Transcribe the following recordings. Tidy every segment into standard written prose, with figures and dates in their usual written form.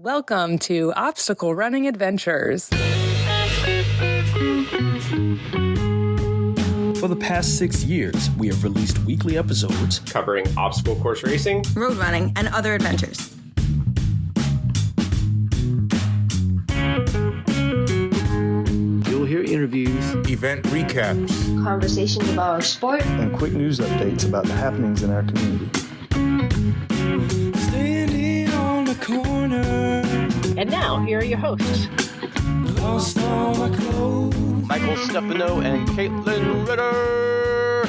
Welcome to Obstacle Running Adventures. For the past 6 years, we have released weekly episodes covering obstacle course racing, road running, and other adventures. You'll hear interviews, event recaps, conversations about our sport, and quick news updates about the happenings in our community. standing on the corner, And now, here are your hosts. lost all my clothes. Michael Stefano and Caitlin Ritter.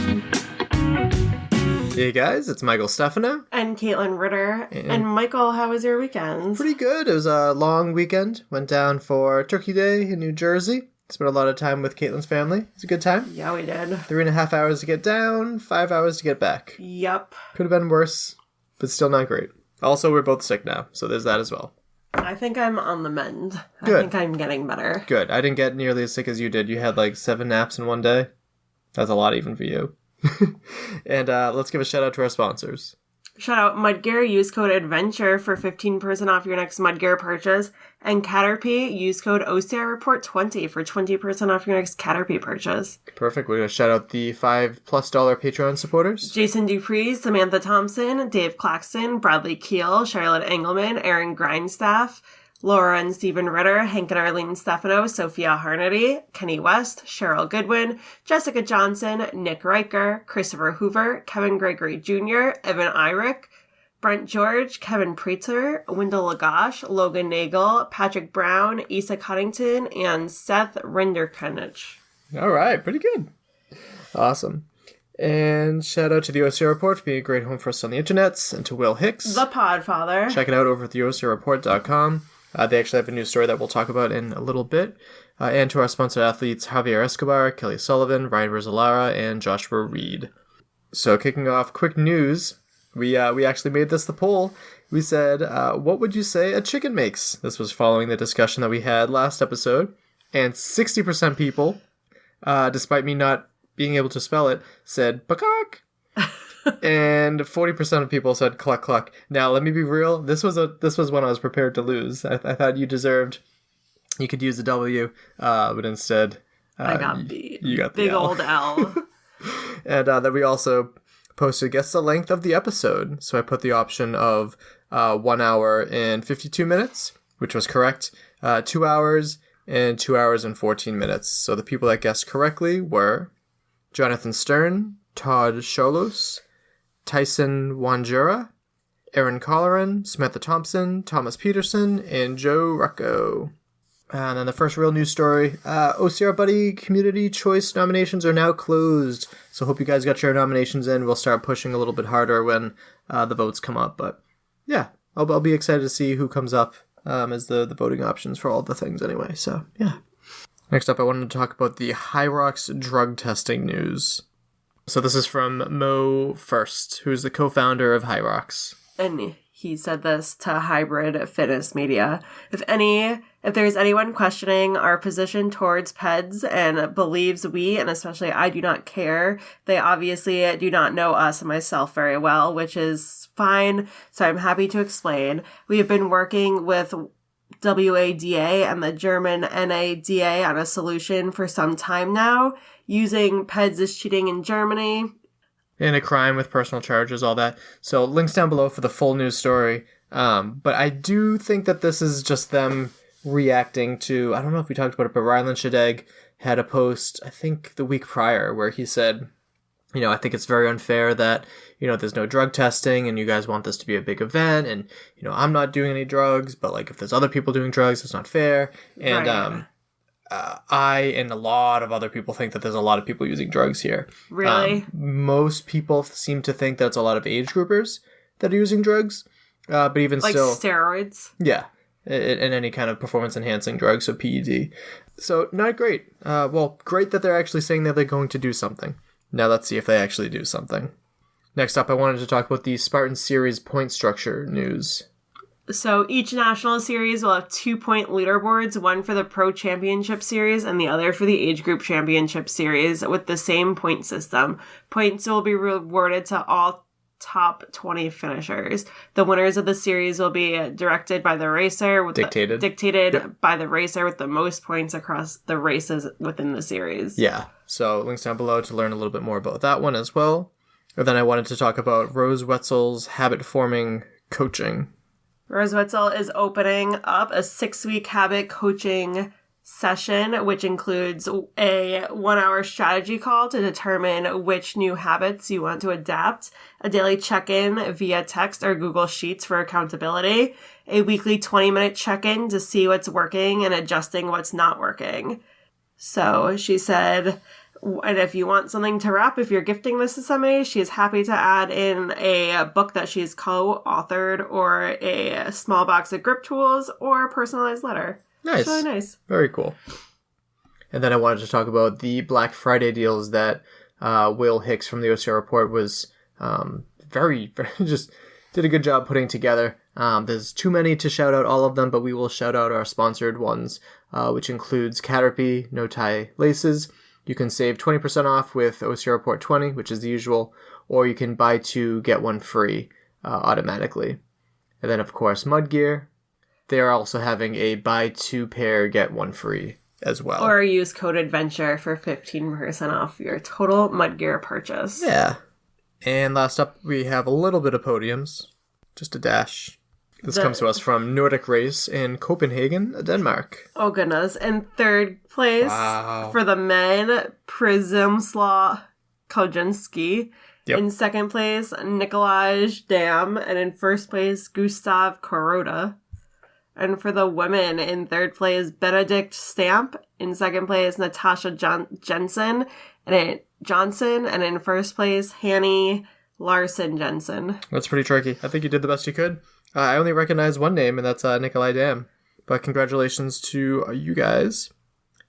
Hey guys, it's Michael Stefano. And Caitlin Ritter. And Michael, how was your weekend? Pretty good. It was a long weekend. Went down for Turkey Day in New Jersey. Spent a lot of time with Caitlin's family. It was a good time. Yeah, we did. 3.5 hours to get down, 5 hours to get back. Yep. Could have been worse, but still not great. Also, we're both sick now, so there's that as well. I think I'm on the mend. Good. I think I'm getting better. Good. I didn't get nearly as sick as you did. You had like 7 naps in one day. That's a lot even for you. And let's give a shout out to our sponsors. Shout out Mudgear, use code ADVENTURE for 15% off your next Mudgear purchase. And Caterpie, use code OCR Report 20 for 20% off your next Caterpie purchase. Perfect. We're going to shout out the $5+ Patreon supporters. Jason Dupree, Samantha Thompson, Dave Claxton, Bradley Keel, Charlotte Engelman, Aaron Grindstaff, Laura and Stephen Ritter, Hank and Arlene Stefano, Sophia Harnedy, Kenny West, Cheryl Goodwin, Jessica Johnson, Nick Riker, Christopher Hoover, Kevin Gregory Jr., Evan Eyrick, Brent George, Kevin Preetzer, Wendell Lagash, Logan Nagel, Patrick Brown, Isa Cuddington, and Seth Rinderknich. All right. Pretty good. Awesome. And shout out to the OCR Report for being a great home for us on the internets, and to Will Hicks. The Podfather. Check it out over at theocrreport.com. They actually have a news story that we'll talk about in a little bit. And to our sponsored athletes, Javier Escobar, Kelly Sullivan, Ryan Rizzalara, and Joshua Reed. So kicking off quick news, we actually made this the poll. We said, what would you say a chicken makes? This was following the discussion that we had last episode. And 60% people, despite me not being able to spell it, said bakak. And 40% of people said cluck cluck. Now, let me be real. This was one I was prepared to lose. I thought you could use the W, but instead I got beat. You got the big L. old L. And then we also posted guess the length of the episode. So I put the option of 1 hour and 52 minutes, which was correct. 2 hours and 2 hours and 14 minutes. So the people that guessed correctly were Jonathan Stern, Todd Scholos, Tyson Wanjura, Aaron Colleran, Samantha Thompson, Thomas Peterson, and Joe Rucco. And then the first real news story, OCR Buddy Community Choice nominations are now closed. So hope you guys got your nominations in. We'll start pushing a little bit harder when the votes come up. But yeah, I'll be excited to see who comes up as the voting options for all the things anyway. So yeah. Next up, I wanted to talk about the Hyrox drug testing news. So this is from Mo First, who's the co-founder of Hyrox. And he said this to Hybrid Fitness Media. If there's anyone questioning our position towards PEDs and believes we, and especially I, do not care, they obviously do not know us and myself very well, which is fine. So I'm happy to explain. We have been working with WADA and the German NADA on a solution for some time now. Using PEDs is cheating in Germany. And a crime with personal charges, all that. So links down below for the full news story. But I do think that this is just them reacting to, I don't know if we talked about it, but Rylan Shadegg had a post, I think the week prior, where he said, I think it's very unfair that, there's no drug testing and you guys want this to be a big event and, I'm not doing any drugs, but like if there's other people doing drugs, it's not fair. And, right. I and a lot of other people think that there's a lot of people using drugs here. Really? Most people seem to think that it's a lot of age groupers that are using drugs. But even like still... steroids? Yeah. And any kind of performance-enhancing drug, so PED. So, not great. Great that they're actually saying that they're going to do something. Now let's see if they actually do something. Next up, I wanted to talk about the Spartan Series point structure news. So each national series will have 2-point leaderboards, one for the Pro Championship Series and the other for the Age Group Championship Series with the same point system. Points will be rewarded to all top 20 finishers. The winners of the series will be directed by the racer with dictated by the racer with the most points across the races within the series. Yeah. So links down below to learn a little bit more about that one as well. And then I wanted to talk about Rose Wetzel's habit forming coaching. Rose Wetzel is opening up a 6-week habit coaching session, which includes a 1-hour strategy call to determine which new habits you want to adapt, a daily check-in via text or Google Sheets for accountability, a weekly 20-minute check-in to see what's working and adjusting what's not working. So she said, and if you want something to wrap, if you're gifting this to somebody, she is happy to add in a book that she's co-authored or a small box of grip tools or a personalized letter. Nice. It's really nice. Very cool. And then I wanted to talk about the Black Friday deals that Will Hicks from the OCR Report was very just did a good job putting together. There's too many to shout out all of them, but we will shout out our sponsored ones, which includes Caterpie No Tie Laces. You can save 20% off with OCR Report 20, which is the usual, or you can buy 2, get 1 free automatically. And then, of course, Mud Gear. They are also having a buy 2 pair, get 1 free as well. Or use code ADVENTURE for 15% off your total Mud Gear purchase. Yeah. And last up, we have a little bit of podiums. Just a dash. This comes to us from Nordic Race in Copenhagen, Denmark. Oh, goodness. In third place for the men, Przemysław Kojenski. Yep. In second place, Nikolaj Dam. And in first place, Gustav Korota. And for the women, in third place, Benedict Stamp. In second place, Natasha Jensen. And in first place, Hanny Larson Jensen. That's pretty tricky. I think you did the best you could. I only recognize one name, and that's Nikolai Dam. But congratulations to you guys.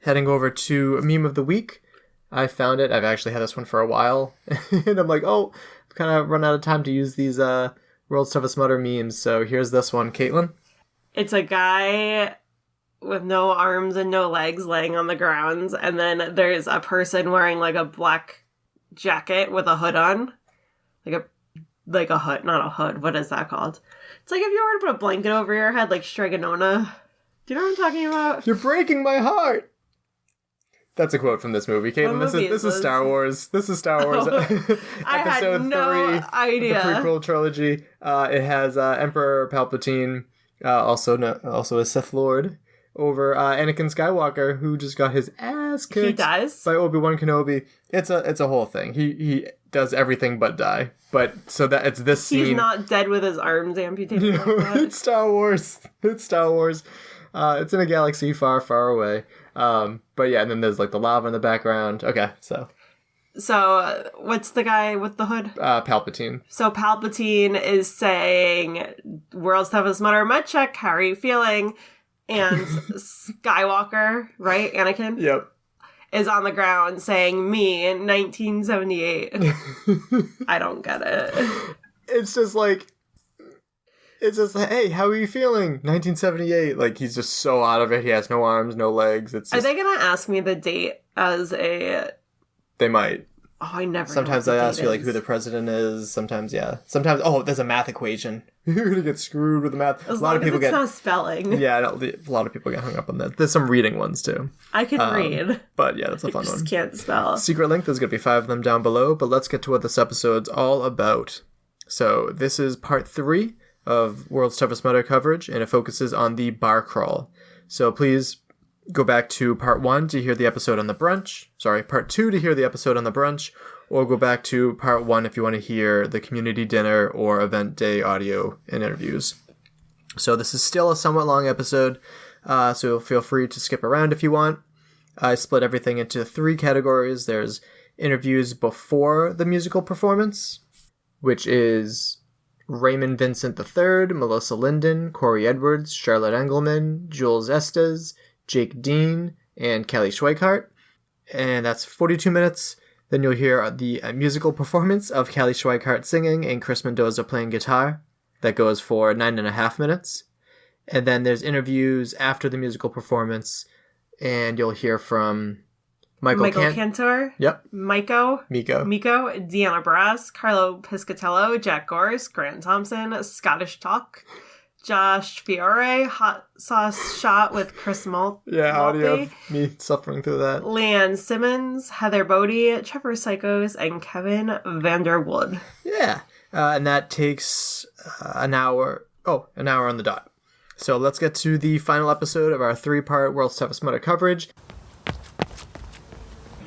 Heading over to Meme of the Week. I found it. I've actually had this one for a while. And I'm like, I've kind of run out of time to use these World's Toughest Mudder memes. So here's this one. Caitlin? It's a guy with no arms and no legs laying on the ground, and then there's a person wearing like a black jacket with a hood on. Like a hood, not a hood. What is that called? It's like if you were to put a blanket over your head, like Stregonona. Do you know what I'm talking about? You're breaking my heart! That's a quote from this movie, Caitlin. This is Star Wars. This is Star Wars. I had no idea. The prequel trilogy. It has Emperor Palpatine, also a Sith Lord, over Anakin Skywalker, who just got his ass kicked. He dies by Obi-Wan Kenobi. It's a whole thing. He does everything but die. But so that it's this scene. He's not dead with his arms amputated. It's Star Wars. It's Star Wars. It's in a galaxy far, far away. But yeah, and then there's like the lava in the background. Okay, so what's the guy with the hood? Palpatine. So Palpatine is saying, "World's Toughest Mudder, mud check. How are you feeling?" And Skywalker, right? Anakin. Yep. Is on the ground saying, "Me in 1978." I don't get it. It's just like, hey, how are you feeling? 1978. Like, he's just so out of it. He has no arms, no legs. It's just... Are they going to ask me the date as a... They might. Oh, I never Sometimes they ask you, like, who the president is. Sometimes, yeah. Sometimes, there's a math equation. You're going to get screwed with the math. As a lot of people it's not spelling. Yeah, a lot of people get hung up on that. There's some reading ones, too. I can read. But, yeah, that's a fun one. I just can't spell. Secret link, there's going to be 5 of them down below. But let's get to what this episode's all about. So, this is part 3 of World's Toughest Mudder coverage, and it focuses on the bar crawl. So please go back to part 1 to hear the episode on the brunch. Sorry, part 2 to hear the episode on the brunch, or go back to part 1 if you want to hear the community dinner or event day audio and interviews. So this is still a somewhat long episode, so feel free to skip around if you want. I split everything into 3 categories. There's interviews before the musical performance, which is Raymond Vincent III, Melissa Linden, Cory Edwards, Charlotte Engelman, Jules Estes, Jake Dean, and Cali Schweikhart. And that's 42 minutes. Then you'll hear the musical performance of Cali Schweikhart singing and Kris Mendoza playing guitar. That goes for 9.5 minutes. And then there's interviews after the musical performance, and you'll hear from Michael Kantor. Yep. Miko. Deanna Brasz, Carlo Piscitello, Jack Goras, Grant Thompson, Scottish Talk, Josh Fiore, Hot Sauce Shot with Kris Maltbie. Yeah, how do you have me suffering through that? Leanne Simmonds, Heather Bode, Trevor Cichosz, and Kevin VanderWoude. Yeah. And that takes an hour on the dot. So let's get to the final episode of our 3-part World's Toughest Mudder coverage.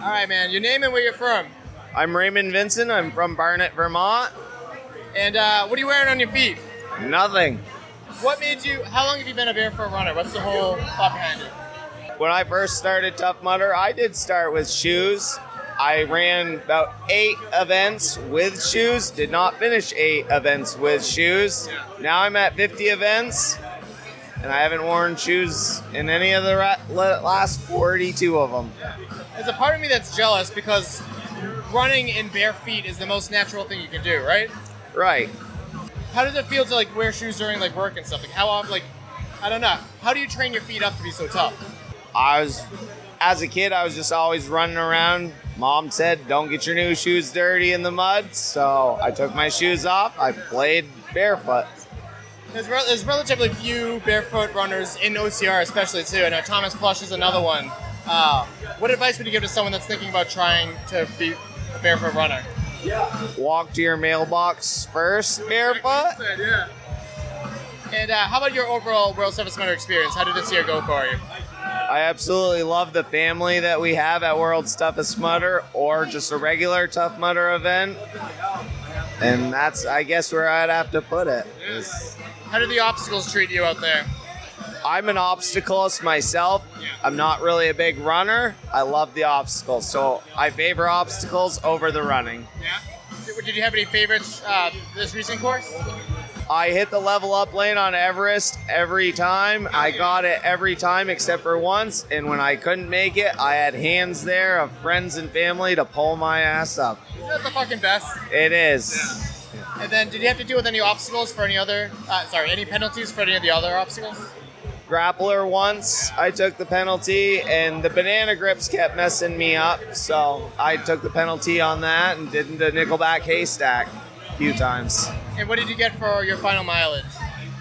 All right, man. Your name and where you're from. I'm Raymond Vincent. I'm from Barnet, Vermont. And what are you wearing on your feet? Nothing. How long have you been a barefoot runner? What's the whole thought behind it? When I first started Tough Mudder, I did start with shoes. I ran about 8 events with shoes. Did not finish 8 events with shoes. Now I'm at 50 events, and I haven't worn shoes in any of the last 42 of them. There's a part of me that's jealous because running in bare feet is the most natural thing you can do, right? Right. How does it feel to wear shoes during work and stuff? How often? I don't know. How do you train your feet up to be so tough? As a kid, I was just always running around. Mom said, "Don't get your new shoes dirty in the mud." So I took my shoes off. I played barefoot. There's relatively few barefoot runners in OCR, especially too. I know Thomas Plush is another one. What advice would you give to someone that's thinking about trying to be a barefoot runner? Walk to your mailbox first, barefoot. Yeah. And how about your overall World's Toughest Mudder experience? How did this year go for you? I absolutely love the family that we have at World's Toughest Mudder or just a regular Tough Mudder event. And that's, I guess, where I'd have to put it. How do the obstacles treat you out there? I'm an obstacleist myself. I'm not really a big runner. I love the obstacles, so I favor obstacles over the running. Yeah? Did you have any favorites this recent course? I hit the level up lane on Everest every time. I got it every time except for once, and when I couldn't make it, I had hands there of friends and family to pull my ass up. Isn't that the fucking best? It is. Yeah. And then did you have to deal with any obstacles for any penalties for any of the other obstacles? Grappler once, I took the penalty, and the banana grips kept messing me up, so I took the penalty on that and did the Nickelback haystack a few times. And what did you get for your final mileage?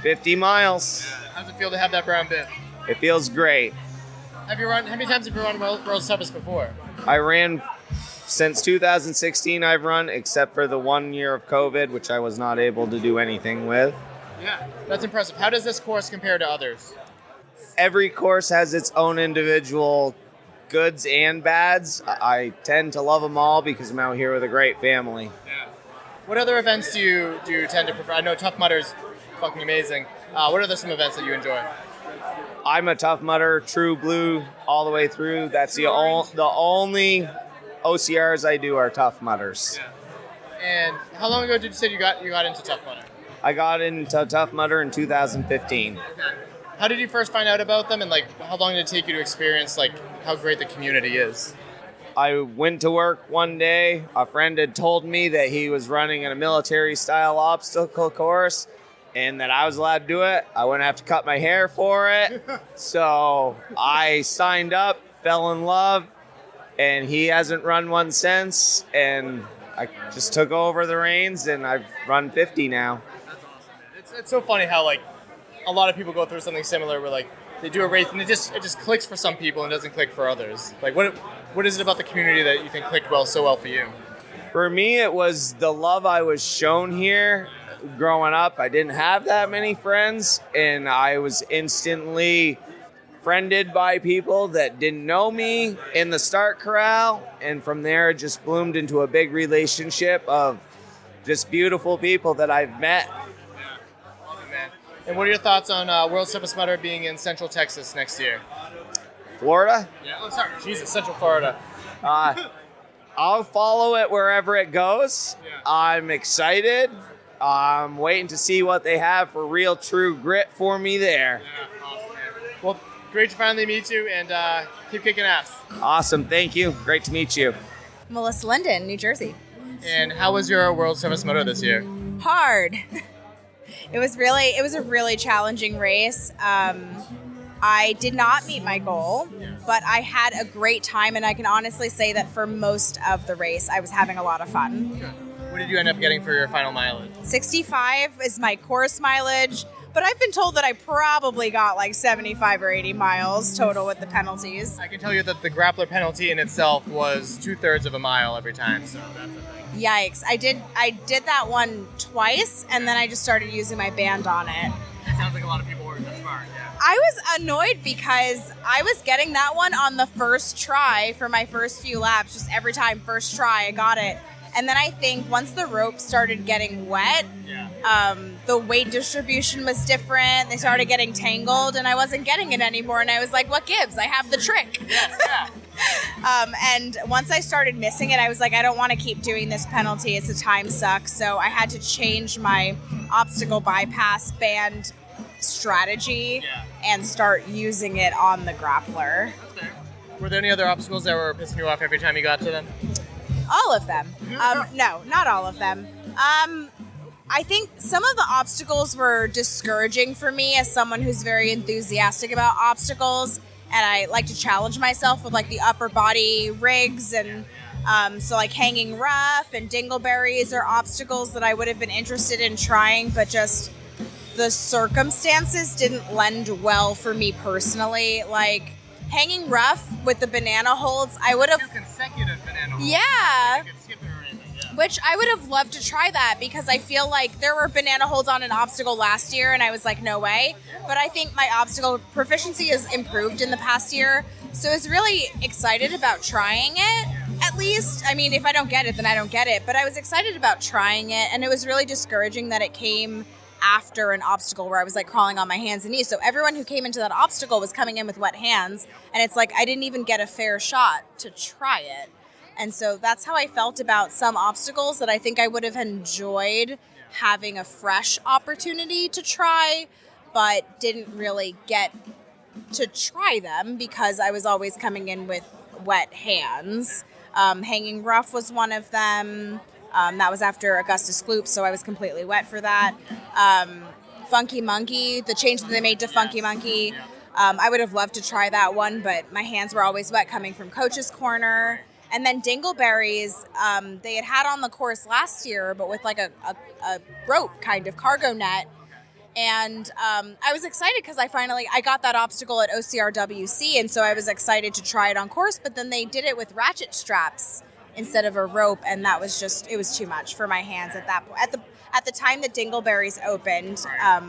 50 miles. How does it feel to have that brown bib? It feels great. How many times have you run World's Toughest before? I ran since 2016. I've run, except for the 1 year of COVID, which I was not able to do anything with. Yeah, that's impressive. How does this course compare to others? Every course has its own individual goods and bads. I tend to love them all because I'm out here with a great family. Yeah. What other events do you tend to prefer? I know Tough Mudder's fucking amazing. What are some events that you enjoy? I'm a Tough Mudder, true blue, all the way through. That's the only OCRs I do are Tough Mudders. Yeah. And how long ago did you say you got into Tough Mudder? I got into Tough Mudder in 2015. Okay. How did you first find out about them, and how long did it take you to experience how great the community is? I went to work one day. A friend had told me that he was running in a military-style obstacle course, and that I was allowed to do it. I wouldn't have to cut my hair for it. So I signed up, fell in love, and he hasn't run one since. And I just took over the reins, and I've run 50 now. That's awesome, man. It's so funny how a lot of people go through something similar where they do a race and it just clicks for some people and doesn't click for others. What is it about the community that you think clicked so well for you? For me, it was the love I was shown here. Growing up, I didn't have that many friends, and I was instantly friended by people that didn't know me in the start corral, and from there it just bloomed into a big relationship of just beautiful people that I've met. And what are your thoughts on World's Toughest Mudder being in Central Texas next year? Florida? Yeah. Oh, sorry. Jesus, Central Florida. I'll follow it wherever it goes. Yeah. I'm excited. I'm waiting to see what they have for real, true grit for me there. Yeah, awesome, man. Well, great to finally meet you, and keep kicking ass. Awesome. Thank you. Great to meet you. Melissa Linden, New Jersey. And how was your World's Toughest Mudder this year? Hard. It was a really challenging race. I did not meet my goal, but I had a great time, and I can honestly say that for most of the race, I was having a lot of fun. Good. What did you end up getting for your final mileage? 65 is my course mileage, but I've been told that I probably got like 75 or 80 miles total with the penalties. I can tell you that the grappler penalty in itself was 2/3 of a mile every time, so that's a thing. Yikes. I did that one twice, and then I just started using my band on it. It sounds like a lot of people weren't that smart, yeah. I was annoyed because I was getting that one on the first try for my first few laps. Just every time, first try, I got it. And then I think once the rope started getting wet, the weight distribution was different. They started getting tangled, and I wasn't getting it anymore. And I was like, what gives? I have the trick. And once I started missing it, I was like, I don't want to keep doing this penalty. It's a time suck. So I had to change my obstacle bypass band strategy and start using it on the grappler. That's fair. Were there any other obstacles that were pissing you off every time you got to them? All of them. No, not all of them. I think some of the obstacles were discouraging for me as someone who's very enthusiastic about obstacles, and I like to challenge myself with like the upper body rigs, and so like hanging rough and dingleberries are obstacles that I would have been interested in trying, but just the circumstances didn't lend well for me personally. Like hanging rough with the banana holds, I would have consecutive banana holds. Yeah. You could skip it or anything, yeah. Which I would have loved to try that because I feel like there were banana holds on an obstacle last year and I was like, no way. But I think my obstacle proficiency has improved in the past year. So I was really excited about trying it. At least, I mean, if I don't get it, then I don't get it. But I was excited about trying it, and it was really discouraging that it came after an obstacle where I was like crawling on my hands and knees. So everyone who came into that obstacle was coming in with wet hands, and it's like I didn't even get a fair shot to try it. And so that's how I felt about some obstacles that I think I would have enjoyed having a fresh opportunity to try, but didn't really get to try them because I was always coming in with wet hands. Hanging rough was one of them. That was after Augustus Gloop, so I was completely wet for that. Funky Monkey, the change that they made to Funky Monkey, I would have loved to try that one, but my hands were always wet coming from Coach's Corner. And then Dingleberries, they had on the course last year, but with like a rope kind of cargo net. And I was excited because I got that obstacle at OCRWC, and so I was excited to try it on course, but then they did it with ratchet straps instead of a rope, and that was it was too much for my hands at that point. At the time that Dingleberries opened,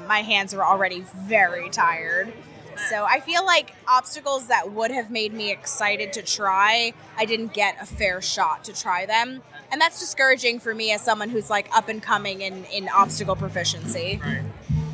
my hands were already very tired. So I feel like obstacles that would have made me excited to try, I didn't get a fair shot to try them. And that's discouraging for me as someone who's like up and coming in obstacle proficiency. Right.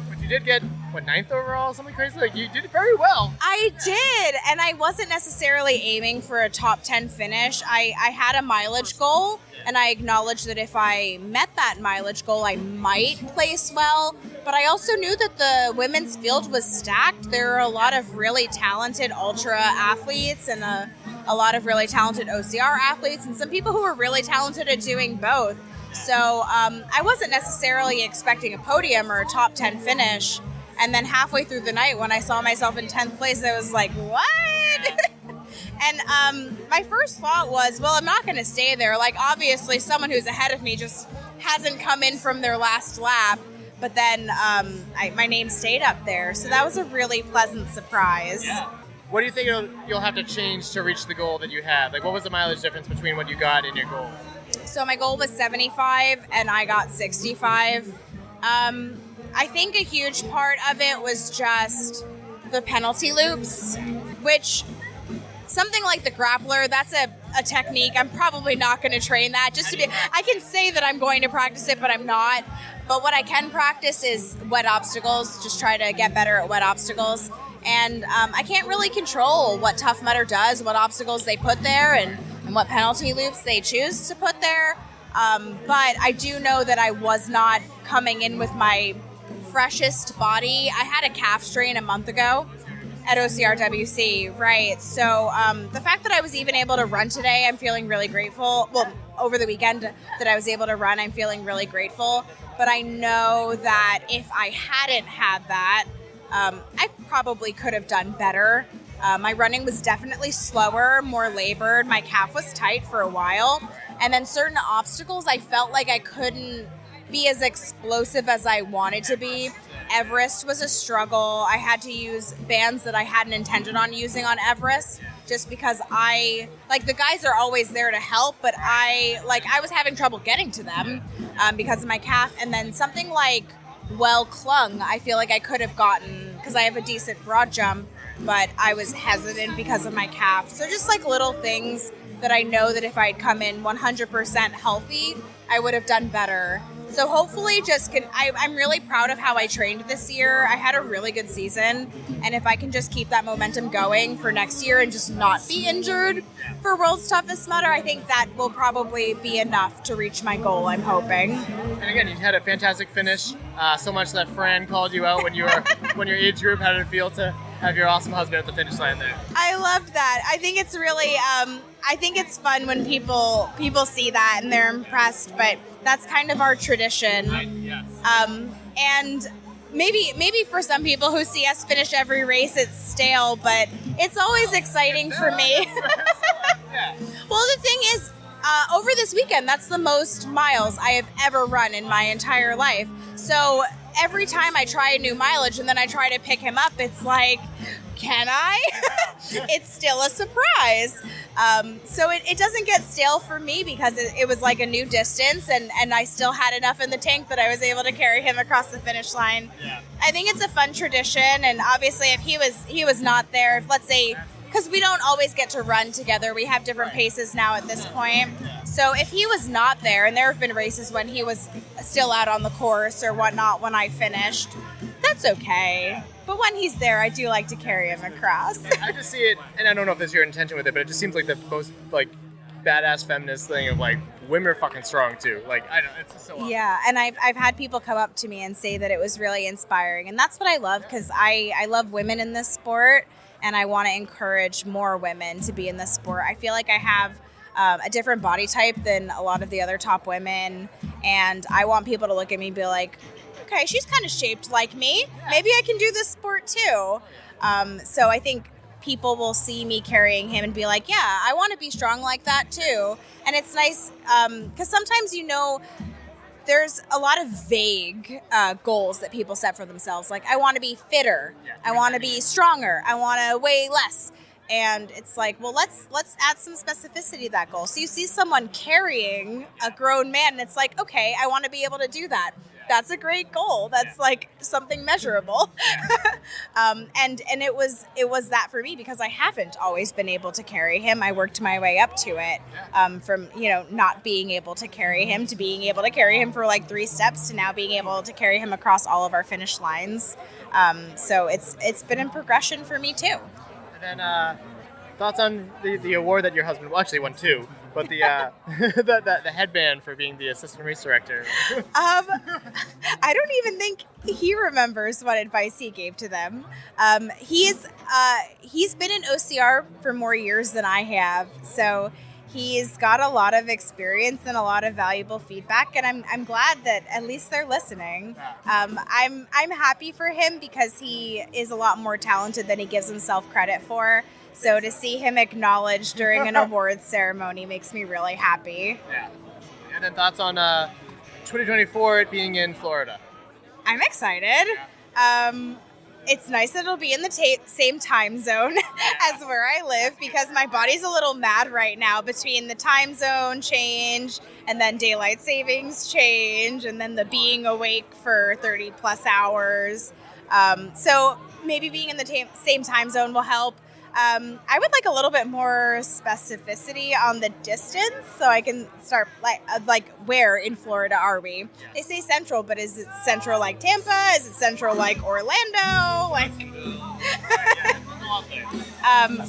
But you did get, 9th overall, something crazy? Like, you did very well. I did, and I wasn't necessarily aiming for a top 10 finish. I had a mileage goal, and I acknowledged that if I met that mileage goal, I might place well. But I also knew that the women's field was stacked. There are a lot of really talented ultra athletes and a lot of really talented OCR athletes, and some people who were really talented at doing both. So I wasn't necessarily expecting a podium or a top 10 finish. And then halfway through the night, when I saw myself in 10th place, I was like, what? And my first thought was, well, I'm not going to stay there. Like, obviously, someone who's ahead of me just hasn't come in from their last lap. But then my name stayed up there. So that was a really pleasant surprise. Yeah. What do you think you'll have to change to reach the goal that you had? Like, what was the mileage difference between what you got and your goal? So my goal was 75, and I got 65. I think a huge part of it was just the penalty loops, which something like the grappler, that's a technique. I'm probably not going to train that. I can say that I'm going to practice it, but I'm not. But what I can practice is wet obstacles, just try to get better at wet obstacles. And I can't really control what Tough Mudder does, what obstacles they put there, and what penalty loops they choose to put there. But I do know that I was not coming in with my freshest body. I had a calf strain a month ago, At OCRWC, right. So the fact that I was even able to run today, I'm feeling really grateful. Well, over the weekend that I was able to run, I'm feeling really grateful. But I know that if I hadn't had that, I probably could have done better. My running was definitely slower, more labored. My calf was tight for a while. And then certain obstacles, I felt like I couldn't be as explosive as I wanted to be. Everest was a struggle. I had to use bands that I hadn't intended on using on Everest just because the guys are always there to help, but I was having trouble getting to them because of my calf. And then something like Well Clung, I feel like I could have gotten because I have a decent broad jump, but I was hesitant because of my calf. So just like little things that I know that if I'd come in 100% healthy, I would have done better. So hopefully I'm really proud of how I trained this year. I had a really good season. And if I can just keep that momentum going for next year and just not be injured for World's Toughest Mudder, I think that will probably be enough to reach my goal, I'm hoping. And again, you had a fantastic finish. So much that Fran called you out when your age group. How did it feel to have your awesome husband at the finish line there? I loved that. I think it's really, I think it's fun when people see that and they're impressed, but that's kind of our tradition. Yes. And maybe for some people who see us finish every race, it's stale, but it's always exciting for me. Well, the thing is, over this weekend, that's the most miles I have ever run in my entire life. So every time I try a new mileage and then I try to pick him up, it's like, can I? It's still a surprise. So it doesn't get stale for me because it was like a new distance and I still had enough in the tank that I was able to carry him across the finish line. Yeah. I think it's a fun tradition, and obviously if he was not there, if let's say, because we don't always get to run together, we have different paces now at this point. So if he was not there, and there have been races when he was still out on the course or whatnot when I finished, that's okay. But when he's there, I do like to carry him across. I just see it, and I don't know if this is your intention with it, but it just seems like the most badass feminist thing of women are fucking strong too. It's just so awesome. Yeah, and I've had people come up to me and say that it was really inspiring, and that's what I love because I love women in this sport, and I want to encourage more women to be in this sport. I feel like I have a different body type than a lot of the other top women, and I want people to look at me and be like, okay, she's kind of shaped like me. Maybe I can do this sport too. So I think people will see me carrying him and be like, yeah, I want to be strong like that too. And it's nice because sometimes, there's a lot of vague goals that people set for themselves. Like, I want to be fitter. I want to be stronger. I want to weigh less. And it's like, well, let's add some specificity to that goal. So you see someone carrying a grown man, and it's like, okay, I want to be able to do that. That's a great goal. That's like something measurable. And it was that for me because I haven't always been able to carry him. I worked my way up to it from, not being able to carry him to being able to carry him for 3 steps to now being able to carry him across all of our finish lines. So it's been in progression for me too. And then thoughts on the award that your husband actually won too, but the the headband for being the assistant race director. I don't even think he remembers what advice he gave to them. He's been in OCR for more years than I have, so he's got a lot of experience and a lot of valuable feedback, and I'm glad that at least they're listening. I'm happy for him because he is a lot more talented than he gives himself credit for. So to see him acknowledged during an awards ceremony makes me really happy. Yeah. And then thoughts on 2024 it being in Florida? I'm excited. It's nice that it'll be in the same time zone as where I live because my body's a little mad right now between the time zone change and then daylight savings change and then the being awake for 30 plus hours. So maybe being in the same time zone will help. I would like a little bit more specificity on the distance so I can start where in Florida are we? They say central, but is it central like Tampa? Is it central like Orlando?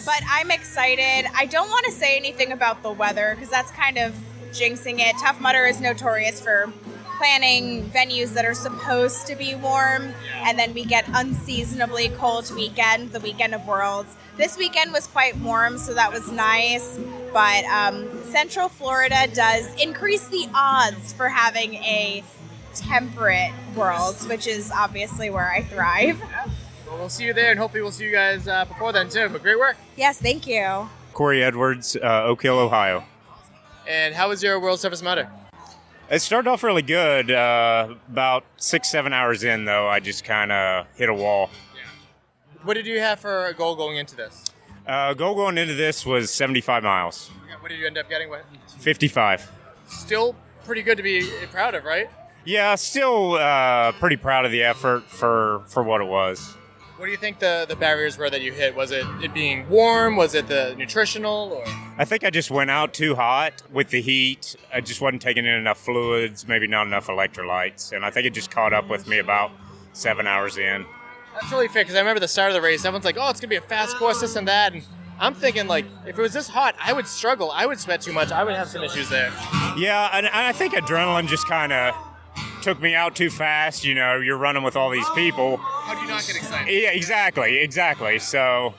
But I'm excited. I don't want to say anything about the weather because that's kind of jinxing it. Tough Mudder is notorious for planning venues that are supposed to be warm, and then we get unseasonably cold weekend, the weekend of Worlds. This weekend was quite warm, so that was nice, but Central Florida does increase the odds for having a temperate Worlds, which is obviously where I thrive. Well, we'll see you there, and hopefully we'll see you guys before then too, but great work. Yes, thank you. Cory Edwards, Oak Hill, Ohio. And how was your World Surface Mudder? It started off really good. About 6-7 hours in, though, I just kind of hit a wall. What did you have for a goal going into this? Goal going into this was 75 miles. What did you end up getting? 55. Still pretty good to be proud of, right? Yeah, still pretty proud of the effort for what it was. What do you think the barriers were that you hit? Was it being warm? Was it the nutritional? Or? I think I just went out too hot with the heat. I just wasn't taking in enough fluids, maybe not enough electrolytes. And I think it just caught up with me about 7 hours in. That's really fair, because I remember the start of the race, everyone's like, oh, it's going to be a fast course, this and that. And I'm thinking, like, if it was this hot, I would struggle. I would sweat too much. I would have some issues there. Yeah, and I think adrenaline just kind of took me out too fast. You know, you're running with all these people. How do you not get excited? Yeah, exactly. So,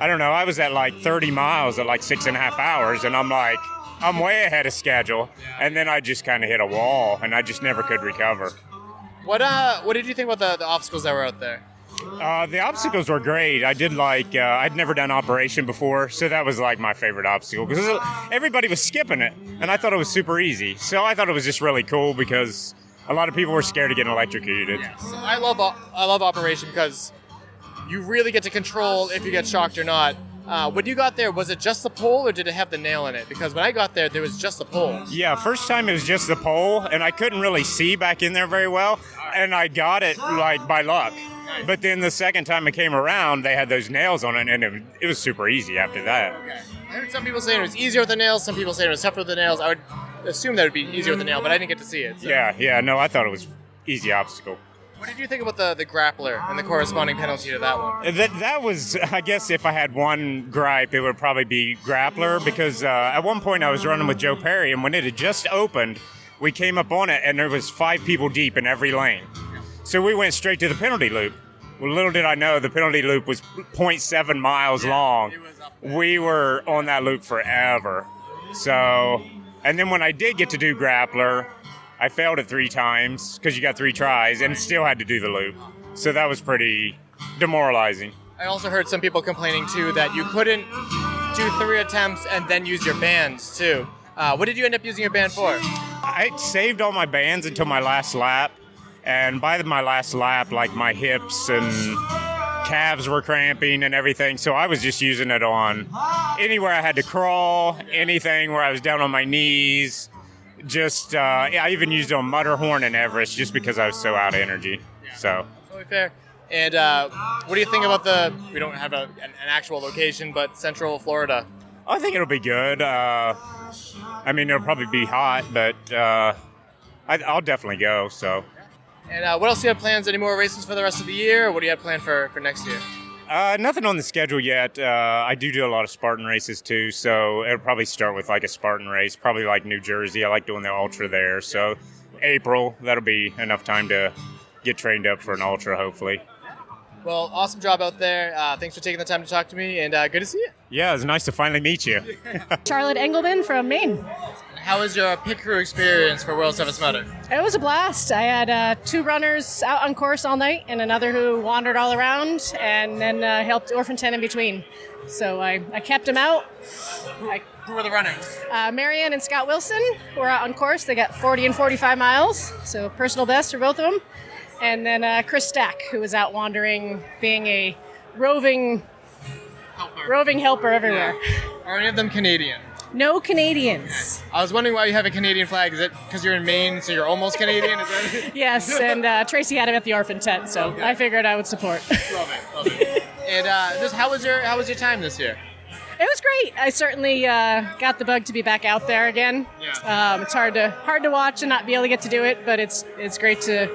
I don't know. I was at like 30 miles at like 6.5 hours, and I'm like, I'm way ahead of schedule. And then I just kind of hit a wall, and I just never could recover. What did you think about the obstacles that were out there? The obstacles were great. I did I'd never done operation before, so that was like my favorite obstacle because everybody was skipping it, and I thought it was super easy. So I thought it was just really cool because a lot of people were scared of getting electrocuted. Yes. I love operation because you really get to control if you get shocked or not. When you got there, was it just the pole or did it have the nail in it? Because when I got there was just the pole. Yeah, first time it was just the pole, and I couldn't really see back in there very well, and I got it like by luck. But then the second time it came around, they had those nails on it, and it was super easy after that. Okay. I heard some people saying it was easier with the nails, some people saying it was tougher with the nails. I would assume that it would be easier with the nail, but I didn't get to see it. So. Yeah, no, I thought it was easy obstacle. What did you think about the grappler and the corresponding penalty to that one? That was, I guess, if I had one gripe, it would probably be grappler, because at one point I was running with Joe Perry, and when it had just opened, we came up on it, and there was 5 people deep in every lane. So we went straight to the penalty loop. Well, little did I know the penalty loop was 0.7 miles long. We were on that loop forever. So, and then when I did get to do grappler, I failed it 3 times because you got 3 tries and still had to do the loop. So that was pretty demoralizing. I also heard some people complaining too that you couldn't do 3 attempts and then use your bands too. What did you end up using your band for? I saved all my bands until my last lap. And by my last lap, like my hips and calves were cramping and everything. So I was just using it on anywhere I had to crawl, anything where I was down on my knees. Just, I even used it on Mudderhorn and Everest just because I was so out of energy. Yeah. So totally fair. And what do you think about we don't have an actual location, but Central Florida? I think it'll be good. I mean, it'll probably be hot, but I'll definitely go, so. And what else do you have plans? Any more races for the rest of the year? Or what do you have planned for next year? Nothing on the schedule yet. I do a lot of Spartan races too, so it'll probably start with like a Spartan race, probably like New Jersey. I like doing the Ultra there. So April, that'll be enough time to get trained up for an Ultra, hopefully. Well, awesome job out there. Thanks for taking the time to talk to me, and good to see you. Yeah, it was nice to finally meet you. Charlotte Engelman from Maine. How was your pit crew experience for World Surface Mudder? It was a blast. I had 2 runners out on course all night and another who wandered all around and then helped Orphan 10 in between. So I kept them out. Who were the runners? Marianne and Scott Wilson were out on course. They got 40 and 45 miles, so personal best for both of them. And then Chris Stack, who was out wandering, being a roving helper everywhere. Yeah. Are any of them Canadian? No Canadians. I was wondering why you have a Canadian flag. Is it because you're in Maine, so you're almost Canadian? Is that Yes, and Tracy had him at the orphan tent, so okay. I figured I would support. Love it. And how was your time this year? It was great. I certainly got the bug to be back out there again. Yeah. It's hard to watch and not be able to get to do it, but it's great to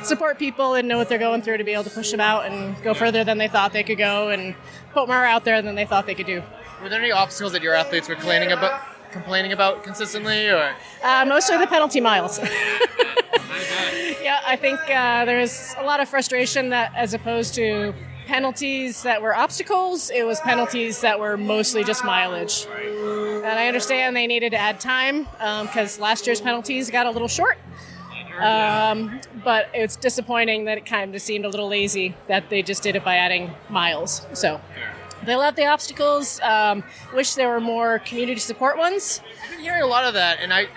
support people and know what they're going through to be able to push them out and go further than they thought they could go and put more out there than they thought they could do. Were there any obstacles that your athletes were complaining about consistently, or? Mostly the penalty miles. I I think there's a lot of frustration that as opposed to penalties that were obstacles, it was penalties that were mostly just mileage. And I understand they needed to add time because last year's penalties got a little short. But it's disappointing that it kind of seemed a little lazy that they just did it by adding miles. So they love the obstacles. Wish there were more community support ones. I've been hearing a lot of that, and it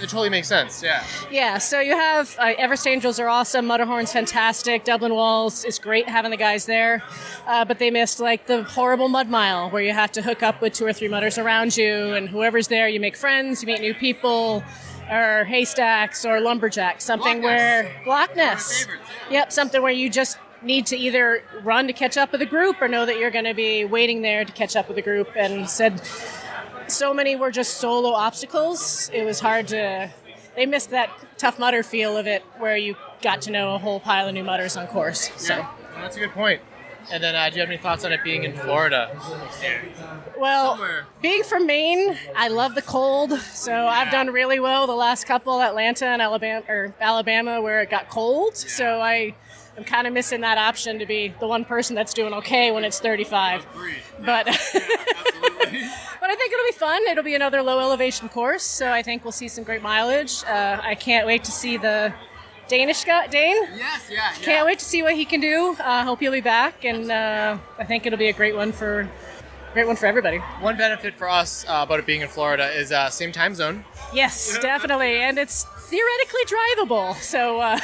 totally makes sense, yeah. Yeah, so you have Everest Angels are awesome, Mudderhorn's fantastic, Dublin Walls is great having the guys there, but they missed like the horrible mud mile where you have to hook up with 2 or 3 mudders around you, and whoever's there, you make friends, you meet new people, or haystacks or lumberjacks, something where Loch Ness. Yep, something where you just need to either run to catch up with a group or know that you're going to be waiting there to catch up with a group, and said so many were just solo obstacles. It was hard to... They missed that Tough Mudder feel of it where you got to know a whole pile of new mudders on course. So well, that's a good point. And then do you have any thoughts on it being in Florida? Well, being from Maine, I love the cold. So I've done really well the last couple, Atlanta and Alabama, where it got cold. So I'm kind of missing that option to be the one person that's doing okay when it's 35. But but I think it'll be fun. It'll be another low elevation course, so I think we'll see some great mileage. I can't wait to see the Danish guy, Dane. Yes, yeah. Can't wait to see what he can do. Hope he'll be back, and I think it'll be a great one for everybody. One benefit for us about it being in Florida is same time zone. Yes, definitely, and it's theoretically drivable. So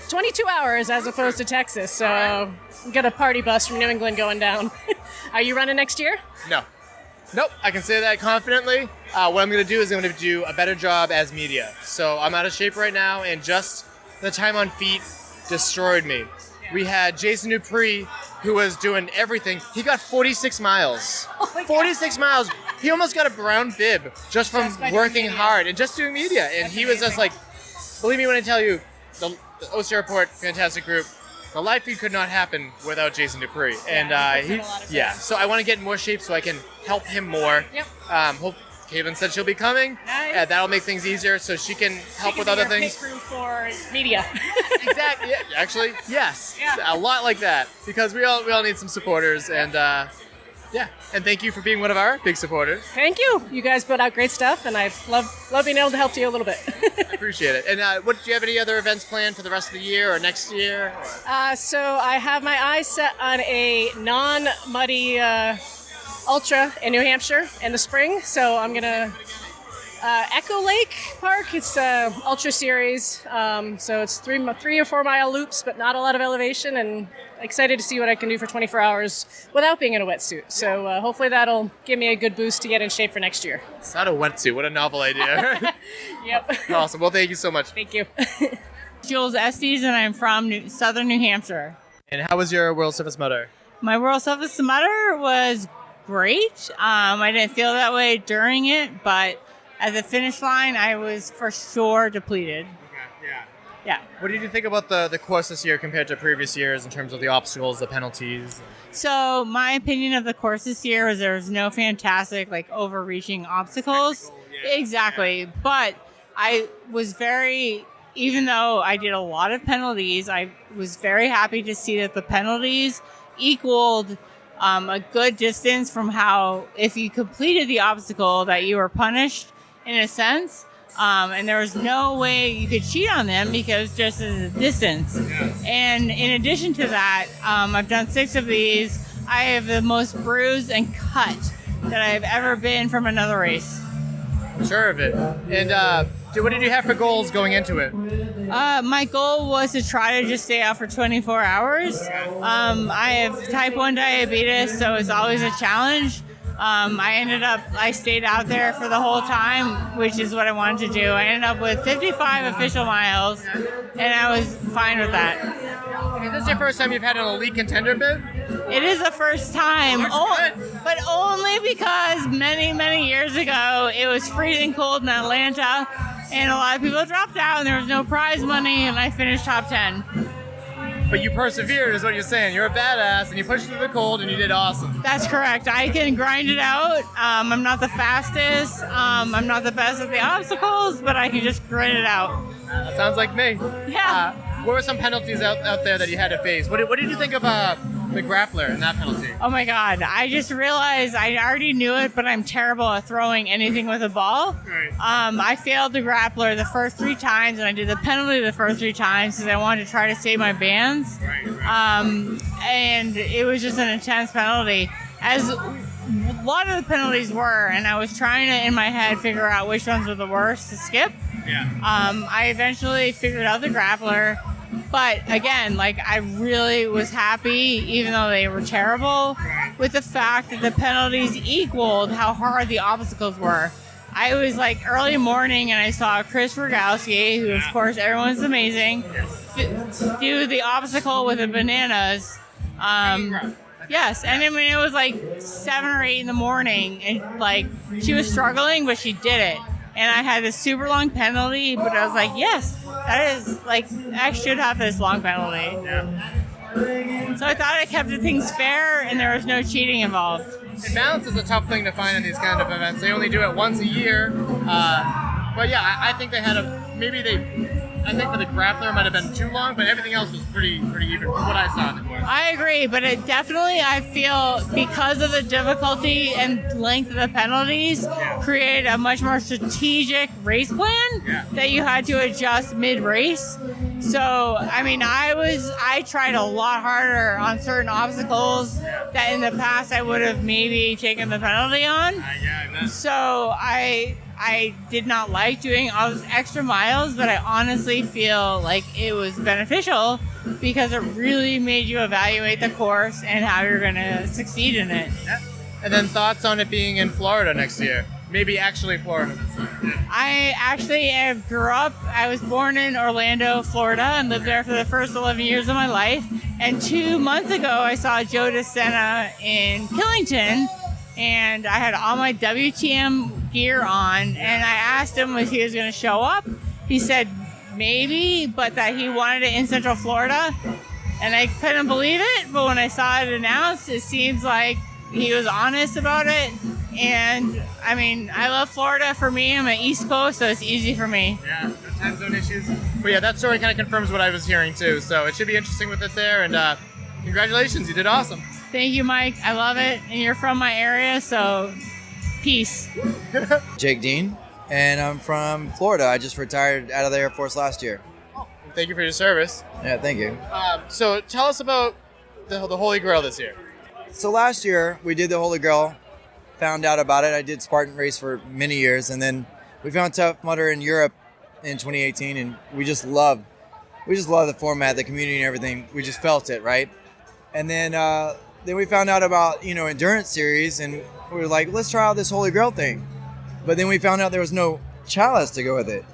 22 hours as opposed to Texas. So we got a party bus from New England going down. Are you running next year? No. Nope, I can say that confidently. What I'm going to do is I'm going to do a better job as media. So I'm out of shape right now, and just the time on feet destroyed me. We had Jason Dupree, who was doing everything. He got 46 miles. 46 miles. He almost got a brown bib just from working hard and just doing media. And he was just like, believe me when I tell you, the OC Report, fantastic group. The live feed could not happen without Jason Dupree. And so I want to get in more shape so I can help him more. Yep. Caitlin said she'll be coming. Nice. That'll make things easier so she can help with other things. Pit crew for media. Exactly. Yeah, actually, yes. Yeah. A lot like that, because we all need some supporters, and and thank you for being one of our big supporters. Thank you. You guys put out great stuff, and I love being able to help you a little bit. I appreciate it. And do you have any other events planned for the rest of the year or next year? So I have my eyes set on a non-muddy ultra in New Hampshire in the spring. So I'm gonna Echo Lake Park. It's ultra series. So it's 3 or 4 mile loops, but not a lot of elevation, and excited to see what I can do for 24 hours without being in a wetsuit. So hopefully that'll give me a good boost to get in shape for next year. It's not a wetsuit. What a novel idea. Yep. Awesome. Well, thank you so much. Thank you. Jules, Estes, and I'm from southern New Hampshire. And how was your World Surface Mudder? My World Surface Mudder was great. I didn't feel that way during it, but at the finish line, I was for sure depleted. Okay, yeah. Yeah. What did you think about the course this year compared to previous years in terms of the obstacles, the penalties? So my opinion of the course this year was there was no fantastic, overreaching obstacles. Exactly. But I was even though I did a lot of penalties, I was very happy to see that the penalties equaled a good distance from how, if you completed the obstacle, that you were punished in a sense. And there was no way you could cheat on them because just as a distance. Yeah. And in addition to that, I've done 6 of these. I have the most bruised and cut that I've ever been from another race. I'm sure of it. And what did you have for goals going into it? My goal was to try to just stay out for 24 hours. I have type 1 diabetes, so it's always a challenge. I stayed out there for the whole time, which is what I wanted to do. I ended up with 55 official miles, and I was fine with that. Is this your first time you've had an elite contender bid? It is the first time, but only because many, many years ago, it was freezing cold in Atlanta, and a lot of people dropped out, and there was no prize money, and I finished top 10. But you persevered is what you're saying. You're a badass, and you pushed through the cold, and you did awesome. That's correct. I can grind it out. I'm not the fastest. I'm not the best at the obstacles, but I can just grind it out. That sounds like me. Yeah. What were some penalties out there that you had to face? What did you think of the grappler and that penalty? Oh my God. I just realized I already knew it, but I'm terrible at throwing anything with a ball. Right. I failed the grappler the first 3 times, and I did the penalty the first 3 times because I wanted to try to save my bands. Right. And it was just an intense penalty. As a lot of the penalties were, and I was trying to, in my head, figure out which ones were the worst to skip. Yeah. I eventually figured out the grappler. But again, like, I really was happy, even though they were terrible, with the fact that the penalties equaled how hard the obstacles were. I was like early morning and I saw Chris Rogowski, who of course everyone's amazing, do the obstacle with the bananas. Yes, and I mean, it was like 7 or 8 in the morning, and like, she was struggling, but she did it. And I had this super long penalty, but I was like, yes, that is, like, I should have this long penalty. Yeah. So I thought I kept the things fair, and there was no cheating involved. And balance is a tough thing to find in these kind of events. They only do it once a year. But yeah, I think they had I think for the grappler it might have been too long, but everything else was pretty even from what I saw in the course. I agree, but it definitely, I feel, because of the difficulty and length of the penalties, created a much more strategic race plan that you had to adjust mid-race. So, I mean, I tried a lot harder on certain obstacles that in the past I would have maybe taken the penalty on. So I did not like doing all those extra miles, but I honestly feel like it was beneficial because it really made you evaluate the course and how you're going to succeed in it. Yeah. And then thoughts on it being in Florida next year? Maybe actually Florida this year. I actually I was born in Orlando, Florida, and lived there for the first 11 years of my life. And 2 months ago, I saw Joe DeSena in Killington, and I had all my WTM gear on, and I asked him if he was going to show up. He said maybe, but that he wanted it in Central Florida, and I couldn't believe it. But when I saw it announced, it seems like he was honest about it. And I mean, I love Florida. For me, I'm an East Coast, so it's easy for me. Yeah, no time zone issues. But yeah, that story kind of confirms what I was hearing too. So it should be interesting with it there. And congratulations, you did awesome. Thank you, Mike. I love it. And you're from my area, so peace. Jake Dean, and I'm from Florida. I just retired out of the Air Force last year. Thank you for your service. Yeah, thank you. So tell us about the Holy Grail this year. So last year we did the Holy Grail, found out about it. I did Spartan race for many years, and then we found Tough Mudder in Europe in 2018, and we just loved the format, the community, and everything. We just felt it, right? And then we found out about endurance series, and we were like, let's try out this Holy Grail thing. But then we found out there was no chalice to go with it.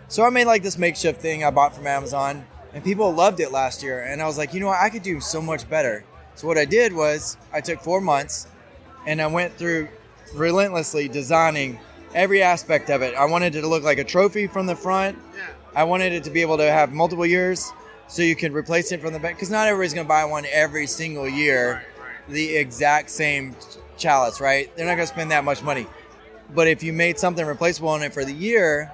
So I made like this makeshift thing I bought from Amazon, and people loved it last year. And I was like, I could do so much better. So what I did was I took 4 months and I went through relentlessly designing every aspect of it. I wanted it to look like a trophy from the front. I wanted it to be able to have multiple years so you could replace it from the back, because not everybody's going to buy one every single year, the exact same chalice, right? They're not going to spend that much money. But if you made something replaceable on it for the year,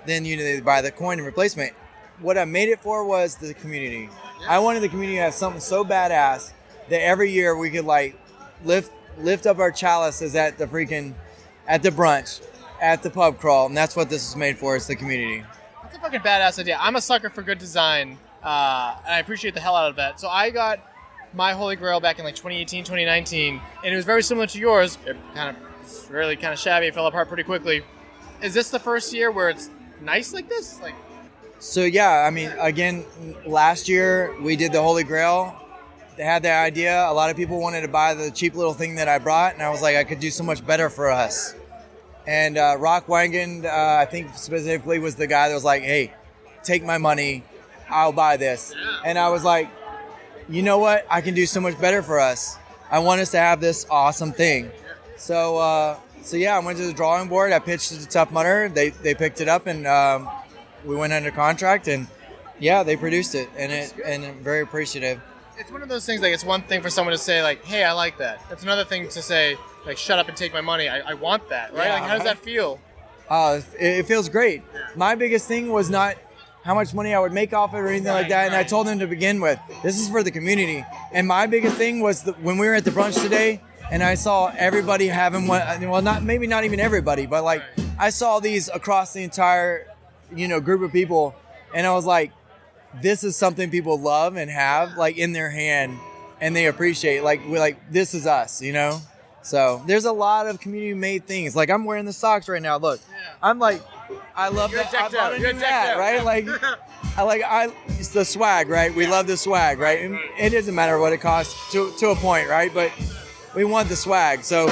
then they buy the coin and replacement. What I made it for was the community. I wanted the community to have something so badass that every year we could like lift up our chalices at the brunch, at the pub crawl, and that's what this is made for. It's the community. That's a fucking badass idea. I'm a sucker for good design, and I appreciate the hell out of that. So I got my Holy Grail back in like 2018, 2019, and it was very similar to yours. It it's really kind of shabby. It fell apart pretty quickly. Is this the first year where it's nice like this? So yeah, I mean, again, last year we did the Holy Grail. They had the idea. A lot of people wanted to buy the cheap little thing that I brought, and I was like, I could do so much better for us. And Rock Wagon, I think specifically, was the guy that was like, hey, take my money, I'll buy this. And I was like, you know what? I can do so much better for us. I want us to have this awesome thing. So yeah, I went to the drawing board. I pitched it to Tough Mudder. They picked it up, and we went under contract, and yeah, they produced it, and I'm very appreciative. It's one of those things, like, it's one thing for someone to say, like, hey, I like that. It's another thing to say, like, shut up and take my money. I want that, right? Yeah, like, how does that feel? It feels great. My biggest thing was not how much money I would make off it or anything like that. And I told them to begin with, this is for the community. And my biggest thing was when we were at the brunch today and I saw everybody having one, well, maybe not even everybody, but like I saw these across the entire, group of people. And I was like, this is something people love and have like in their hand and they appreciate. Like, this is us, So there's a lot of community made things. Like I'm wearing the socks right now. Look, I'm like, I love that. I bought a new hat, right? Like, it's the swag, right? We love the swag, right? And it doesn't matter what it costs to a point, right? But we want the swag. So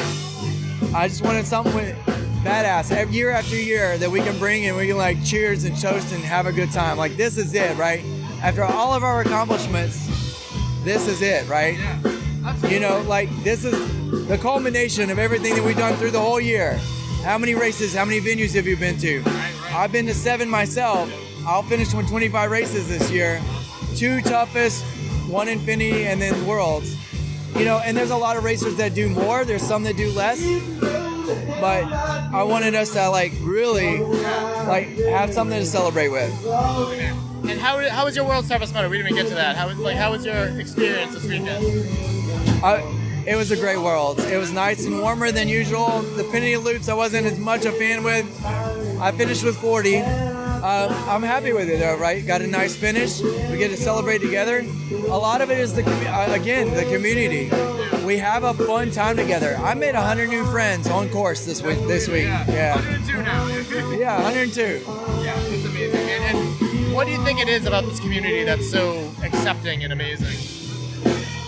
I just wanted something badass year after year that we can bring and we can like cheers and toast and have a good time. Like this is it, right? After all of our accomplishments, this is it, right? Like this is the culmination of everything that we've done through the whole year. How many races, how many venues have you been to? I've been to 7 myself. I'll finish with 25 races this year. 2 toughest, 1 Infinity, and then Worlds. And there's a lot of racers that do more. There's some that do less. But I wanted us to really have something to celebrate with. And how was your World's Toughest Moto? We didn't even get to that. How was your experience this weekend? It was a great Worlds. It was nice and warmer than usual. The penalty loops I wasn't as much a fan with. I finished with 40. I'm happy with it though, right? Got a nice finish. We get to celebrate together. A lot of it is the community. We have a fun time together. I made 100 new friends on course this week. Yeah. 102 now. Yeah, 102. Yeah, it's amazing. And what do you think it is about this community that's so accepting and amazing?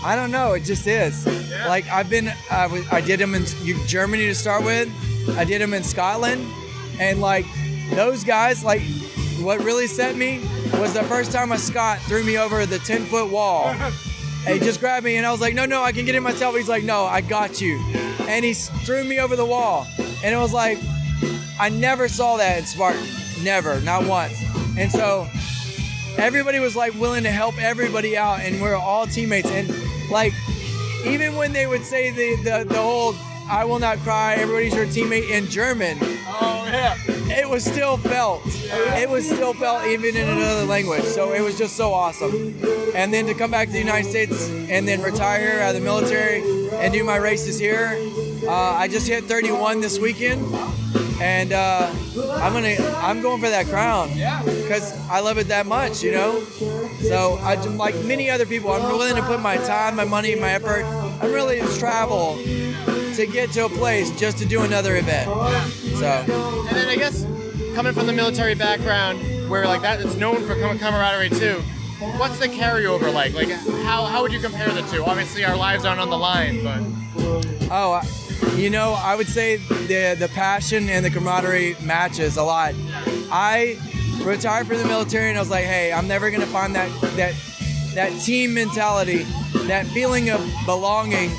I don't know. It just is. Yeah. Like I did them in Germany to start with. I did them in Scotland, and like those guys, like what really set me was the first time a Scot threw me over the 10-foot wall. And he just grabbed me, and I was like, no, I can get it myself. He's like, no, I got you. And he threw me over the wall, and it was like I never saw that in Spartan, never, not once. And so everybody was like willing to help everybody out, and we're all teammates. And like, even when they would say the whole "I will not cry, everybody's your teammate" in German, it was still felt. It was still felt even in another language. So it was just so awesome. And then to come back to the United States and then retire out of the military and do my races here. I just hit 31 this weekend. And I'm going for that crown because I love it that much, So I just, like many other people, I'm willing to put my time, my money, my effort. I'm really to travel to get to a place just to do another event. So. And then I guess coming from the military background, where like that it's known for camaraderie too. What's the carryover like? Like how would you compare the two? Obviously, our lives aren't on the line, but. I would say the passion and the camaraderie matches a lot. I retired from the military and I was like, hey, I'm never gonna find that team mentality, that feeling of belonging.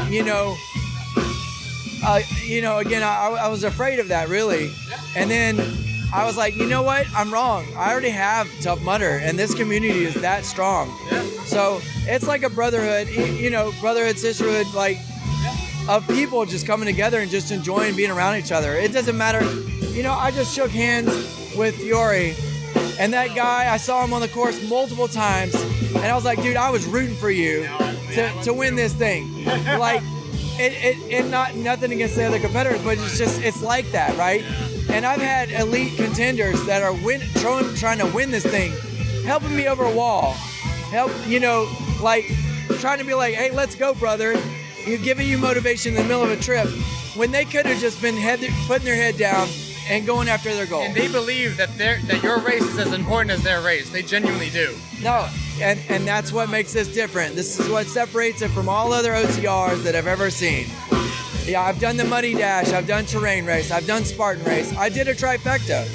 Again, I was afraid of that really, and then I was like, you know what? I'm wrong. I already have Tough Mudder, and this community is that strong. So it's like a brotherhood, brotherhood, sisterhood, like. Of people just coming together and just enjoying being around each other. It doesn't matter. I just shook hands with Fiore, and that guy, I saw him on the course multiple times, and I was like, dude, I was rooting for you to win this thing. Like, it nothing against the other competitors, but it's like that, right? And I've had elite contenders that are trying to win this thing, helping me over a wall, trying to be like, hey, let's go, brother. Giving you motivation in the middle of a trip when they could have just been putting their head down and going after their goal. And they believe that your race is as important as their race. They genuinely do. No, and that's what makes this different. This is what separates it from all other OCRs that I've ever seen. Yeah, I've done the Muddy Dash, I've done Terrain Race, I've done Spartan Race. I did a trifecta.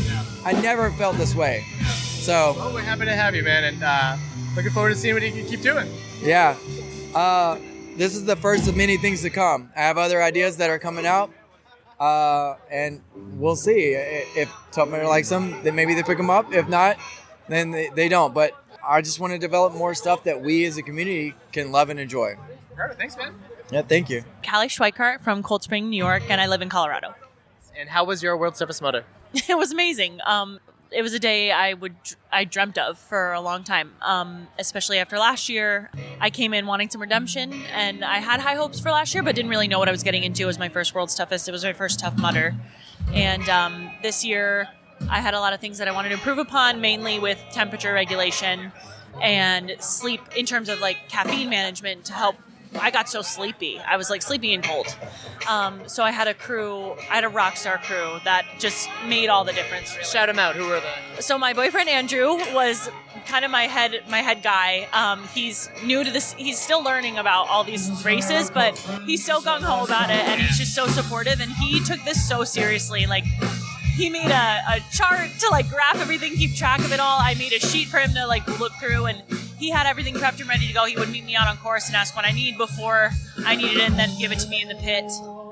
I never felt this way. So. Well, we're happy to have you, man, and looking forward to seeing what you can keep doing. Yeah. This is the first of many things to come. I have other ideas that are coming out, and we'll see. If Tough Mudder likes them, then maybe they pick them up. If not, then they don't. But I just want to develop more stuff that we as a community can love and enjoy. Perfect. Thanks, man. Yeah, thank you. Cali Schweikhart from Cold Spring, New York, and I live in Colorado. And how was your World's Toughest Moto? It was amazing. It was a day I dreamt of for a long time, especially after last year. I came in wanting some redemption, and I had high hopes for last year, but didn't really know what I was getting into. It was my first World's Toughest. It was my first Tough Mudder. And this year, I had a lot of things that I wanted to improve upon, mainly with temperature regulation and sleep in terms of like caffeine management to help. I got so sleepy. I was like sleepy and cold. So I had a rock star crew that just made all the difference. Really. Shout them out. Who were they? So my boyfriend Andrew was kind of my head guy. He's new to this. He's still learning about all these races, but he's so gung-ho about it, and he's just so supportive. And he took this so seriously. Like, he made a chart to like graph everything, keep track of it all. I made a sheet for him to like look through, and he had everything prepped and ready to go. He would meet me out on course and ask what I need before I needed it, and then give it to me in the pit.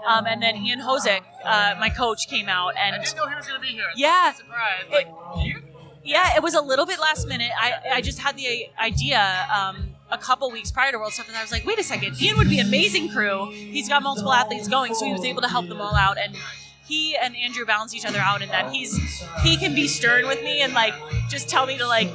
And then Ian Hosick, my coach, came out, and I didn't know he was going to be here. Yeah, Surprise! Yeah, it was a little bit last minute. I just had the idea a couple weeks prior to World Stuff, and I was like, wait a second, Ian would be an amazing crew. He's got multiple athletes going, so he was able to help them all out, and he and Andrew balance each other out in that he can be stern with me and like just tell me to like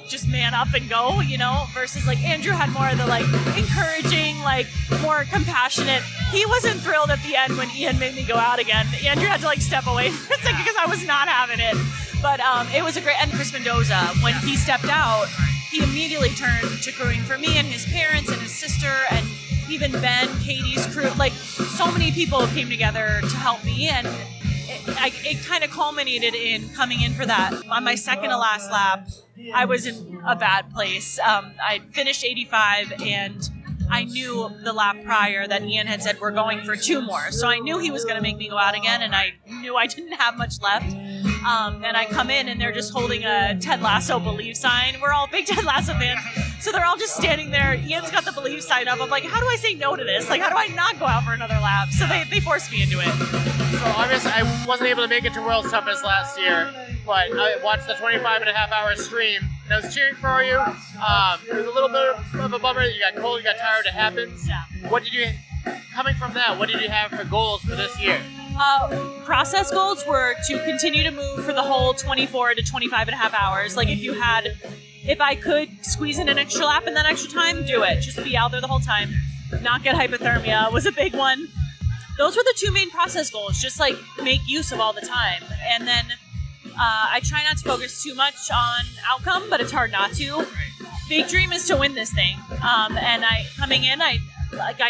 just man up and go, you know, versus like Andrew had more of the like encouraging, like more compassionate. He wasn't thrilled at the end when Ian made me go out again. Andrew had to like step away for a second because I was not having it. But it was a great, and Kris Mendoza, when he stepped out, he immediately turned to crewing for me and his parents and his sister and even Ben, Katie's crew. Like, so many people came together to help me, and it kind of culminated in coming in for that. On my second to last lap, I was in a bad place. I finished 85, and I knew the lap prior that Ian had said we're going for 2 more. So I knew he was going to make me go out again, and I knew I didn't have much left. And I come in, and they're just holding a Ted Lasso Believe sign. We're all big Ted Lasso fans. So they're all just standing there. Ian's got the Believe sign up. I'm like, how do I say no to this? Like, how do I not go out for another lap? So they forced me into it. So obviously I wasn't able to make it to World's Toughest last year, but I watched the 25.5-hour stream, and I was cheering for you. It was a little bit of a bummer that you got cold, you got tired, it happens. Yeah. Coming from that, what did you have for goals for this year? Process goals were to continue to move for the whole 24 to 25.5 hours. Like, if I could squeeze in an extra lap in that extra time, do it. Just be out there the whole time. Not get hypothermia was a big one. Those were the 2 main process goals. Just like make use of all the time. And then I try not to focus too much on outcome, but it's hard not to. Big dream is to win this thing. And coming in, I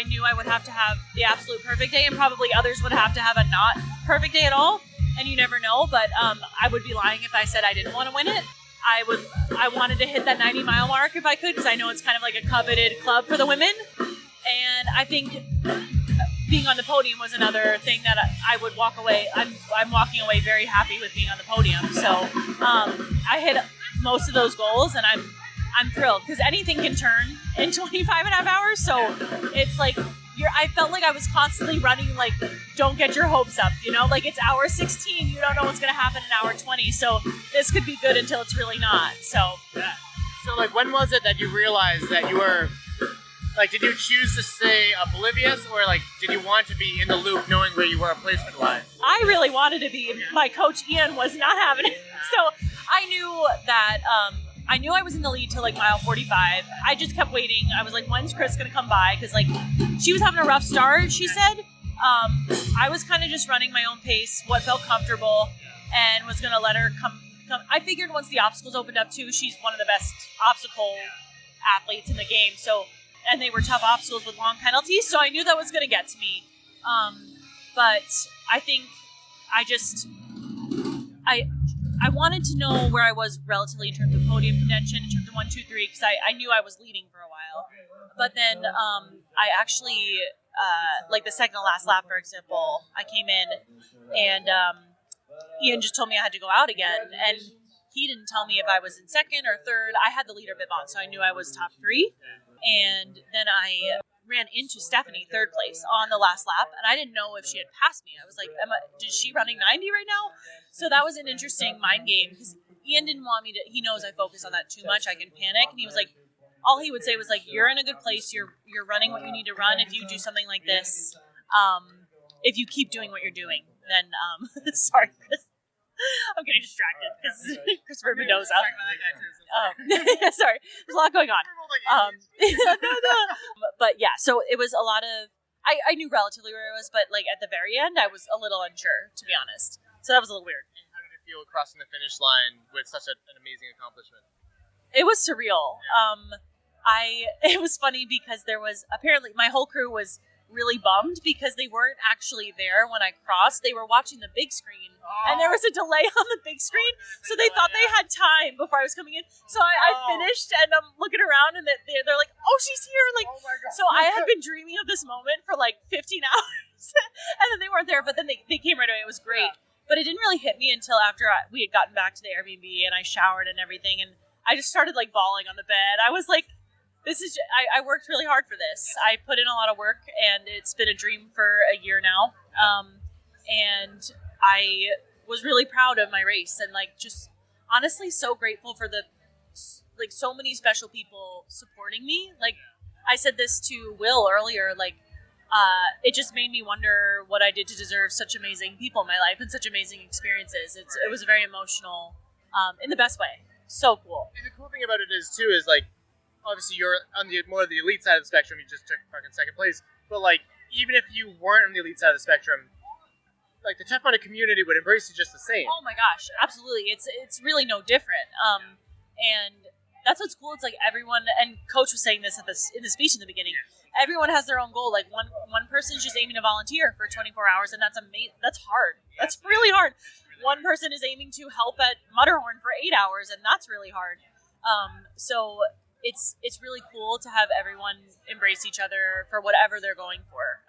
knew I would have to have the absolute perfect day, and probably others would have to have a not perfect day at all. And you never know, but I would be lying if I said I didn't want to win it. I wanted to hit that 90-mile mark if I could, because I know it's kind of like a coveted club for the women. And I think being on the podium was another thing that I would walk away. I'm walking away very happy with being on the podium. So I hit most of those goals, and I'm thrilled, because anything can turn in 25.5 hours. So it's like I felt like I was constantly running, like, don't get your hopes up, you know? Like, it's hour 16, you don't know what's going to happen in hour 20, so this could be good until it's really not, so. Yeah. So, like, when was it that you realized that you were, like, did you choose to stay oblivious, or, like, did you want to be in the loop knowing where you were placement-wise? I really wanted to be. My coach, Ian, was not having it, so I knew that, I knew I was in the lead till like mile 45. I just kept waiting. I was like, when's Kris going to come by? Because like she was having a rough start, she said. I was kind of just running my own pace, what felt comfortable, and was going to let her come. I figured once the obstacles opened up too, she's one of the best obstacle athletes in the game. So, and they were tough obstacles with long penalties, so I knew that was going to get to me. But I think I wanted to know where I was relatively in terms of podium contention, in terms of 1, 2, 3, because I knew I was leading for a while. But then I actually, like the second to last lap, for example, I came in and Ian just told me I had to go out again. And he didn't tell me if I was in second or third. I had the leader bib on, so I knew I was top 3. And then I ran into Stephanie, 3rd place, on the last lap, and I didn't know if she had passed me. I was like, is she running 90 right now? So that was an interesting mind game, because Ian didn't want me to, he knows I focus on that too much, I can panic, and he was like, all he would say was like, you're in a good place, you're running what you need to run. If you do something like this, if you keep doing what you're doing, then, sorry, Kris. I'm getting distracted because Kris Mendoza. Sorry, there's a lot going on. But yeah, so it was a lot of. I knew relatively where I was, but like at the very end, I was a little unsure, to be honest. So that was a little weird. And how did it feel crossing the finish line with such an amazing accomplishment? It was surreal. It was funny because there was apparently my whole crew was really bummed because they weren't actually there when I crossed. They were watching the big screen, and there was a delay on the big screen, so they thought they had time before I was coming in. So I finished, and I'm looking around, and they're like, "Oh, she's here!" Like, so I had been dreaming of this moment for like 15 hours, and then they weren't there. But then they came right away. It was great, but it didn't really hit me until after we had gotten back to the Airbnb and I showered and everything, and I just started like bawling on the bed. I was like, I worked really hard for this. I put in a lot of work, and it's been a dream for a year now. And I was really proud of my race, and like just honestly so grateful for so many special people supporting me. Like I said this to Will earlier, like it just made me wonder what I did to deserve such amazing people in my life and such amazing experiences. It was very emotional, in the best way. So cool. And the cool thing about it is too is like, obviously you're on the more of the elite side of the spectrum. You just took fucking second place, but like even if you weren't on the elite side of the spectrum, like the Tough Mudder community would embrace you just the same. Oh my gosh, absolutely. It's really no different. And that's what's cool. It's like everyone, and Coach was saying this in the speech in the beginning. Yeah. Everyone has their own goal. Like one person's just aiming to volunteer for 24 hours, and that's amazing. That's hard. That's really hard. One person is aiming to help at Matterhorn for 8 hours, and that's really hard. So it's really cool to have everyone embrace each other for whatever they're going for.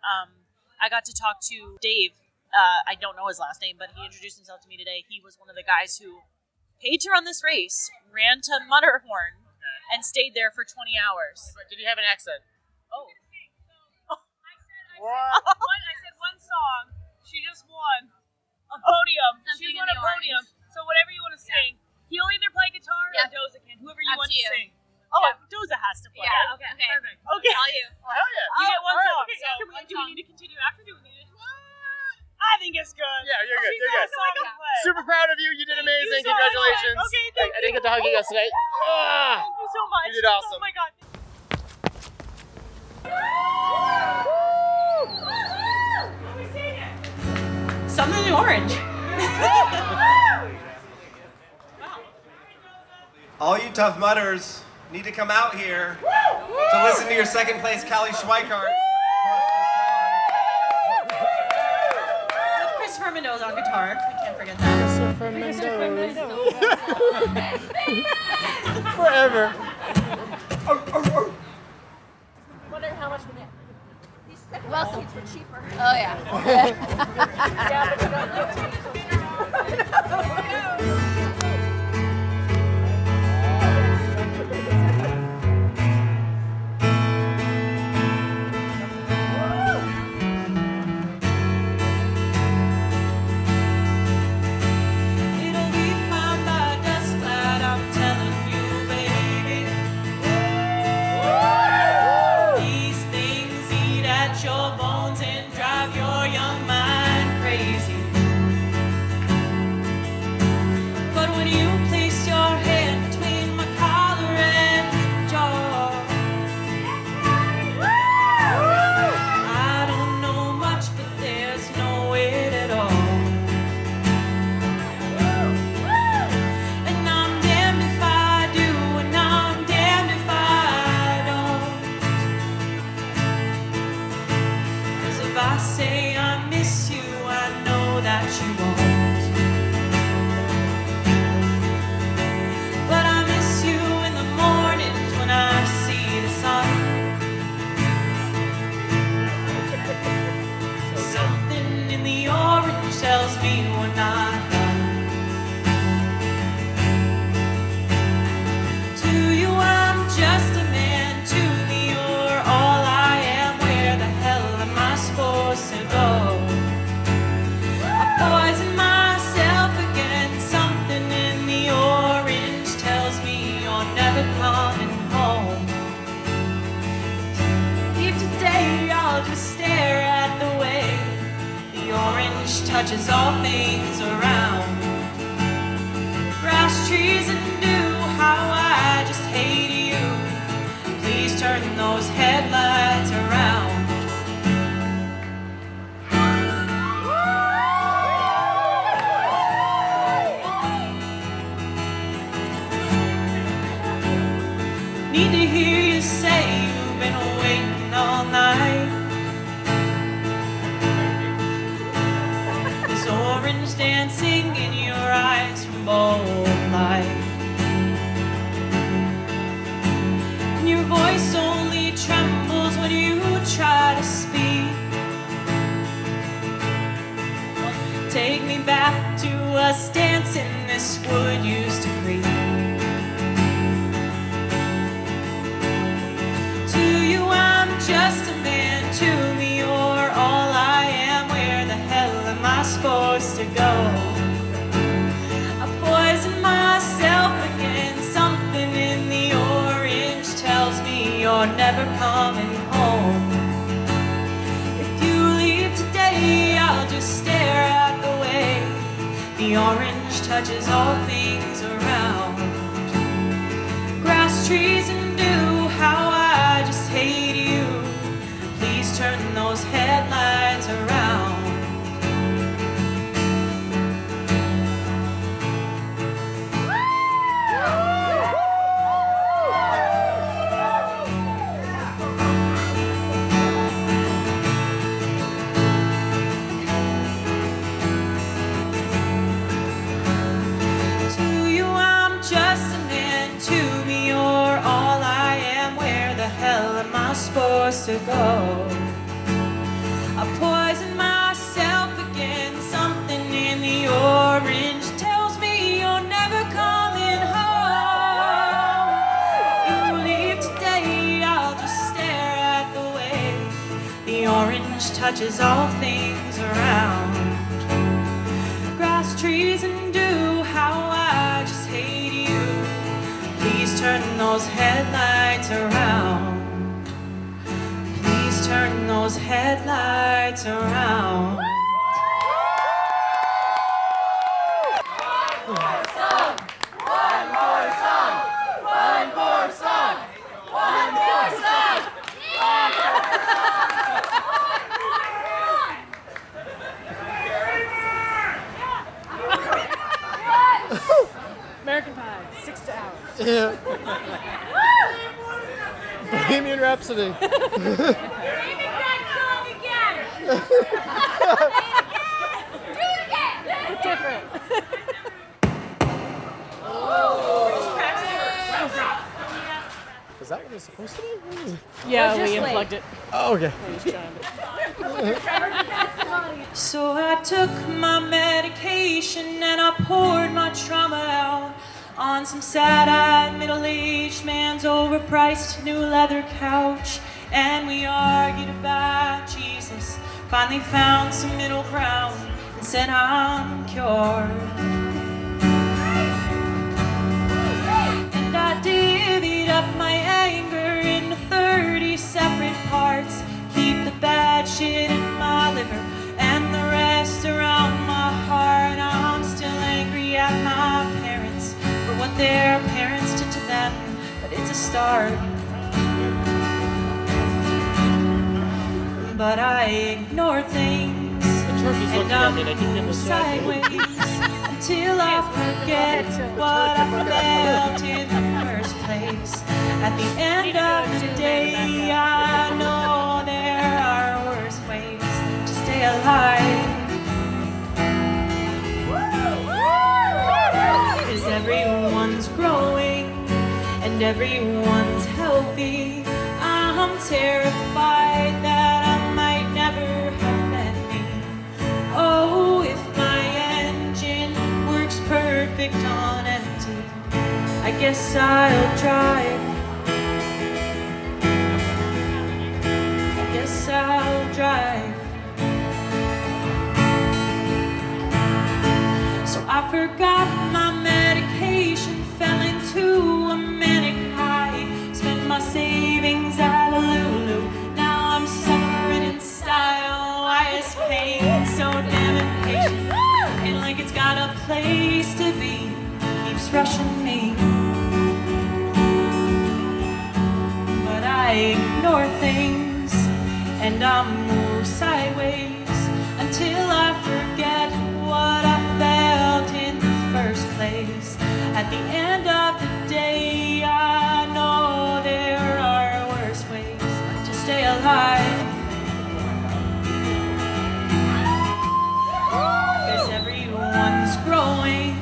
I got to talk to Dave. I don't know his last name, but he introduced himself to me today. He was one of the guys who paid to run this race, ran to Matterhorn, and stayed there for 20 hours. But did he have an accent? Oh. I said one song. She just won a podium. She's won a podium. So whatever you want to sing, he'll either play guitar or Doza can. Whoever you want to sing. Oh, Doza has to play. Yeah. Okay. Perfect. Okay. All you. Oh, hell yeah. You get one song. Okay, So do we need to continue after? Do we need to? I think it's good. Yeah, you're good. You're good. Play. Super proud of you. You did amazing. Thank you so Congratulations. much. Okay, thank I didn't get to hug you yesterday. Thank you so much. You did awesome. Oh my god. Something in orange. All you Tough Mudders need to come out here to listen to your second place Cali Schweikhart. With Christopher Mendoza on guitar. We can't forget that. Christopher Mendoza. Forever. Wondering how much we get. Welcome for cheaper. Oh yeah. Yeah, but you don't know. touches all things around. grass, trees, and dew. How I just hate you. Please turn those headlights around. Need to hear you say you've been waiting all night. There's orange dancing in your eyes from bold light. And your voice only trembles when you try to speak. Take me back to us dancing this wood used to creep. To you I'm just a man, to me you're all I am. Where the hell am I supposed to go? I poison myself again, something in the orange tells me you're never coming home. If you leave today I'll just stare at the way the orange touches all things around. Grass, trees, and dew, how I just hate you. Please turn those headlights around. To you I'm just a man, to me you're all I am. Where the hell am I supposed to go? I poison myself again, something in the orange tells me you're never coming home. You leave today, I'll just stare at the way the orange touches all things around. Grass, trees, and dew, how I just hate you. Please turn those headlights around. Please turn those headlights around. American Pie, 6 hours. Yeah. Bohemian Rhapsody. Different. Is that what it's supposed to be? Yeah, we unplugged it. Oh, okay. So I took my medication and I poured my trauma out on some sad-eyed middle-aged man's overpriced new leather couch. And we argued about Jesus, finally found some middle ground and said I'm cured. And I divvied up my anger into 30 separate parts. Keep the bad shit in my liver and the rest around my heart. I'm still angry at my parents for what their parents did to them, but it's a start. But I ignore things and I move sideways until I forget what I felt in the first place. At the end of the day, I know there are worse ways to stay alive. 'Cause everyone's growing and everyone's healthy. I'm terrified that I might never have met me. Oh, if my engine works perfect on empty, I guess I'll drive. I guess I'll drive. So I forgot my medication, fell into a manic high, spent my savings at a Lulu. Now I'm suffering in style. Why is pain so damn impatient? And like it's got a place to be, keeps keeps rushing me. But I ignore things and I move sideways until I forget what I felt in the first place. At the end of the day, I know there are worse ways to stay alive. 'Cause everyone's growing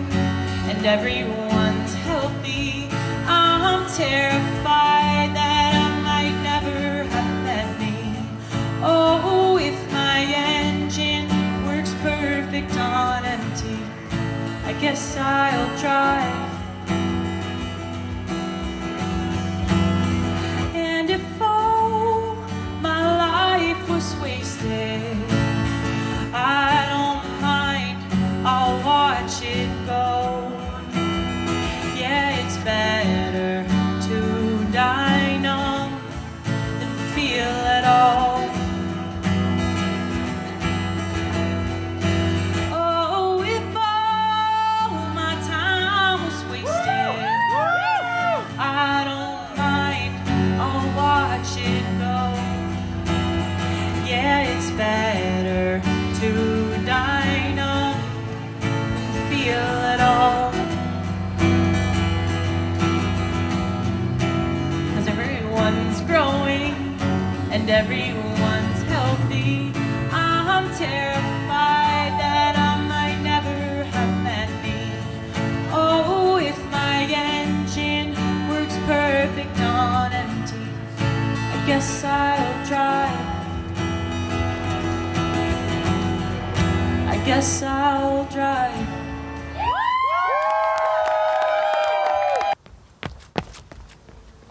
and everyone's healthy. I'm terrified that I might never have met me. Oh, if my engine works perfect on empty, I guess I'll drive. And if all my life was wasted, I don't mind, I'll watch it go. Yeah, it's better to die numb than feel at all. Oh, if all my time was wasted, I don't mind, I'll watch it go. Yeah, it's better to die numb than feel at all. 'Cause everyone's growing and everyone's healthy. I'm terrified that I might never have met me. Oh, if my engine works perfect on empty, I guess I'll drive. I guess I'll drive.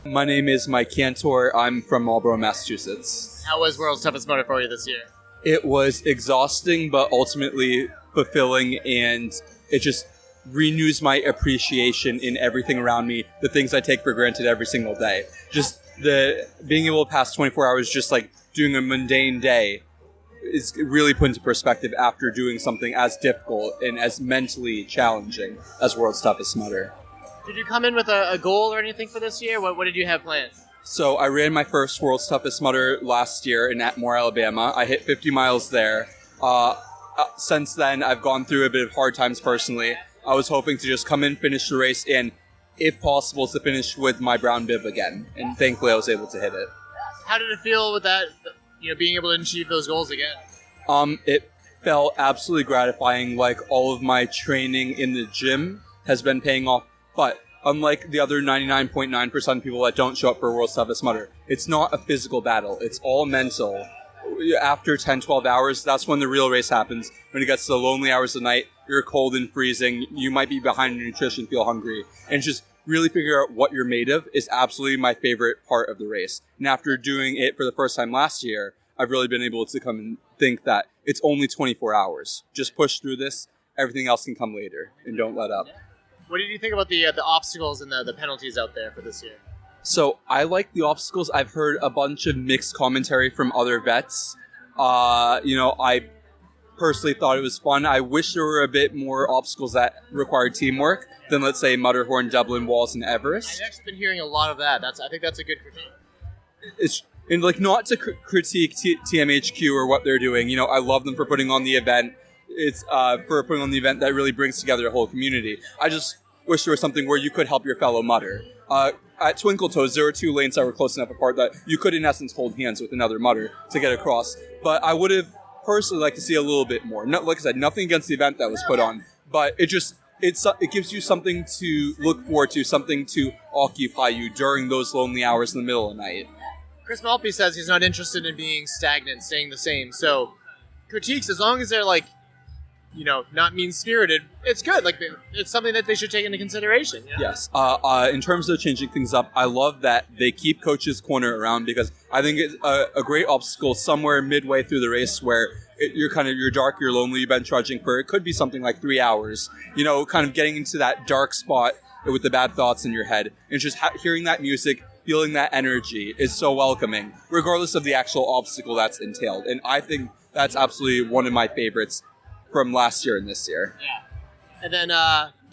My name is Mike Kantor. I'm from Marlborough, Massachusetts. How was World's Toughest Mudder for you this year? It was exhausting, but ultimately fulfilling, and it just renews my appreciation in everything around me, the things I take for granted every single day. Just the being able to pass 24 hours just like doing a mundane day is really put into perspective after doing something as difficult and as mentally challenging as World's Toughest Mudder. Did you come in with a goal or anything for this year? What did you have planned? So I ran my first World's Toughest Mudder last year in Atmore, Alabama. I hit 50 miles there. Since then, I've gone through a bit of hard times personally. I was hoping to just come in, finish the race, and if possible, to finish with my brown bib again. And thankfully, I was able to hit it. How did it feel with that, being able to achieve those goals again? It felt absolutely gratifying, like all of my training in the gym has been paying off. But unlike the other 99.9% of people that don't show up for World's Toughest Mudder, it's not a physical battle. It's all mental. After 10, 12 hours, that's when the real race happens. When it gets to the lonely hours of the night, you're cold and freezing, you might be behind in nutrition, feel hungry. And just really figure out what you're made of is absolutely my favorite part of the race. And after doing it for the first time last year, I've really been able to come and think that it's only 24 hours. Just push through this, everything else can come later, and don't let up. What did you think about the obstacles and the penalties out there for this year? So I like the obstacles. I've heard a bunch of mixed commentary from other vets. I personally thought it was fun. I wish there were a bit more obstacles that required teamwork than, let's say, Matterhorn, Dublin, Walls, and Everest. I've actually been hearing a lot of that. I think that's a good critique. And not to critique TMHQ or what they're doing. I love them for putting on the event. It's for putting on the event that really brings together a whole community. I just wish there was something where you could help your fellow mudder. At Twinkle Toes, there were 2 lanes that were close enough apart that you could, in essence, hold hands with another mudder to get across. But I would have personally liked to see a little bit more. Like I said, nothing against the event that was put on, but it gives you something to look forward to, something to occupy you during those lonely hours in the middle of the night. Chris Maltbie says he's not interested in being stagnant, staying the same. So critiques, as long as they're not mean-spirited, it's good. It's something that they should take into consideration. Yes. In terms of changing things up, I love that they keep Coach's Corner around because I think it's a great obstacle somewhere midway through the race where you're dark, you're lonely, you've been trudging for, it could be something like 3 hours, kind of getting into that dark spot with the bad thoughts in your head. And just hearing that music, feeling that energy is so welcoming, regardless of the actual obstacle that's entailed. And I think that's absolutely one of my favorites from last year and this year. Yeah. And then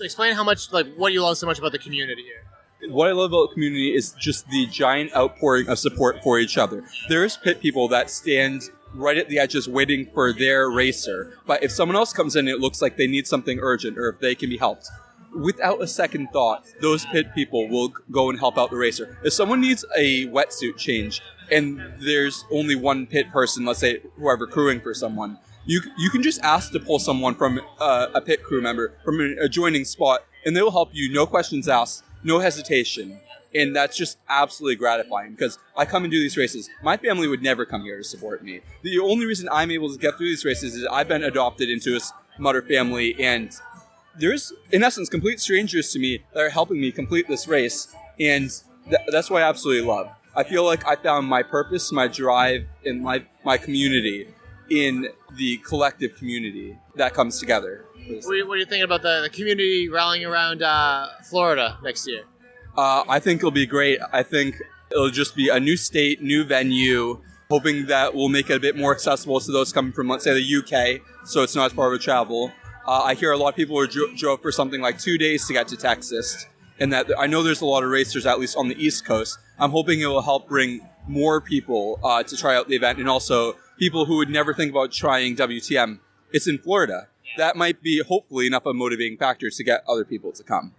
explain what you love so much about the community here. What I love about the community is just the giant outpouring of support for each other. There's pit people that stand right at the edges waiting for their racer. But if someone else comes in, it looks like they need something urgent or if they can be helped. Without a second thought, those pit people will go and help out the racer. If someone needs a wetsuit change and there's only one pit person, let's say whoever crewing for someone, you can just ask to pull someone from a pit crew member from an adjoining spot and they will help you, no questions asked, no hesitation. And that's just absolutely gratifying because I come and do these races. My family would never come here to support me. The only reason I'm able to get through these races is I've been adopted into a Mutter family, and there's, in essence, complete strangers to me that are helping me complete this race, and that's what I absolutely love. I feel like I found my purpose, my drive, and my community in the collective community that comes together. What are you thinking about the community rallying around Florida next year? I think it'll be great. I think it'll just be a new state, new venue, hoping that we'll make it a bit more accessible to those coming from, let's say, the UK, so it's not as far of a travel. I hear a lot of people drove for something like 2 days to get to Texas, and that I know there's a lot of racers, at least on the East Coast. I'm hoping it will help bring more people to try out the event, and also people who would never think about trying WTM. It's in Florida. That might be, hopefully, enough of a motivating factor to get other people to come.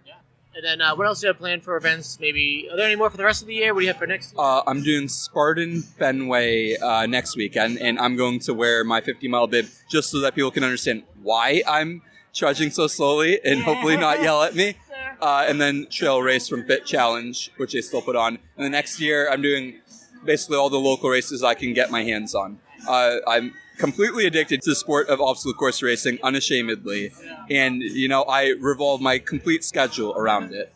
And then what else do you have planned for events? Maybe, are there any more for the rest of the year? What do you have for next year? I'm doing Spartan Fenway next weekend, and I'm going to wear my 50-mile bib just so that people can understand why I'm trudging so slowly and hopefully not yell at me. And then trail race from Fit Challenge, which they still put on. And the next year, I'm doing basically all the local races I can get my hands on. I'm completely addicted to the sport of obstacle course racing, unashamedly. And, I revolve my complete schedule around it.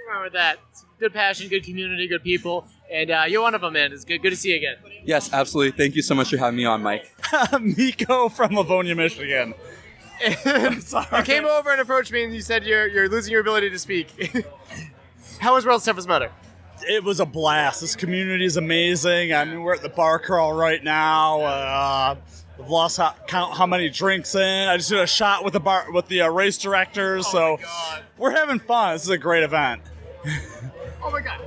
Remember that. Good passion, good community, good people. And you're one of them, man. It's good to see you again. Yes, absolutely. Thank you so much for having me on, Mike. Miko from Livonia, Michigan. You came over and approached me and you said you're losing your ability to speak. How was World's Toughest Mudder? It was a blast. This community is amazing. I mean, we're at the bar crawl right now. We've lost count how many drinks in. I just did a shot with the race directors, so we're having fun. This is a great event. Oh my god!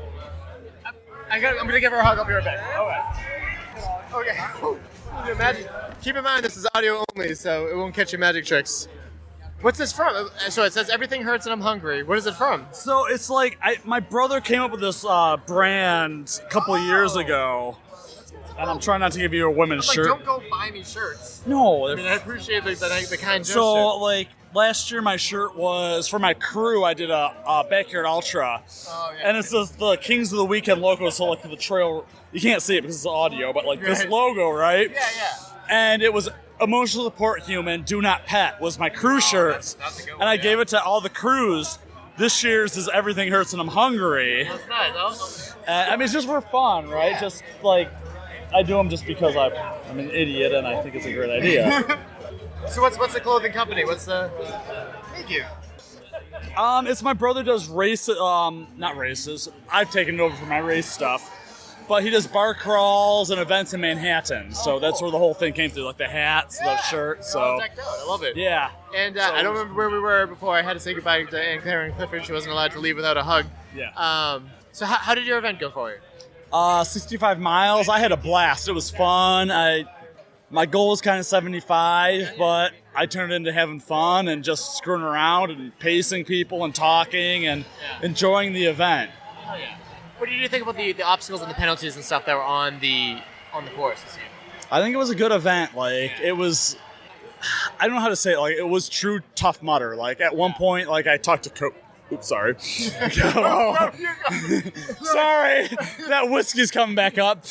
I'm gonna give her a hug. I'll be right back. Okay. Magic. Keep in mind this is audio only, so it won't catch your magic tricks. What's this from? So it says everything hurts and I'm hungry. What is it from? So it's like my brother came up with this brand a couple of years ago, and I'm trying not to give you a women's shirt. Don't go buy me shirts. No, I appreciate the kind gesture. So last year my shirt was for my crew. I did a backyard ultra, and it's the Kings of the Weekend logo. So the trail, you can't see it because it's audio, but this logo, right? Yeah. And it was emotional support human, do not pet was my crew shirt. And I gave it to all the crews. This year's is everything hurts and I'm hungry. That's nice. I mean, it's just for fun, right? Just I do them just because I'm an idiot and I think it's a great idea. So what's the clothing company? What's the... Thank you. It's my brother does not races. I've taken it over for my race stuff. But he does bar crawls and events in Manhattan, so that's where the whole thing came through, like the hats, the shirts. So decked out. I love it. Yeah. And I don't remember where we were before. I had to say goodbye to Anne Claire and Clifford. She wasn't allowed to leave without a hug. Yeah. So how did your event go for you? 65 miles. I had a blast. It was fun. My goal was kind of 75, but I turned it into having fun and just screwing around and pacing people and talking and enjoying the event. Oh yeah. What did you think about the obstacles and the penalties and stuff that were on the course this year? I think it was a good event. It was, I don't know how to say it. It was true tough mudder. At one point, I talked to Coach. Oops, sorry. Sorry, that whiskey's coming back up.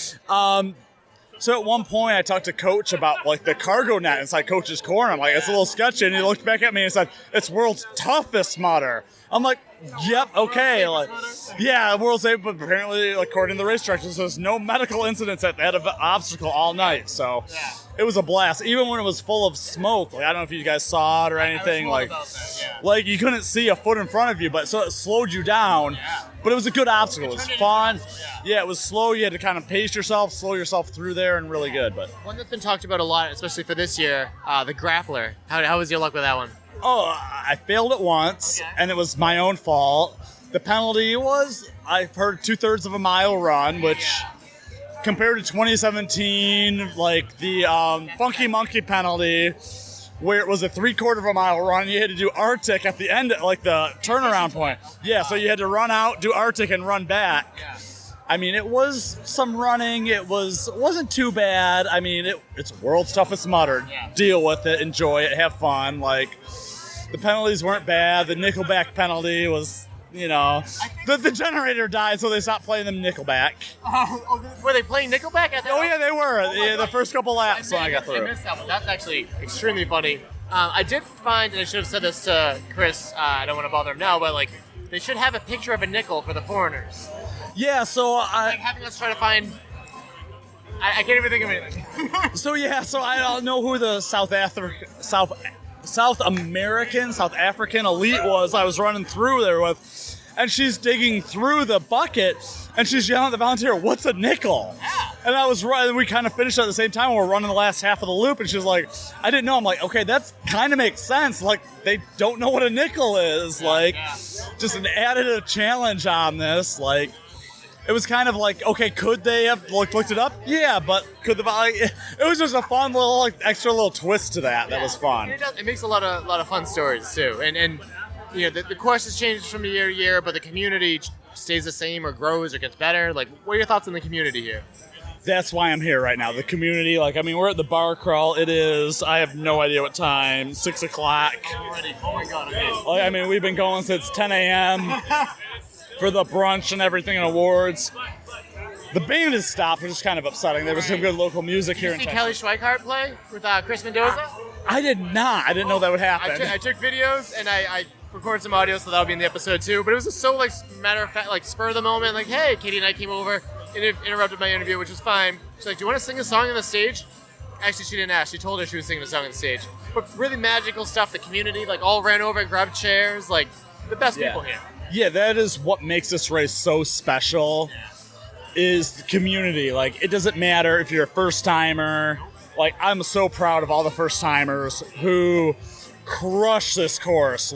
So at one point, I talked to Coach about the cargo net inside Coach's corner. I'm like, it's a little sketchy, and he looked back at me and said, "It's world's toughest mudder." I'm like, "Yep, okay." World's safe, but apparently, according to the race directors, there's no medical incidents at that obstacle all night. So it was a blast, even when it was full of smoke. I don't know if you guys saw it or anything. You couldn't see a foot in front of you, but so it slowed you down. But it was a good obstacle. It was fun. Yeah, it was slow. You had to kind of pace yourself, slow yourself through there, and really good. But one that's been talked about a lot, especially for this year, the grappler. How was your luck with that one? Oh, I failed it once, and it was my own fault. The penalty was, I've heard 2/3 of a mile run, which compared to 2017, like the Funky Monkey penalty, where it was a 3/4 of a mile run, you had to do Arctic at the end, like the turnaround point. Yeah, so you had to run out, do Arctic, and run back. I mean, it was some running. It wasn't too bad. I mean, it's world's toughest mudder. Deal with it, enjoy it, have fun. Like, the penalties weren't bad. The Nickelback penalty was, the generator died, so they stopped playing them Nickelback. Were they playing Nickelback at that? Oh yeah, they were. The first couple laps when I got through. I missed that one. That's actually extremely funny. I did find, and I should have said this to Kris. I don't want to bother him now, but like, they should have a picture of a nickel for the foreigners. Yeah, so like having us try to find. I can't even think of anything. So I don't know who the South African elite was I was running through there with, and she's digging through the bucket, and she's yelling at the volunteer, "What's a nickel?" And I was right. We kind of finished at the same time. We're running the last half of the loop, and she's like, "I didn't know." I'm like, "Okay, that kind of makes sense. Like, they don't know what a nickel is. Just an additive challenge on this. Like, it was kind of like, okay, could they have looked it up? Yeah, but could it was just a fun little extra little twist to that. That was fun. It makes a lot of fun stories too, and the course has changed from year to year, but the community stays the same or grows or gets better. Like, what are your thoughts on the community here? That's why I'm here right now. The community, we're at the bar crawl. It is, I have no idea what time, 6 o'clock. Already? Oh my God, okay. We've been going since 10 a.m. for the brunch and everything and awards. The band has stopped, which is kind of upsetting. There was some good local music here in Did you see Cali Schweikhart play with Kris Mendoza? I did not. I didn't know that would happen. I took videos, and I recorded some audio, so that'll be in the episode too. But it was just so matter of fact, spur of the moment. Like, hey, Katie and I came over and interrupted my interview, which was fine. She's like, "Do you want to sing a song on the stage?" Actually, she didn't ask. She told her she was singing a song on the stage. But really magical stuff. The community all ran over and grabbed chairs. Like, the best people here. Yeah, that is what makes this race so special, is the community. It doesn't matter if you're a first-timer. I'm so proud of all the first-timers who crushed this course.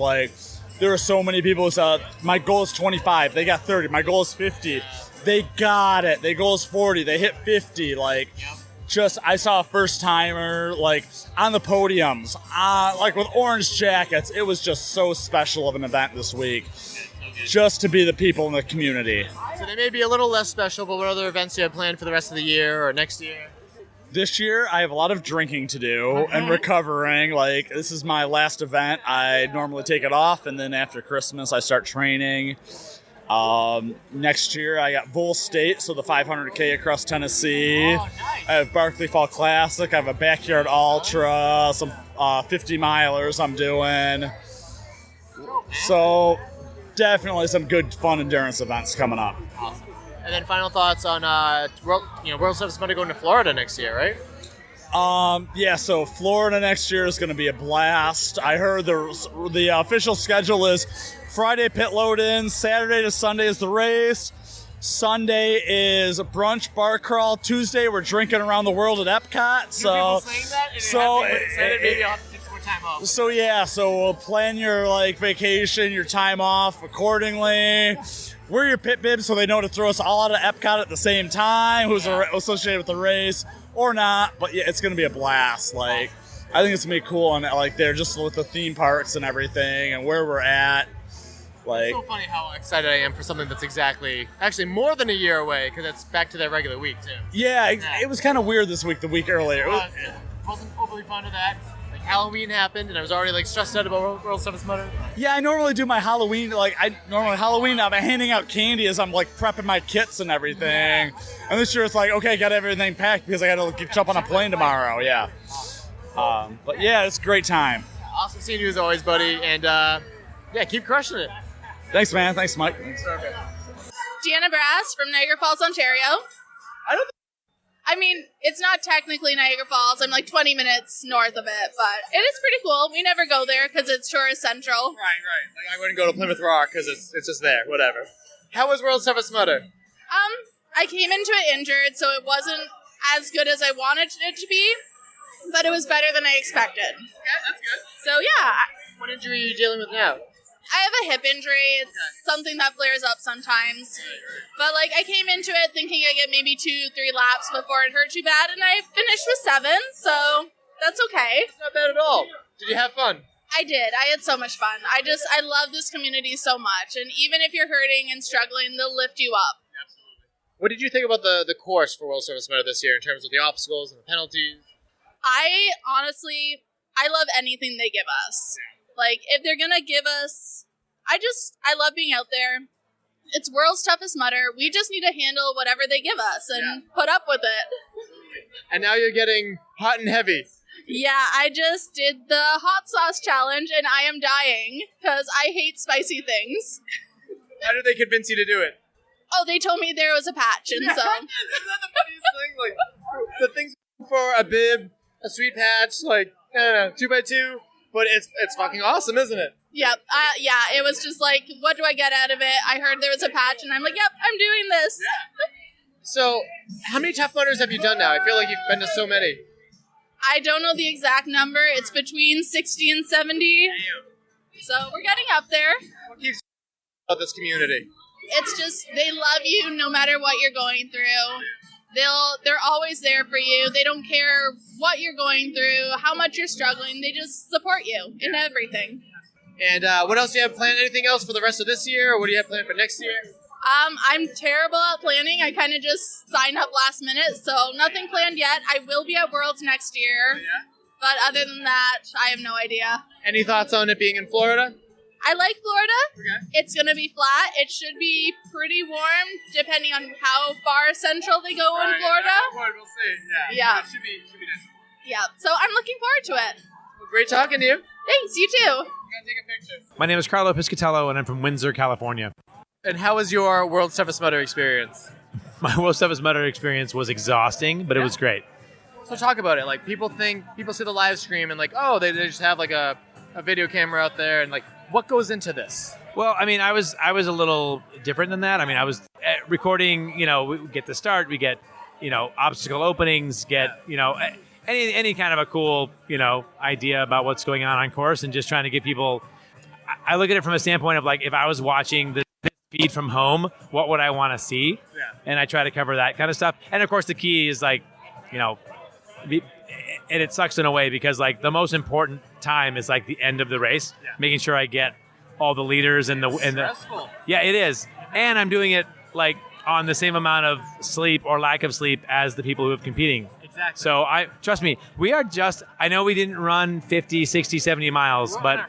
There are so many people who said, my goal is 25. They got 30. My goal is 50. They got it. Their goal is 40. They hit 50. I saw a first-timer, on the podiums, with orange jackets. It was just so special of an event this week. Just to be the people in the community. So they may be a little less special, but what other events do you have planned for the rest of the year or next year? This year, I have a lot of drinking to do and recovering. This is my last event. I normally take it off, and then after Christmas, I start training. Next year, I got Bull State, so the 500K across Tennessee. Oh, nice. I have Barkley Fall Classic. I have a Backyard Ultra, some 50 milers I'm doing. So definitely some good fun endurance events coming up. Awesome. And then final thoughts on World Toughest Mudder going to Florida next year, right? So Florida next year is going to be a blast. I heard the official schedule is Friday pit load in, Saturday to Sunday is the race. Sunday is a brunch bar crawl. Tuesday we're drinking around the world at Epcot. So maybe I'll have to take some more time off. So we'll plan your vacation, your time off accordingly. Wear your pit bibs so they know to throw us all out of Epcot at the same time, who's associated with the race or not. But yeah, it's gonna be a blast. I think it's gonna be cool, and they're just with the theme parks and everything and where we're at. It's so funny how excited I am for something that's actually more than a year away, because it's back to their regular week too. Yeah, it was kind of weird this week, the week earlier. It wasn't overly fond of that. Halloween happened, and I was already stressed out about World Toughest Mudder. Yeah, I normally do my Halloween. Halloween, I'm handing out candy as I'm prepping my kits and everything. Yeah. And this year it's okay, got everything packed because I got to jump on a plane tomorrow. Yeah. But yeah, it's a great time. Awesome seeing you as always, buddy, and keep crushing it. Thanks, man. Thanks, Mike. Thanks. Okay. Deanna Brasz from Niagara Falls, Ontario. It's not technically Niagara Falls. I'm 20 minutes north of it, but it is pretty cool. We never go there because it's tourist central. Right. I wouldn't go to Plymouth Rock because it's just there. Whatever. How was World Toughest Mudder? I came into it injured, so it wasn't as good as I wanted it to be, but it was better than I expected. Yeah, that's good. So yeah, What injury are you dealing with now? I have a hip injury. It's something that flares up sometimes. But, like, I came into it thinking I'd get maybe 2-3 laps before it hurt too bad, and I finished with 7, so that's okay. It's not bad at all. Did you have fun? I did. I had so much fun. I love this community so much, and even if you're hurting and struggling, they'll lift you up. What did you think about the course for World Service Medal this year in terms of the obstacles and the penalties? I love anything they give us. Like, if they're gonna give us, I love being out there. It's World's Toughest Mudder. We just need to handle whatever they give us and put up with it. And now you're getting hot and heavy. Yeah, I just did the hot sauce challenge and I am dying because I hate spicy things. How did they convince you to do it? Oh, they told me there was a patch, and so. Isn't that the funniest thing? Like, the things for a bib, a sweet patch, like, I don't know, 2x2, but it's fucking awesome, isn't it? Yep. Yeah, it was just like, what do I get out of it? I heard there was a patch, and I'm like, yep, I'm doing this. So, how many Tough Mudders have you done now? I feel like you've been to so many. I don't know the exact number. It's between 60 and 70. So, we're getting up there. What keeps you about this community? It's just, they love you no matter what you're going through. They're always there for you. They don't care what you're going through, how much you're struggling. They just support you in everything. And what else do you have planned? Anything else for the rest of this year, or what do you have planned for next year? I'm terrible at planning. I kind of just signed up last minute, so nothing planned yet. I will be at Worlds next year, but other than that, I have no idea. Any thoughts on it being in Florida? I like Florida. Okay. It's going to be flat. It should be pretty warm, depending on how far central they go in Florida. We'll see. Yeah. It should be nice. Yeah, so I'm looking forward to it. Well, great talking to you. Thanks, you too. I'm going to take a picture. My name is Carlo Piscitello, and I'm from Windsor, California. And how was your World's Toughest Mudder experience? My World's Toughest Mudder experience was exhausting, but it was great. So talk about it. Like, people see the live stream and like, oh, they just have like a video camera out there, and like, what goes into this? Well, I mean, I was a little different than that. I mean, I was recording, we get the start, we get, obstacle openings, get, any kind of a cool, idea about what's going on course, and just trying to get people. I look at it from a standpoint of like, if I was watching the feed from home, what would I want to see? Yeah. And I try to cover that kind of stuff. And of course, the key is like, and it sucks in a way because like the most important time is like the end of the race, making sure I get all the leaders and the stressful. Yeah, it is. And I'm doing it like on the same amount of sleep or lack of sleep as the people who are competing. Exactly. So trust me, we are I know we didn't run 50, 60, 70 miles, but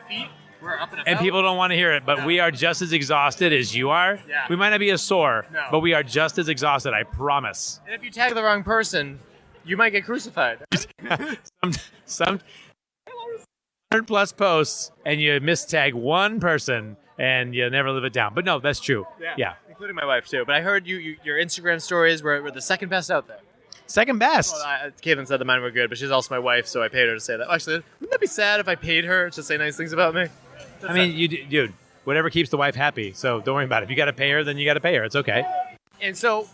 we're up and people don't want to hear it, but we are just as exhausted as you are. Yeah. We might not be as sore, but we are just as exhausted, I promise. And if you tag the wrong person, you might get crucified. some 100+ posts, and you mistag one person, and you never live it down. But no, that's true. Yeah. Including my wife, too. But I heard your Instagram stories were the second best out there. Second best? Well, Caitlin said that mine were good, but she's also my wife, so I paid her to say that. Actually, wouldn't that be sad if I paid her to say nice things about me? I mean, dude, whatever keeps the wife happy, so don't worry about it. If you got to pay her, then you got to pay her. It's okay. And so,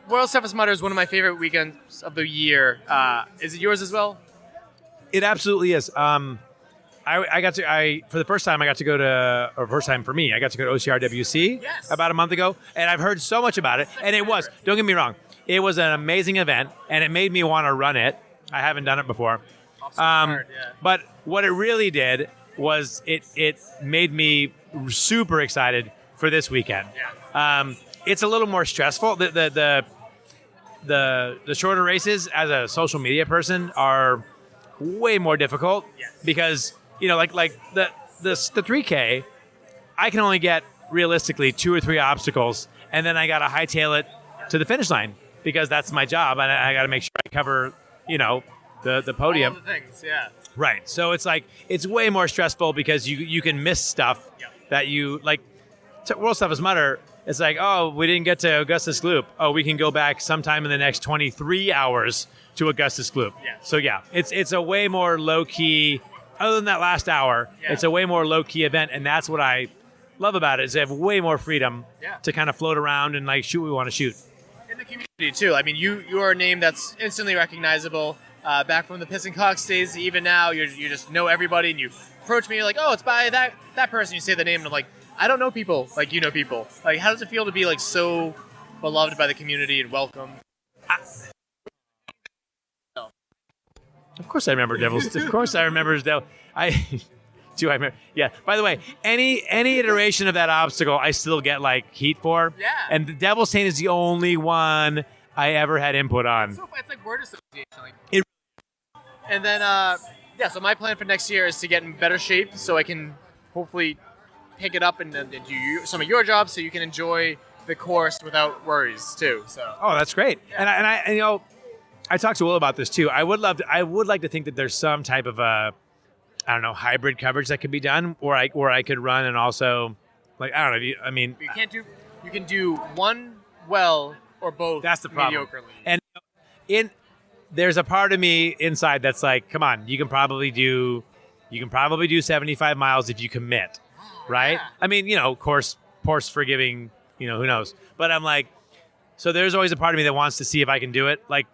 World's Toughest Mudder is one of my favorite weekends of the year. Is it yours as well? It absolutely is. For the first time, I got to go to OCRWC about a month ago, and I've heard so much about it, and don't get me wrong, it was an amazing event, and it made me want to run it. I haven't done it before. But what it really did was it made me super excited for this weekend. It's a little more stressful. The shorter races as a social media person are way more difficult because like the 3K, I can only get realistically 2 or 3 obstacles, and then I got to hightail it to the finish line because that's my job, and I got to make sure I cover the podium. All the things, yeah. Right. So it's like it's way more stressful because you can miss stuff that you like. World Toughest Mudder. It's like, oh, we didn't get to Augustus Gloop. Oh, we can go back sometime in the next 23 hours to Augustus Gloop. Yeah. So yeah, it's a way more low key. Other than that last hour, it's a way more low key event, and that's what I love about it. Is they have way more freedom to kind of float around and like shoot what we want to shoot. In the community too. I mean, you are a name that's instantly recognizable. back from the Piss and Cox days to even now, you just know everybody, and you approach me, you're like, oh, it's by that person. You say the name, and I'm like, I don't know people like you know people. Like, how does it feel to be like so beloved by the community and welcome? Of course I remember Devils. Of course I remember Devils. Do I remember? Yeah. By the way, any iteration of that obstacle, I still get like heat for. Yeah. And the Devil's Taint is the only one I ever had input on. It's like word association. Like. It- And then, so my plan for next year is to get in better shape so I can hopefully pick it up and do some of your jobs so you can enjoy the course without worries too. So. Oh, that's great. Yeah. And I talked to Will about this too. I would like to think that there's some type of hybrid coverage that could be done, where I could run and also, like, I don't know. You can do one well or both. That's the problem. Mediocrely. And there's a part of me inside that's like, come on, you can probably do 75 miles if you commit, right? Yeah. I mean, course forgiving, who knows? But I'm like, so there's always a part of me that wants to see if I can do it, like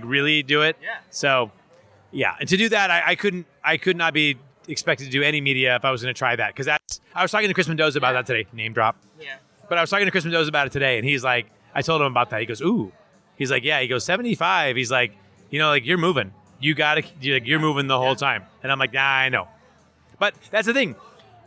really do it. Yeah. So, yeah, and to do that, I could not be expected to do any media if I was going to try that, because I was talking to Kris Mendoza about that today. Name drop. Yeah. But I was talking to Kris Mendoza about it today, and he's like, I told him about that. He goes, ooh. He's like, yeah. He goes, 75. He's like, you're moving. You're moving the whole time. And I'm like, nah, I know. But that's the thing.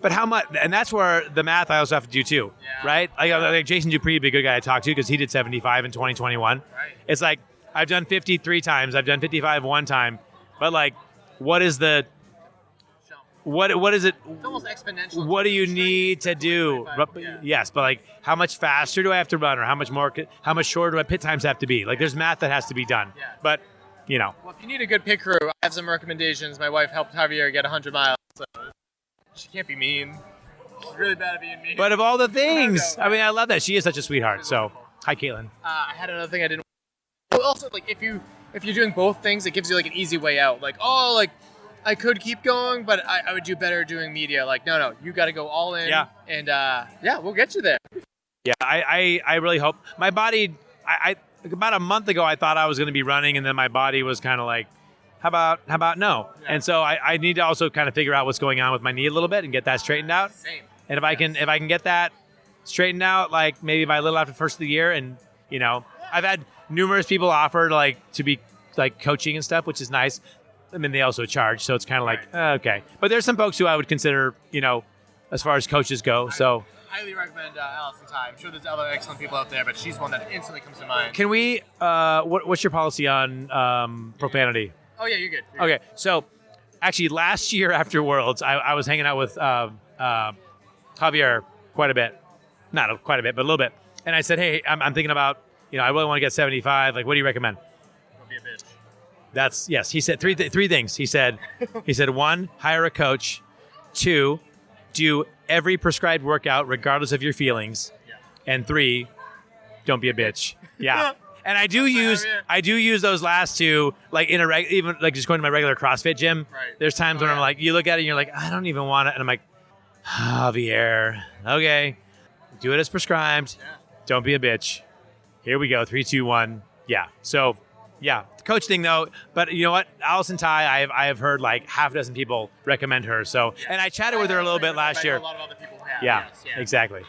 But how much? And that's where the math I also have to do too, right? Like Jason Dupree would be a good guy to talk to because he did 75 in 2021. Right. It's like, I've done 50 3 times. I've done 55 one time. But like, what is it? It's almost exponential. What do you need to do? Yes, but like, how much faster do I have to run, or how much shorter do my pit times have to be? Like, there's math that has to be done. Yeah. But, Well, if you need a good pit crew, I have some recommendations. My wife helped Javier get 100 miles, so she can't be mean. She's really bad at being mean. But of all the things, I mean, I love that. She is such a sweetheart. So, hi, Caitlin. I had another thing I didn't. Also, like, if you're doing both things, it gives you like an easy way out. Like, I could keep going, but I would do better doing media. Like, no, you got to go all in. Yeah. And we'll get you there. Yeah, I really hope. My body, I about a month ago, I thought I was going to be running, and then my body was kind of like, how about no? Yeah. And so I need to also kind of figure out what's going on with my knee a little bit and get that straightened out. Same. And if I can get that straightened out, like maybe by a little after the first of the year, and I've had numerous people offer like to be like coaching and stuff, which is nice. I mean, they also charge, so it's kind of like, okay. But there's some folks who I would consider, as far as coaches go. So I highly recommend Allison Ty. I'm sure there's other excellent people out there, but she's one that instantly comes to mind. Can we? What's your policy on profanity? Oh yeah, you're good. Okay, so actually, last year after Worlds, I was hanging out with Javier quite a bit, not quite a bit, but a little bit, and I said, hey, I'm thinking about, I really want to get 75. Like, what do you recommend? Don't be a bitch. Yes. He said three things. He said, 1, hire a coach. 2, do every prescribed workout regardless of your feelings. Yeah. And 3, don't be a bitch. Yeah. And I do use those last two, like even like just going to my regular CrossFit gym. Right. There's times when I'm like, you look at it and you're like, I don't even want it, and I'm like, Javier, okay, do it as prescribed. Yeah. Don't be a bitch. Here we go. 3, 2, 1. Yeah. So. Yeah, the coach thing though, but you know what? Allison Ty, I have heard like half a dozen people recommend her. So, and I chatted with her a little bit last year. A lot of other people have. Yeah, yes, yeah. Exactly.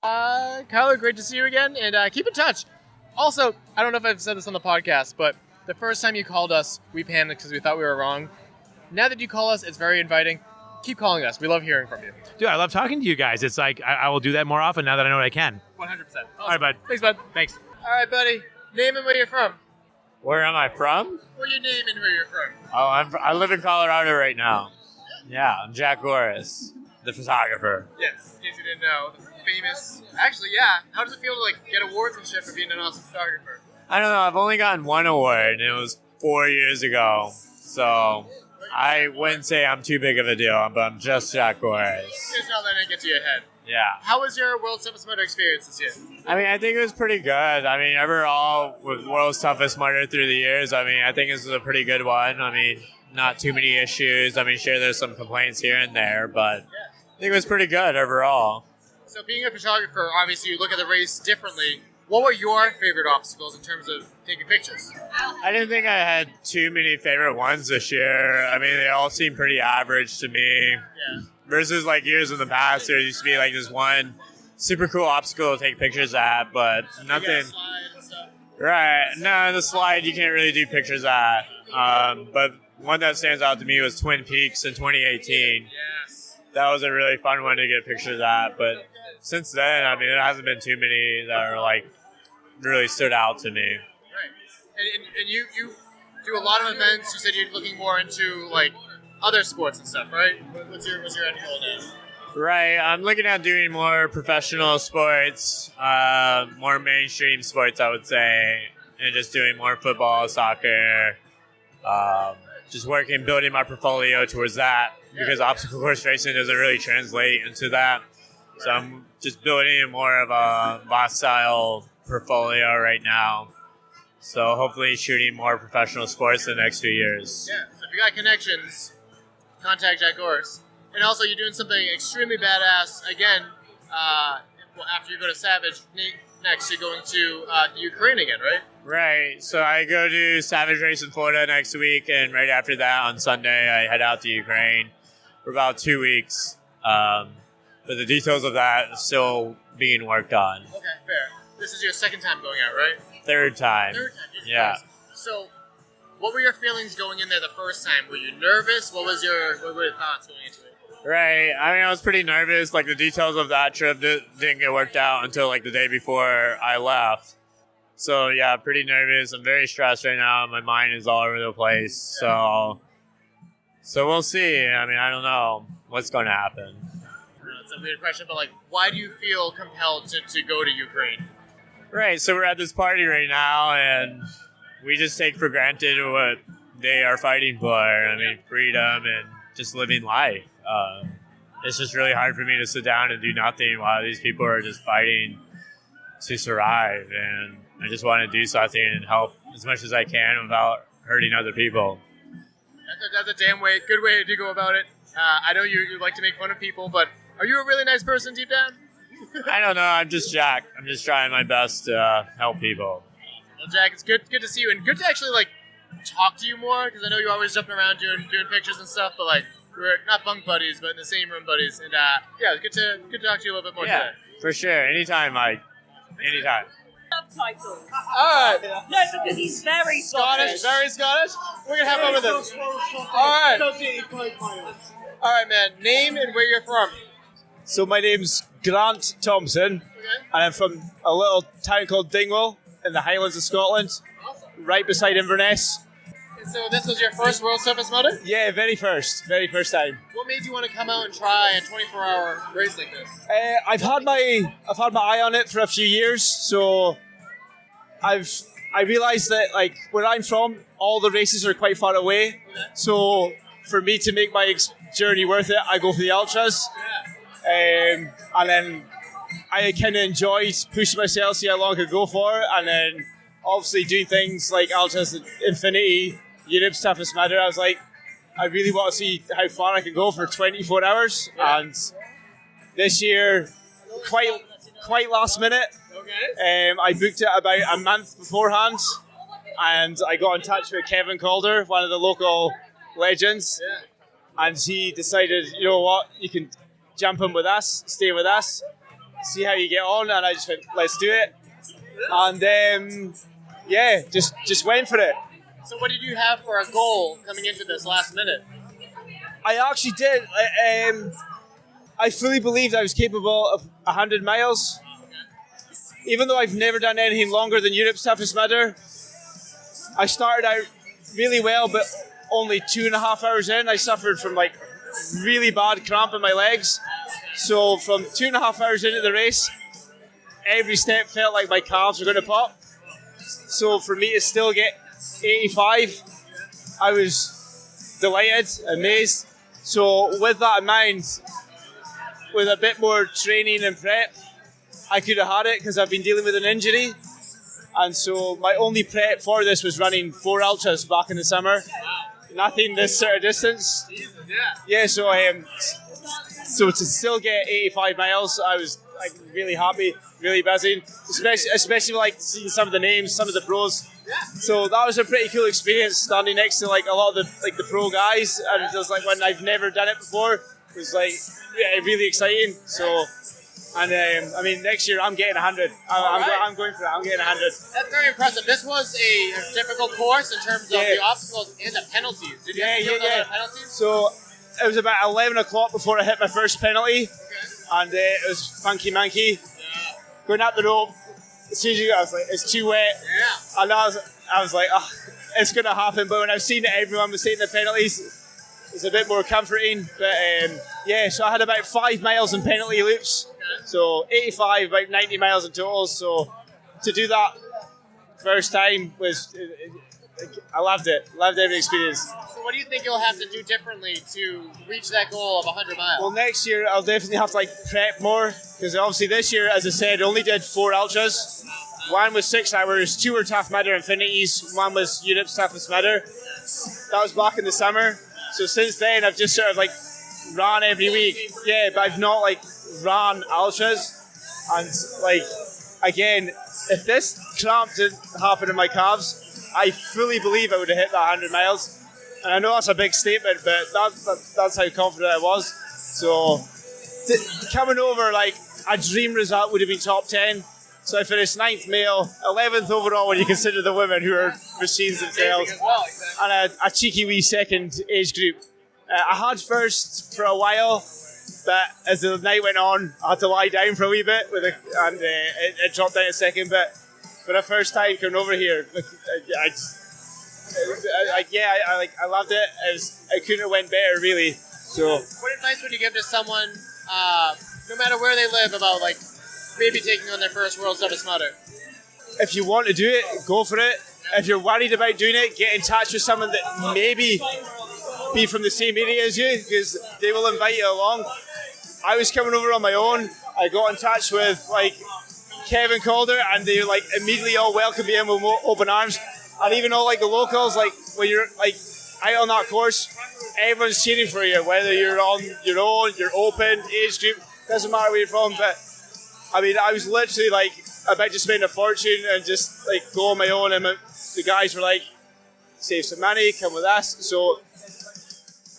Carlo, great to see you again, and keep in touch. Also, I don't know if I've said this on the podcast, but the first time you called us, we panicked because we thought we were wrong. Now that you call us, it's very inviting. Keep calling us. We love hearing from you. Dude, I love talking to you guys. It's like I will do that more often now that I know what I can. 100%. Awesome. All right, bud. Thanks, bud. Thanks. All right, buddy. Name and where you're from. Where am I from? Where your name and where you're from. Oh, I live in Colorado right now. Yeah, I'm Jack Goras, the photographer. Yes, in case you didn't know, the famous. Actually, yeah. How does it feel to like get awards and shit for being an awesome photographer? I don't know. I've only gotten one award, and it was 4 years ago. So I wouldn't say I'm too big of a deal, but I'm just Jack Goras. Just not letting it get to your head. Yeah. How was your World's Toughest Mudder experience this year? I mean, I think it was pretty good. I mean, overall, with World's Toughest Mudder through the years, I mean, I think this was a pretty good one. I mean, not too many issues. I mean, sure, there's some complaints here and there, but I think it was pretty good overall. So being a photographer, obviously you look at the race differently. What were your favorite obstacles in terms of taking pictures? I didn't think I had too many favorite ones this year. I mean, they all seem pretty average to me. Yeah. Versus like years in the past, there used to be like this one super cool obstacle to take pictures at, but nothing. Right. No, the slide you can't really do pictures at. But one that stands out to me was Twin Peaks in 2018. Yes. That was a really fun one to get pictures at. But since then, I mean, there hasn't been too many that are like really stood out to me. Right. And you do a lot of events. You said you're looking more into like other sports and stuff, right? What's your end goal now? Right. I'm looking at doing more professional sports, more mainstream sports, I would say, and just doing more football, soccer, just building my portfolio towards that, because obstacle course racing doesn't really translate into that. So I'm just building more of a Brasz-style portfolio right now. So hopefully shooting more professional sports in the next few years. Yeah, so if you got connections, contact Jack Goras. And also you're doing something extremely badass, again, after you go to Savage, next you're going to Ukraine again, right? Right, so I go to Savage Race in Florida next week, and right after that on Sunday I head out to Ukraine for about 2 weeks. But the details of that are still being worked on. Okay, fair. This is your second time going out, right? Third time. Yeah. So, what were your feelings going in there the first time? Were you nervous? What were your thoughts going into it? Right. I mean, I was pretty nervous. Like, the details of that trip didn't get worked out until, like, the day before I left. So, yeah, pretty nervous. I'm very stressed right now. My mind is all over the place. So we'll see. I mean, I don't know what's going to happen. It's a weird question, but, like, why do you feel compelled to go to Ukraine? Right. So we're at this party right now, and we just take for granted what they are fighting for. I mean, freedom and just living life. It's just really hard for me to sit down and do nothing while these people are just fighting to survive. And I just want to do something and help as much as I can without hurting other people. That's a damn good way to go about it. I know you like to make fun of people, but are you a really nice person deep down? I don't know. I'm just Jack. I'm just trying my best to help people. Well, Jack, it's good to see you, and good to actually like talk to you more, because I know you're always jumping around doing pictures and stuff, but like we're not bunk buddies, but in the same room buddies. And yeah, it's good to talk to you a little bit more today. For sure. Anytime, Mike. Anytime. Subtitles. All right. No, because he's very Scottish. Very Scottish. We're gonna have over this. All right, man. Name and where you're from. So my name's Grant Thompson, and I'm from a little town called Dingwall in the Highlands of Scotland, right beside Inverness. And so this was your first World Toughest Mudder? Yeah, very first time. What made you want to come out and try a 24-hour race like this? I've had my eye on it for a few years, so I realised that like where I'm from, all the races are quite far away. So for me to make my journey worth it, I go for the ultras. And then I kind of enjoyed pushing myself, see how long I could go for, and then obviously doing things like Ultras Infinity, Europe's Toughest Mudder. I was like, I really want to see how far I can go for 24 hours, and this year, quite last minute, I booked it about a month beforehand, and I got in touch with Kevin Calder, one of the local legends, and he decided, you know what, you can jump in with us, stay with us, see how you get on, and I just went, let's do it. And just went for it. So what did you have for a goal coming into this last minute? I actually did. I fully believed I was capable of 100 miles. Even though I've never done anything longer than Europe's Toughest Mudder, I started out really well, but only 2.5 hours in, I suffered from like really bad cramp in my legs. So from 2.5 hours into the race, every step felt like my calves were going to pop. So for me to still get 85, I was delighted, amazed. So with that in mind, with a bit more training and prep, I could have had it because I've been dealing with an injury. And so my only prep for this was running 4 ultras back in the summer. Nothing this sort of distance. Yeah, so to still get 85 miles, I like really happy, really busy, especially like seeing some of the names, some of the pros. So that was a pretty cool experience standing next to like a lot of the pro guys, and just like when I've never done it before, it was like really exciting. So. And I mean, next year I'm getting 100. I'm going for it. I'm getting 100. That's very impressive. This was a difficult course in terms of the obstacles and the penalties. Did you have to deal with a lot of penalties? So it was about 11 o'clock before I hit my first penalty, and it was funky monkey. Going up the rope, as soon as you go, I was like, it's too wet. Yeah. And I was like, oh, it's going to happen. But when I've seen that everyone was taking the penalties, it's a bit more comforting. But so I had about 5 miles in penalty loops. So 85, about 90 miles in total. So to do that first time was, I loved it. Loved every experience. So what do you think you'll have to do differently to reach that goal of 100 miles? Well, next year I'll definitely have to prep more, because obviously this year, as I said, I only did 4 ultras. One was 6 hours, 2 were Tough Mudder Infinities, 1 was Europe's Toughest Mudder. That was back in the summer. So since then I've just sort of ran every week. Yeah, but I've not ran ultras. And again, if this cramp didn't happen in my calves, I fully believe I would have hit that 100 miles. And I know that's a big statement, but that's how confident I was. So coming over, a dream result would have been top 10. So I finished 9th male, 11th overall when you consider the women who are machines themselves, and a cheeky wee second age group. I had first for a while, but as the night went on, I had to lie down for a wee bit, and it dropped down to second. But for the first time coming over here, I loved it. It couldn't have went better, really. So, what advice would you give to someone, no matter where they live, about maybe taking on their first World's Toughest Mudder? If you want to do it, go for it. If you're worried about doing it, get in touch with someone that maybe be from the same area as you, because they will invite you along. I was coming over on my own. I got in touch with Kevin Calder, and they immediately all welcomed me in with open arms. And even all the locals, when you're out on that course, everyone's cheering for you, whether you're on your own, you're open, age group, doesn't matter where you're from. But I mean, I was literally about to spend a fortune and just go on my own, and the guys were save some money, come with us. So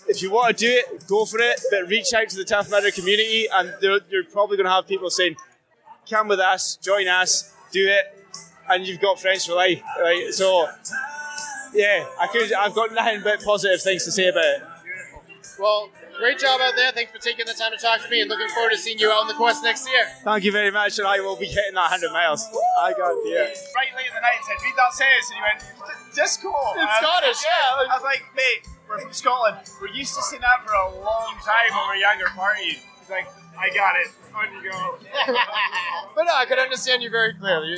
if you want to do it, go for it, but reach out to the Tough Mudder community, and you're probably going to have people saying, come with us, join us, do it, and you've got friends for life. Right? So yeah, I've got nothing but positive things to say about it. Well, great job out there. Thanks for taking the time to talk to me, and looking forward to seeing you out on the course next year. Thank you very much, and I will be hitting that 100 miles. I got it. Right late in the night, said, read that sentence, and he went, just go. It's Scottish, yeah. I was like, mate, we're from Scotland. We're used to seeing that for a long time when we're younger parties. He's like, I got it. On you go. But no, I could understand you very clearly.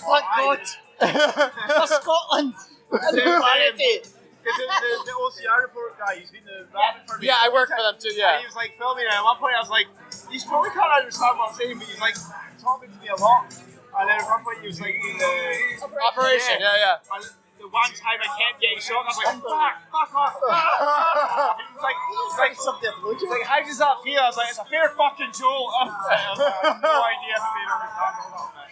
What good? For Scotland. Because the OCR report guy, he's been the rapid for me. Yeah, I work for them too, yeah. And he was filming it. At one point I was like, he's probably can't understand what I'm saying, but he's talking to me a lot. And then at one point he was doing the operation, yeah. And the one time I kept getting shot, I was like, fuck off. He's something. He's like, how does that feel? I was like, it's a fair fucking jolt. I have no idea if they understand all that.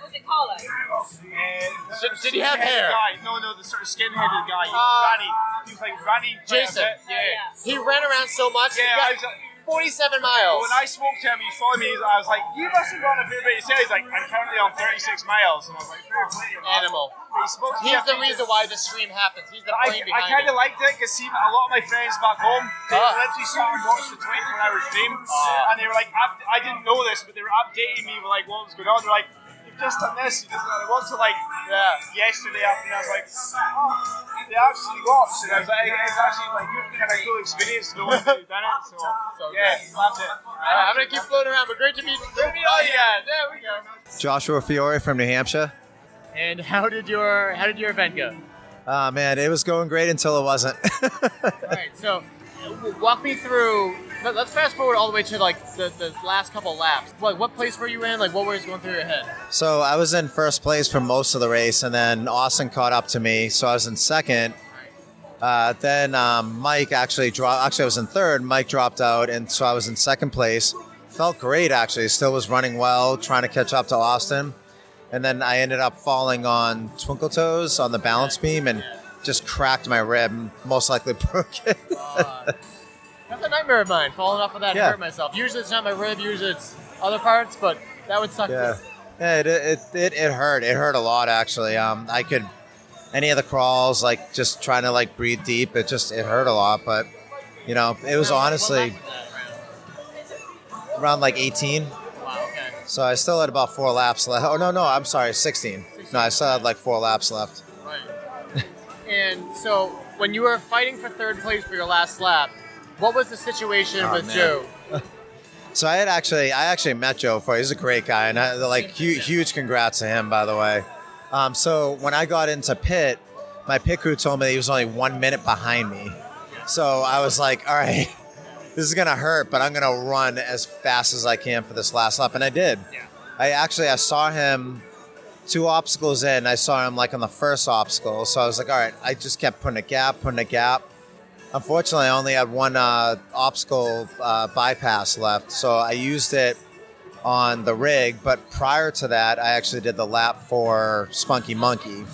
Was it Carlo? Did he have hair? No, the sort of skin-headed guy. Ranny. He was Ranny. Jason. Yeah. He ran around so much. Yeah, he got 47 miles. When I spoke to him, he followed me. I was like, you must have run a fair bit. He said, he's like, I'm currently on 36 miles. And I was like, fair play. Animal. He's the reason why the stream happens. He's the brain behind it. I kind of liked it, because a lot of my friends back home, they literally sat and watched the 24-hour stream. And they were like, I didn't know this, but they were updating me with what was going on. They're like, you've just done this. I went to yesterday afternoon. I was like, they actually watched. And I was like, it's actually kind of cool experience to know they've done it. So yeah, loved it. I'm gonna keep floating around, but great to meet all you guys. There we go. Joshua Fiore from New Hampshire. And how did your event go? Man, it was going great until it wasn't. All right, so walk me through. Let's fast forward all the way to the last couple laps. What place were you in? What was going through your head? So I was in first place for most of the race, and then Austin caught up to me, so I was in second. Then Mike actually dropped. Actually, I was in third. Mike dropped out, and so I was in second place Felt great, actually. Still was running well, trying to catch up to Austin. And then I ended up falling on twinkle toes on the balance beam and just cracked my rib, most likely broke it. That's a nightmare of mine, falling off of that and hurt myself. Usually it's not my rib, usually it's other parts, but that would suck too. Yeah, it hurt. It hurt a lot, actually. I could, any of the crawls, like just trying to like breathe deep, it hurt a lot. But, you know, it was honestly around like 18. Wow, okay. So I still had about 4 laps left. Oh, no, I'm sorry, 16. No, I still had like 4 laps left. Right. And so when you were fighting for third place for your last lap, what was the situation with man. Joe? So I actually met Joe before. He's a great guy, and huge congrats to him, by the way. So when I got into pit, my pit crew told me he was only 1 minute behind me. So I was like, all right, this is gonna hurt, but I'm gonna run as fast as I can for this last lap, and I did. Yeah. I saw him 2 obstacles in. I saw him like on the first obstacle, so I was like, all right. I just kept putting a gap. Unfortunately, I only had 1 obstacle bypass left, so I used it on the rig. But prior to that, I actually did the lap for Spunky Monkey.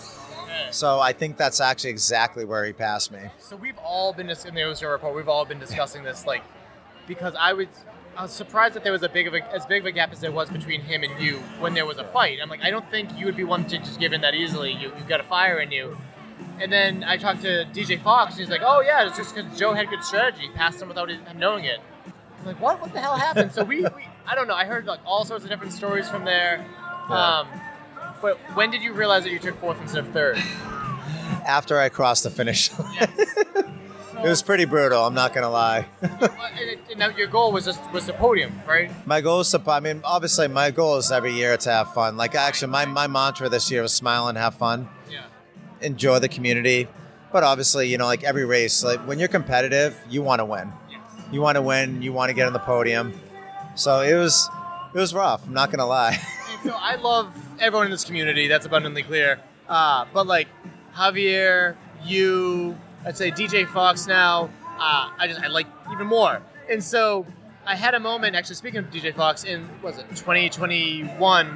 So I think that's actually exactly where he passed me. So we've all been, in the OSR report, we've all been discussing this, like, because I was surprised that there was as big of a gap as there was between him and you when there was a fight. I'm like, I don't think you would be one to just give in that easily. You've got a fire in you. And then I talked to DJ Fox, and he's like, oh, yeah, it's just because Joe had good strategy. He passed him without him knowing it. I'm like, what the hell happened? So we I don't know. I heard like all sorts of different stories from there. Yeah. But when did you realize that you took 4th instead of 3rd? After I crossed the finish line. Yes. It was pretty brutal, I'm not going to lie. And now your goal was the podium, right? My goal is obviously my goal is every year to have fun. Like, actually, my mantra this year was smile and have fun. Yeah. Enjoy the community. But obviously, you know, like every race, like when you're competitive, you want to win. Yes. You want to win, you want to get on the podium. So it was rough, I'm not going to lie. And so I love everyone in this community, that's abundantly clear. But like Javier, you, I'd say DJ Fox now, I like even more. And so I had a moment, actually speaking of DJ Fox, in, 2021,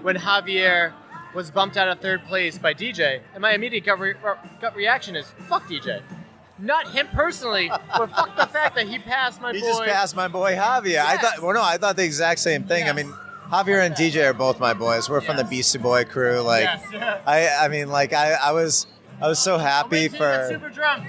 when Javier was bumped out of 3rd place by DJ, and my immediate gut reaction is, fuck DJ. Not him personally, but fuck the fact that he passed my boy. He just passed my boy Javier. Yes. I thought the exact same thing. Yes. I mean, Javier and DJ are both my boys. We're from the Beastie Boy crew. Like, I was so happy for. Super drunk.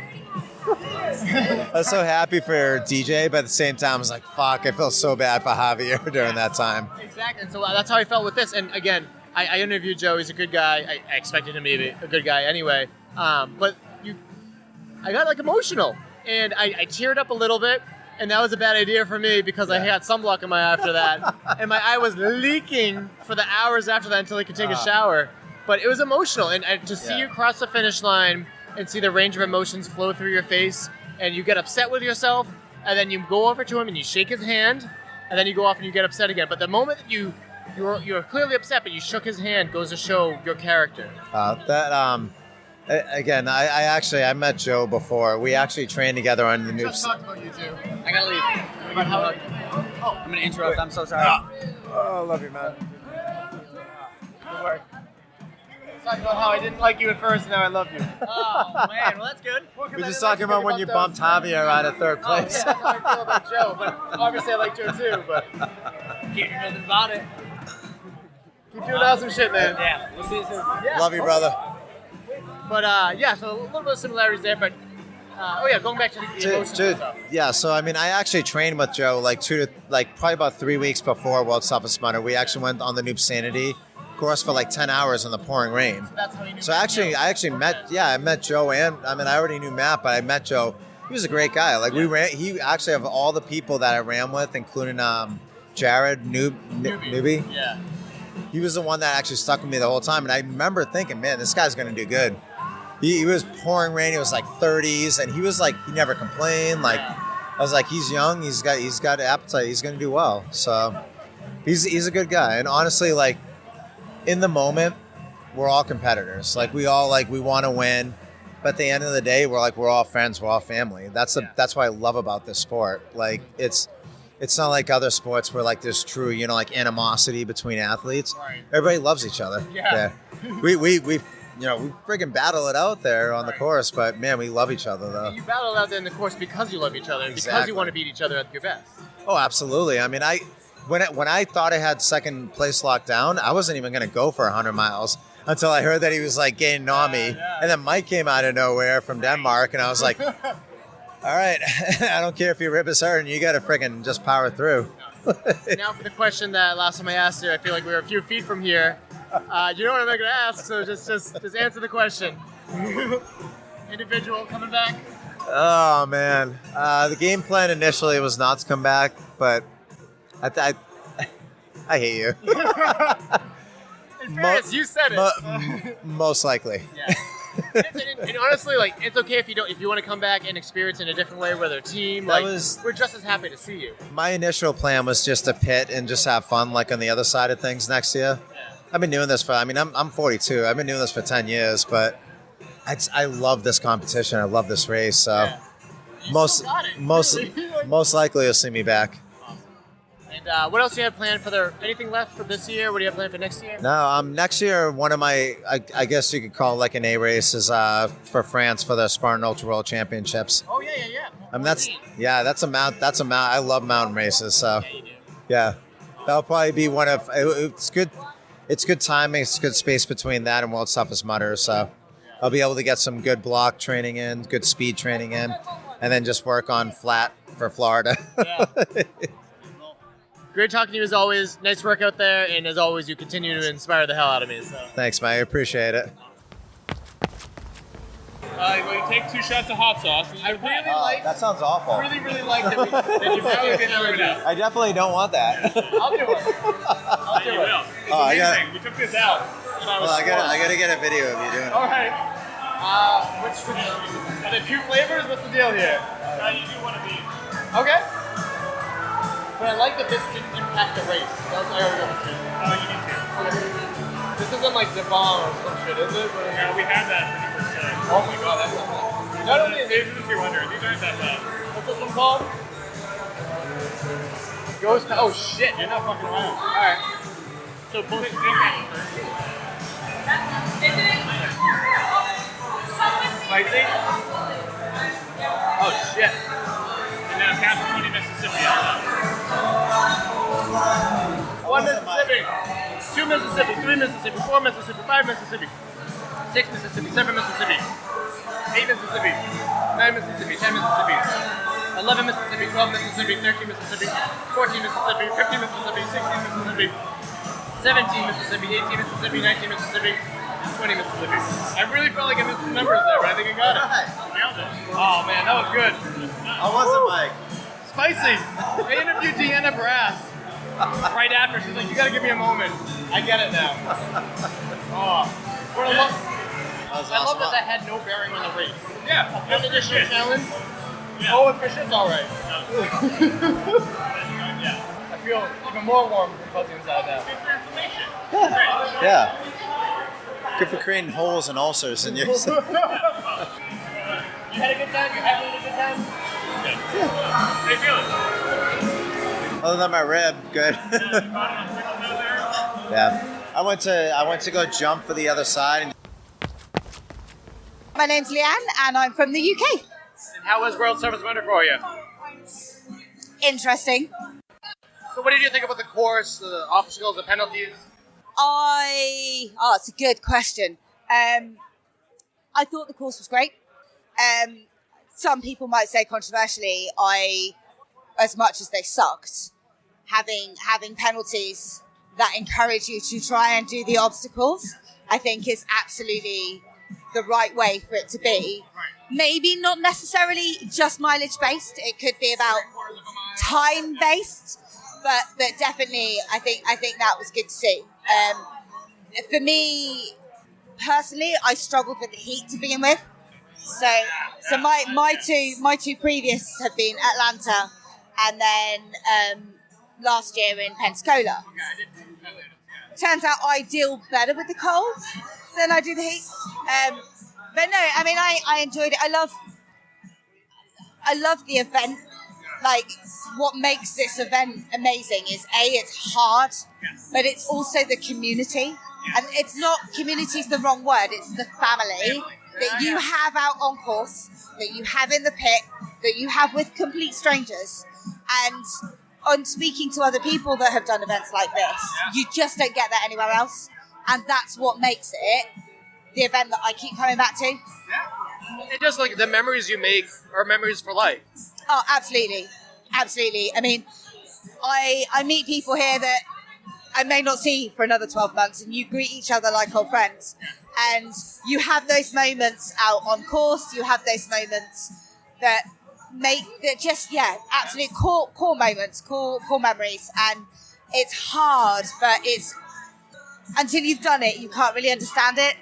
I was so happy for DJ, but at the same time, I was like, fuck, I feel so bad for Javier during that time. Exactly. And so that's how I felt with this. And again, I interviewed Joe. He's a good guy. I expected him to be a good guy anyway. But I got like emotional, and I teared up a little bit, and that was a bad idea for me because I got sunblock in my eye after that, and my eye was leaking for the hours after that until I could take a shower. But it was emotional, and to see you cross the finish line and see the range of emotions flow through your face, and you get upset with yourself, and then you go over to him and you shake his hand, and then you go off and you get upset again. But the moment that you're clearly upset, but you shook his hand, goes to show your character. Again, I met Joe before. We actually trained together on the We new. just talked about you two. I gotta leave. I'm gonna interrupt. I'm so sorry. Oh, I love you, man. Good work. Talking about how I didn't like you at first, and now I love you. Oh man, well that's good. We're just talking about when you bumped Javier out of 3rd place. Yeah, that's how I feel about Joe, but obviously I like Joe too. But can't do nothing about it. Keep doing awesome shit, man. Yeah, we'll see you soon. Yeah. Love you, brother. But so a little bit of similarities there. But going back to the emotions and stuff. Yeah, so I mean, I actually trained with Joe probably about 3 weeks before World's Toughest Mudder. We actually went on the Noob Sanity course for like 10 hours in the pouring rain. So that's how you knew. So I met Joe, and I mean, I already knew Matt, but I met Joe. He was a great guy. Like he actually, of all the people that I ran with, including Jared Newbie. Yeah. He was the one that actually stuck with me the whole time, and I remember thinking, man, this guy's going to do good. He was pouring rain. It was like 30s, and he was like, he never complained. Like, I was like, he's young. He's got appetite. He's going to do well. So he's a good guy. And honestly, like, in the moment, we're all competitors. Like, we want to win. But at the end of the day, we're all friends. We're all family. That's what I love about this sport. Like, it's It's not like other sports where like there's true, like animosity between athletes. Everybody loves each other. Yeah. We friggin' battle it out there on the course, but man, we love each other though. You battle out there in the course because you love each other, because Exactly. you want to beat each other at your best. Oh, absolutely. I mean, when I thought I had second place locked down, I wasn't even going to go for 100 miles until I heard that he was like gaining on me. And then Mike came out of nowhere from Denmark, and I was like, all right, I don't care if your rib is hurting, you got to friggin' just power through. Now for the question that last time I asked you, I feel like we were a few feet from here. You know what I'm going to ask, so just answer the question. Individual coming back. Oh, man. The game plan initially was not to come back, but I hate you. In fairness, you said it. Most likely. Yeah. And honestly, like, it's okay if you want to come back and experience in a different way with our team. We're just as happy to see you. My initial plan was just to pit and just have fun, like on the other side of things next year. I've been doing this I'm 42. I've been doing this for 10 years, but I love this competition. I love this race. So most likely you'll see me back. And what else do you have planned for anything left for this year? What do you have planned for next year? No, next year, one of my, I guess you could call it like an A race is for France for the Spartan Ultra World Championships. Oh, yeah. I mean, that's a mount. I love mountain races. So, yeah, that'll probably be one of, it's good. It's good timing. It's good space between that and World's Toughest Mudder. So I'll be able to get some good block training in, good speed training in, and then just work on flat for Florida. Great talking to you as always. Nice work out there, and as always, you continue to inspire the hell out of me. So. Thanks, man. I appreciate it. We take 2 shots of hot sauce. I really like. That sounds awful. Really like that you've really been doing that. I definitely don't want that. I'll do it. I'll do it. It's I amazing. We took this out. I gotta get a video of you doing it. All right. Which are there 2 flavors? What's the deal here? You do one of these. Okay. But I like that this didn't impact the race. That was I already understood. You need to. Okay. This isn't like the bomb or some shit, is it? Yeah, we had that when you were sick. Oh my god, that's not bad. Not only is These are the 200. These aren't that bad. what's this one called? Ghost. Oh shit, you're not fucking around. Alright. So both spicy? Oh shit. And then California, Mississippi. 1 Mississippi, 2 Mississippi, 3 Mississippi, 4 Mississippi, 5 Mississippi, 6 Mississippi, 7 Mississippi, 8 Mississippi, 9 Mississippi, 10 Mississippi, 11 Mississippi, 12 Mississippi, 13 Mississippi, 14 Mississippi, 15 Mississippi, 16 Mississippi, 17 Mississippi, 18 Mississippi, 19 Mississippi, 20 Mississippi. I really felt like I missed some numbers there, but I think I got it. Nailed it. Oh man, that was good. How was it, Mike? Spicy. I interviewed Deanna Brasz right after. She's like, you gotta give me a moment. I get it now. Oh. What I love that that had no bearing on the race. Yeah. One additional challenge. Yeah. Oh, if fish is alright. I feel even more warm and fuzzy inside now. Yeah. Good for creating holes and ulcers in yours. You had a good time? You happy with a good time? How you feeling? Other than my rib, good. Yeah. I went to go jump for the other side. My name's Leanne and I'm from the UK. And how was World Toughest Mudder for you? Interesting. So what did you think about the course, the obstacles, the penalties? It's a good question. I thought the course was great. Some people might say controversially, as much as they sucked, having penalties that encourage you to try and do the obstacles, I think is absolutely the right way for it to be. Maybe not necessarily just mileage based. It could be about time based, but definitely I think that was good to see. For me personally, I struggled with the heat to begin with. So my two previous have been Atlanta and then last year in Pensacola. Turns out I deal better with the cold than I do the heat. But no, I mean I enjoyed it. I love the event like what makes this event amazing is it's hard, but it's also the community. And it's not, community's the wrong word, it's the family that you have out on course, that you have in the pit, that you have with complete strangers. And on speaking to other people that have done events like this, you just don't get that anywhere else. And that's what makes it the event that I keep coming back to. And just like the memories you make are memories for life. Oh, absolutely. Absolutely. I mean, I meet people here that I may not see for another 12 months, and you greet each other like old friends. And you have those moments out on course, you have those moments that absolute core moments, core memories. And it's hard, but it's, until you've done it, you can't really understand it.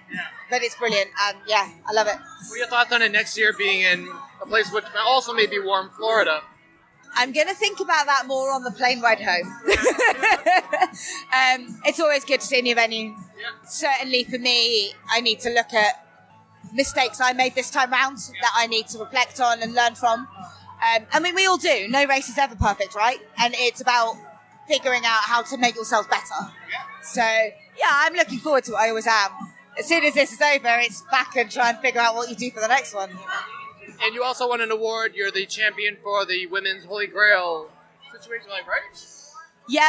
But it's brilliant, and I love it. What are your thoughts on it next year being in a place which also may be warm, Florida? I'm going to think about that more on the plane ride home. It's always good to see a new venue. Certainly for me, I need to look at mistakes I made this time round that I need to reflect on and learn from. I mean, we all do. No race is ever perfect, right? And it's about figuring out how to make yourselves better. So, I'm looking forward to it. I always am. As soon as this is over, it's back and try and figure out what you do for the next one. And you also won an award. You're the champion for the Women's Holy Grail situation, right? Yeah.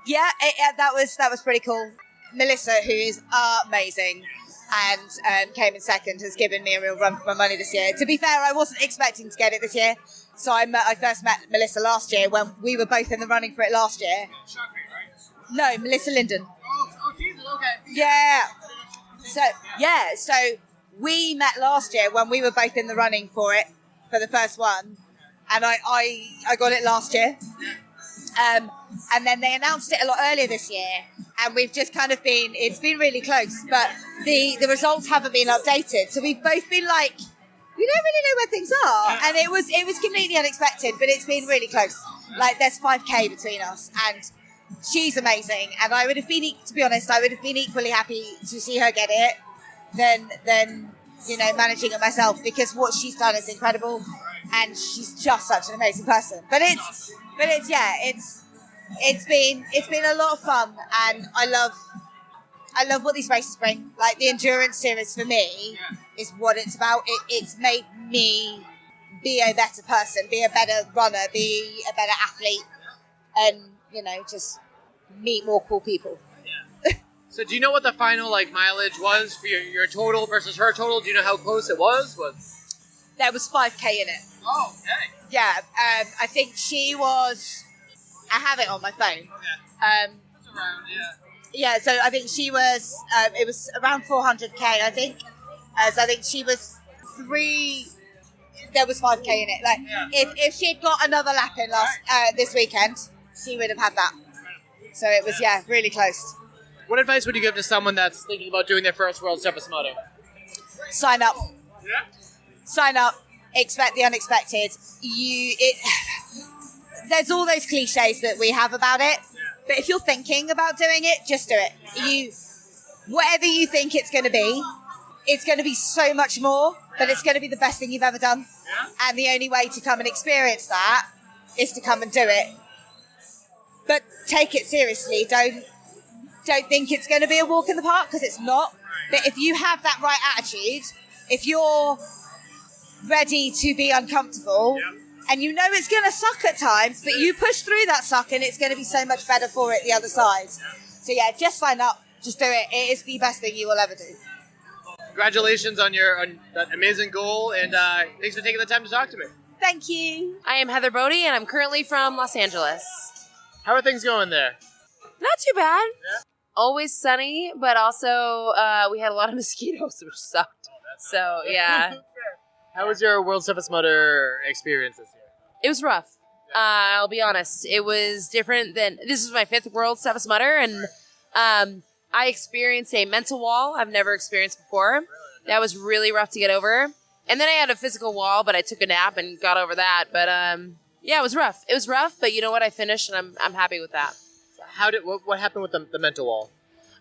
Yeah, that was pretty cool. Melissa, who is amazing and came in second, has given me a real run for my money this year. To be fair, I wasn't expecting to get it this year. So I first met Melissa last year when we were both in the running for it last year. No, Melissa Linden. Oh, Jesus, okay. Yeah. So we met last year when we were both in the running for it, for the first one. And I got it last year. And then they announced it a lot earlier this year. And we've just kind of it's been really close. But the results haven't been updated. So we've both been like, we don't really know where things are. And it was completely unexpected, but it's been really close. Like, there's 5K between us. And she's amazing. And I would have been, to be honest, equally happy to see her get it than managing it myself, because what she's done is incredible. And she's just such an amazing person. But it's been a lot of fun, and I love what these races bring. Like, the endurance series for me is what it's about. It's made me be a better person, be a better runner, be a better athlete, and just meet more cool people. So do you know what the final mileage was for your total versus her total? Do you know how close it was? There was 5K in it. Oh, okay. Yeah, I think she was. I have it on my phone. It's around, Yeah, so I think she was. It was around 400K, I think. So I think she was 3. There was 5K in it. Like, if she had got another lap in this weekend, she would have had that. So it was really close. What advice would you give to someone that's thinking about doing their first World Toughest Mudder? Sign up. Yeah. Sign up. Expect the unexpected. There's all those cliches that we have about it, but if you're thinking about doing it, just do it. Whatever you think it's going to be so much more, but it's going to be the best thing you've ever done. Yeah. And the only way to come and experience that is to come and do it. But take it seriously. Don't think it's going to be a walk in the park, because it's not. But if you have that right attitude, if you're ready to be uncomfortable, and it's going to suck at times, but you push through that suck and it's going to be so much better for it the other side. So just sign up, just do it. It is the best thing you will ever do. Congratulations on that amazing goal, and thanks for taking the time to talk to me. Thank you. I am Heather Bode, and I'm currently from Los Angeles. How are things going there? Not too bad. Yeah. Always sunny, but also we had a lot of mosquitoes, which sucked. So, yeah. How was your World Toughest Mudder experience this year? It was rough. I'll be honest. It was different than... This is my 5th World Toughest Mudder, and I experienced a mental wall I've never experienced before. That was really rough to get over. And then I had a physical wall, but I took a nap and got over that. But, it was rough. It was rough, but you know what? I finished, and I'm happy with that. What happened with the mental wall?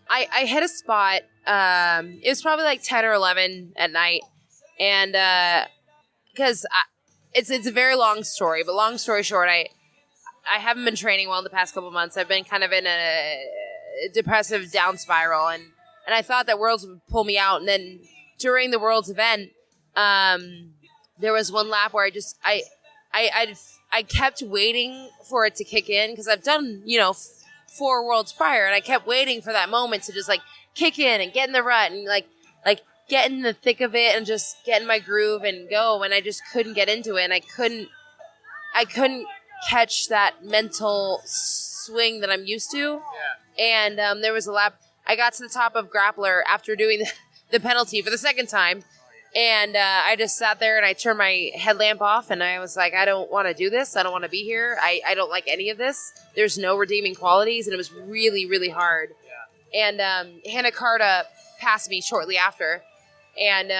I hit a spot. It was probably 10 or 11 at night. And because it's a very long story, but long story short, I haven't been training well in the past couple months. I've been kind of in a depressive down spiral, and I thought that Worlds would pull me out. And then during the Worlds event, there was one lap where I kept waiting for it to kick in, because I've done, 4 Worlds prior, and I kept waiting for that moment to just like kick in and get in the rut and like get in the thick of it and just get in my groove and go. And I just couldn't get into it, and I couldn't catch that mental swing that I'm used to. Yeah. And there was a lap, I got to the top of Grappler after doing the penalty for the second time. And I just sat there and I turned my headlamp off, and I was like, I don't want to do this. I don't want to be here. I don't like any of this. There's no redeeming qualities. And it was really, really hard. Yeah. And Hannah Carta passed me shortly after. And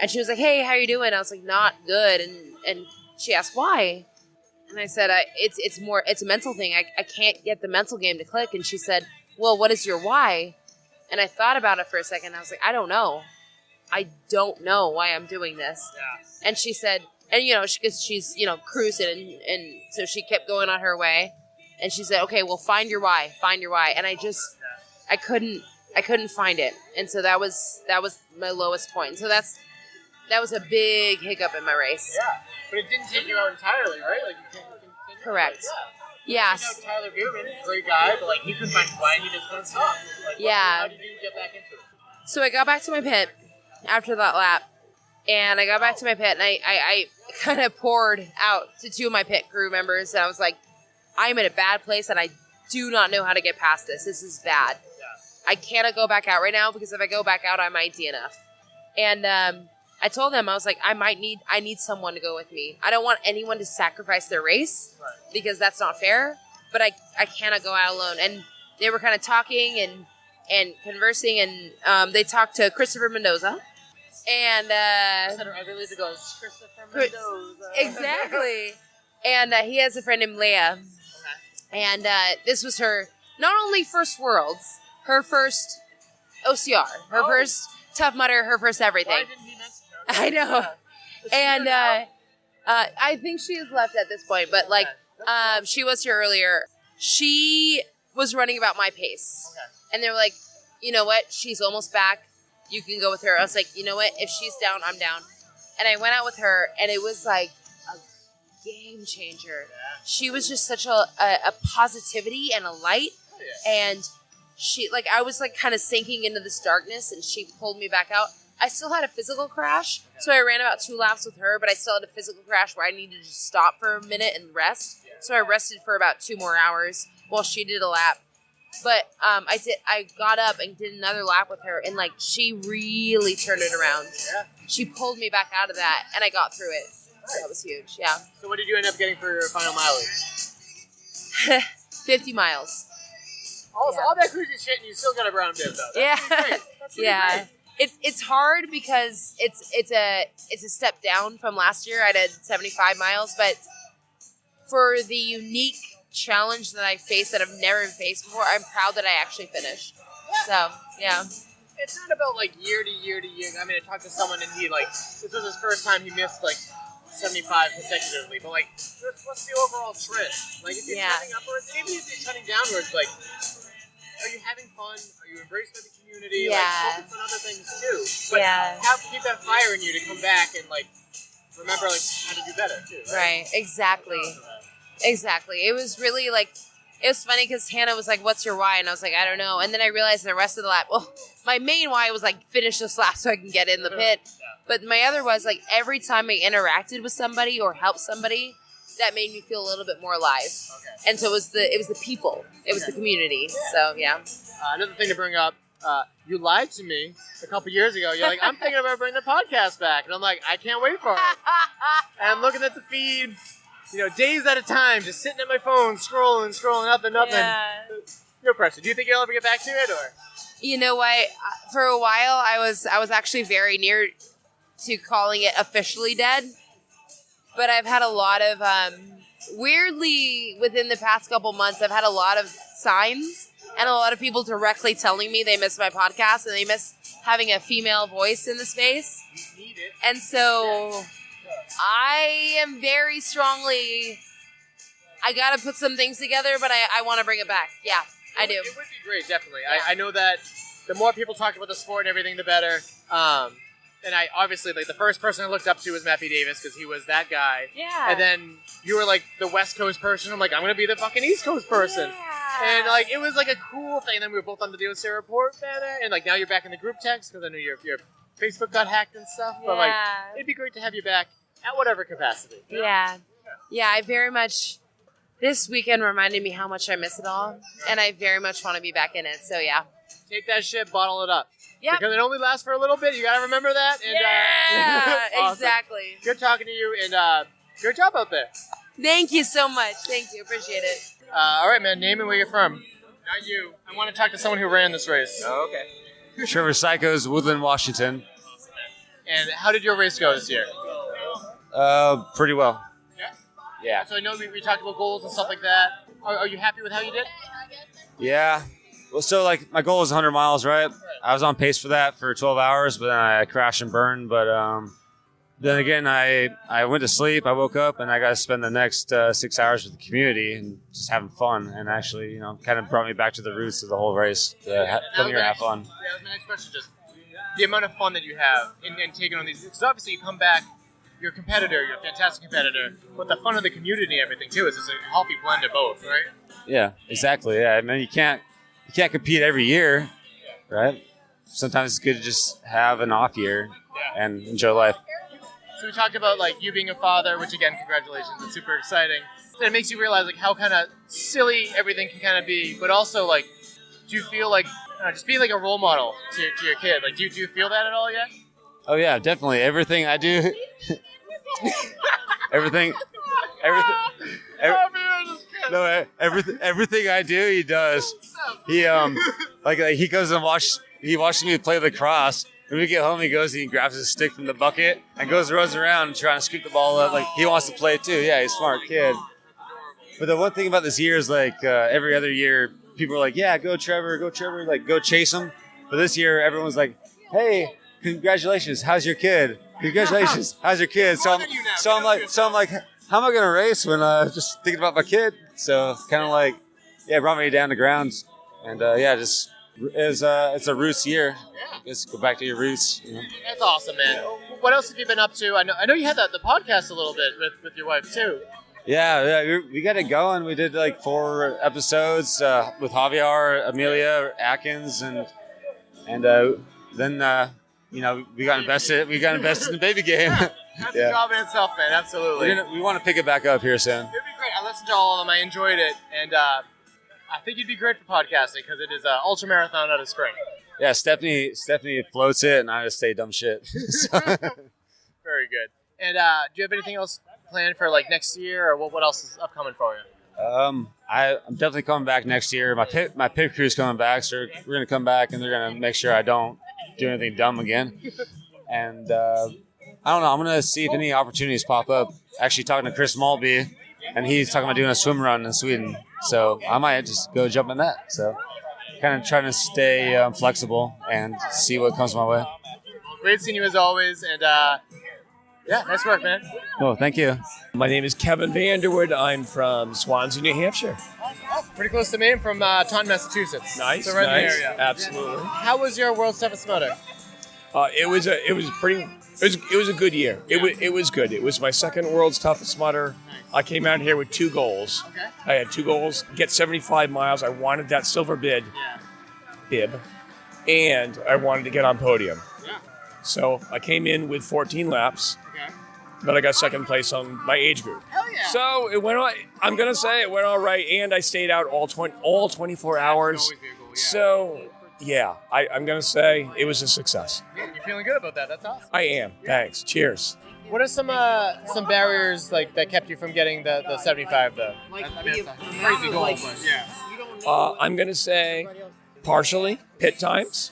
she was like, hey, how you doing? I was like, not good. And she asked why. And I said, it's a mental thing. I can't get the mental game to click. And she said, well, what is your why? And I thought about it for a second. I was like, I don't know. I don't know why I'm doing this. Yeah. And she said, and because she's, cruising, and so she kept going on her way. And she said, okay, well, find your why. And I couldn't find it. And so that was my lowest point. So that was a big hiccup in my race. Yeah, but it didn't take you out entirely, right? Like you can't continue. Correct. Yeah. Yes. You know, Tyler Bierman, great guy, but like he couldn't find why, and he just couldn't stop. Like, yeah. How did you get back into it? So I got back to my pit after that lap, and I got back to my pit, and I kind of poured out to 2 of my pit crew members, and I was like, I'm in a bad place, and I do not know how to get past this. This is bad. I cannot go back out right now, because if I go back out, I might DNF. And I told them, I was like, I need someone to go with me. I don't want anyone to sacrifice their race, because that's not fair, but I cannot go out alone. And they were kind of talking and conversing, and they talked to Christopher Mendoza. And I believe it goes Christopher Mendoza. Exactly. And he has a friend named Leah. Okay. And this was her not only first Worlds, her first OCR, her first Tough Mudder, her first everything. Why didn't he mention her? I know. And I think she has left at this point, but she was here earlier. She was running about my pace. Okay. And they were like, you know what? She's almost back. You can go with her. I was like, you know what? If she's down, I'm down. And I went out with her, and it was like a game changer. Yeah. She was just such a positivity and a light. Oh, yeah. And she, I was kind of sinking into this darkness, and she pulled me back out. I still had a physical crash, so I ran about 2 laps with her, but I still had a physical crash where I needed to just stop for a minute and rest. Yeah. So I rested for about 2 more hours while she did a lap. But I got up and did another lap with her, and she really turned it around. Yeah. She pulled me back out of that, and I got through it. So that was huge. Yeah. So what did you end up getting for your final mileage? 50 miles. All that cruisy shit, and you still got a brown bib though. That's pretty great. That's pretty great. It's hard because it's a step down from last year. I did 75 miles, but for the unique challenge that I faced that I've never faced before, I'm proud that I actually finished. Yeah. So, yeah. It's not about year to year to year. I mean, I talked to someone and he this was his first time he missed 75 consecutively, but what's the overall trend? If you're trending upwards, even if you're trending downwards, are you having fun? Are you embraced by the community? Yeah. Focus on other things too. But keep that fire in you to come back and remember how to do better too. Right. Exactly. Exactly. It was really it was funny because Hannah was like, what's your why? And I was like, I don't know. And then I realized the rest of the lap, my main why was finish this lap so I can get in the pit. But my other was every time I interacted with somebody or helped somebody, that made me feel a little bit more alive. Okay. And so it was the people. It was the community. Yeah. So, yeah. Another thing to bring up, you lied to me a couple years ago. You're like, I'm thinking about bringing the podcast back. And I'm like, I can't wait for it. And I'm looking at the feed, days at a time, just sitting at my phone, scrolling, nothing. Yeah. No pressure. Do you think you'll ever get back to it, or? You know what? For a while, I was actually very near to calling it officially dead. But I've had a lot of, weirdly, within the past couple months, I've had a lot of signs and a lot of people directly telling me they miss my podcast and they miss having a female voice in the space. You need it. And so I am very strongly. I got to put some things together, but I want to bring it back. Yeah, I do. It would be great, definitely. I know that the more people talk about the sport and everything, the better. And I obviously, like, the first person I looked up to was Matthew Davis because he was that guy. Yeah. And then you were like the West Coast person. I'm like, I'm gonna be the fucking East Coast person. Yeah. And like, it was like a cool thing. And then we were both on the Deal Sarah report banner, and like now you're back in the group text because I know your Facebook got hacked and stuff. But like, it'd be great to have you back at whatever capacity. Yeah. Yeah, I very much. This weekend reminded me how much I miss it all, and I very much want to be back in it. So yeah. Take that shit, bottle it up. Yep. Because it only lasts for a little bit. You gotta remember that. And, Yeah, awesome. exactly. Good talking to you, and good job out there. Thank you so much. Thank you. Appreciate it. All right, man. Name and where you're from. Not you. I want to talk to someone who ran this race. Oh, okay. Trevor Cichosz, Woodland, Washington. And how did your race go this year? Pretty well. Yeah. So I know we talked about goals and stuff like that. Are you happy with how you did? Yeah. Well, so like my goal was 100 miles, right? I was on pace for that for 12 hours, but then I crashed and burned. But then again, I went to sleep. I woke up and I got to spend the next 6 hours with the community and just having fun. And actually, kind of brought me back to the roots of the whole race. Come here, have fun. Yeah, that was my next question. Just the amount of fun that you have in taking on these. Because obviously you come back, you're a competitor, you're a fantastic competitor, but the fun of the community and everything too is just a healthy blend of both, right? Yeah, exactly. Yeah, I mean, you can't compete every year, right? Sometimes it's good to just have an off year and enjoy life. So we talked about like you being a father, which again, congratulations, it's super exciting. And it makes you realize like how kind of silly everything can kind of be, but also like, do you feel like just being like a role model to your kid? Like, do you feel that at all yet? Oh yeah, definitely. Everything I do, everything I do, he does. He like he goes and he watches me play lacrosse. When we get home, he goes and he grabs his stick from the bucket and runs around trying to scoop the ball up. Like he wants to play too. Yeah, he's a smart kid. But the one thing about this year is like every other year, people are like, "Yeah, go Trevor, like go chase him." But this year, everyone's like, "Hey, congratulations, how's your kid? Congratulations, how's your kid?" So I'm like, how am I gonna race when just thinking about my kid? So kind of like, yeah, it brought me down to ground, and just it's a roots year. Just go back to your roots. That's awesome, man. What else have you been up to? I know you had the podcast a little bit with your wife too. Yeah, we got it going. We did like 4 episodes with Javier, Amelia, Atkins, and then we got invested. We got invested in the baby game. That's a job in itself, man. Absolutely. We want to pick it back up here soon. It'd be great. I listened to all of them. I enjoyed it, and I think you'd be great for podcasting because it is an ultra marathon out of spring. Yeah, Stephanie floats it, and I just say dumb shit. Very good. And do you have anything else planned for like next year, or what else is upcoming for you? I'm definitely coming back next year. My pit crew's coming back, so we're gonna come back, and they're gonna make sure I don't do anything dumb again. And I don't know. I'm gonna see if any opportunities pop up. Actually, talking to Kris Maltbie, and he's talking about doing a swim run in Sweden. So I might just go jump in that. So kind of trying to stay flexible and see what comes my way. Great seeing you as always, and nice work, man. Cool, thank you. My name is Kevin VanderWoude. I'm from Swansea, New Hampshire. Oh, pretty close to me. I'm from Taunton, Massachusetts. Nice, so right in the nice, area. absolutely. How was your World's Toughest Mudder? It was a good year. It was good. It was my second World's Toughest Mudder. I came out here with 2 goals. Okay. I had 2 goals, get 75 miles. I wanted that silver bib, and I wanted to get on podium. Yeah. So I came in with 14 laps, but I got second place on my age group. Hell yeah. So it went on. I'm gonna say it went all right, and I stayed out all 24 hours. So yeah, I'm gonna say it was a success. Yeah, you're feeling good about that. That's awesome. I am. Thanks. Cheers. What are some barriers like that kept you from getting the 75 though? I mean, it's a crazy goal, but yeah. I'm gonna say partially pit times.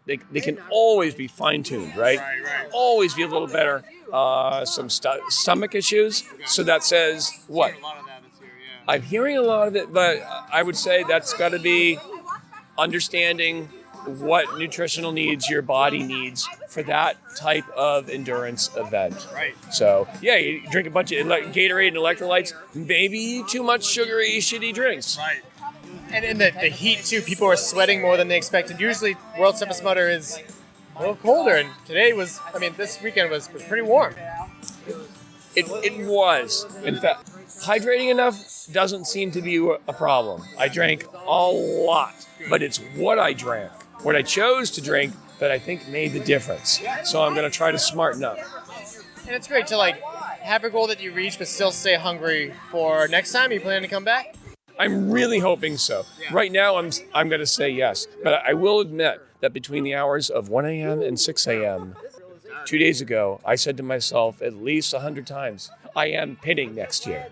They can always be fine-tuned, right? Right. Always be a little better. Some stomach issues. So that says what? I'm hearing a lot of it, but I would say that's got to be understanding what nutritional needs your body needs for that type of endurance event. Right. So, yeah, you drink a bunch of Gatorade and electrolytes, maybe too much sugary, shitty drinks. Right. And in the heat, too, people are sweating more than they expected. Usually, World's Toughest Mudder is a little colder, and today this weekend was pretty warm. It was. In fact, hydrating enough doesn't seem to be a problem. I drank a lot, but it's what I drank, what I chose to drink that I think made the difference. So I'm going to try to smarten up. And it's great to have a goal that you reach, but still stay hungry for next time. You plan to come back? I'm really hoping so. Right now, I'm going to say yes. But I will admit that between the hours of 1 a.m. and 6 a.m., 2 days ago, I said to myself at least 100 times, I am pitting next year.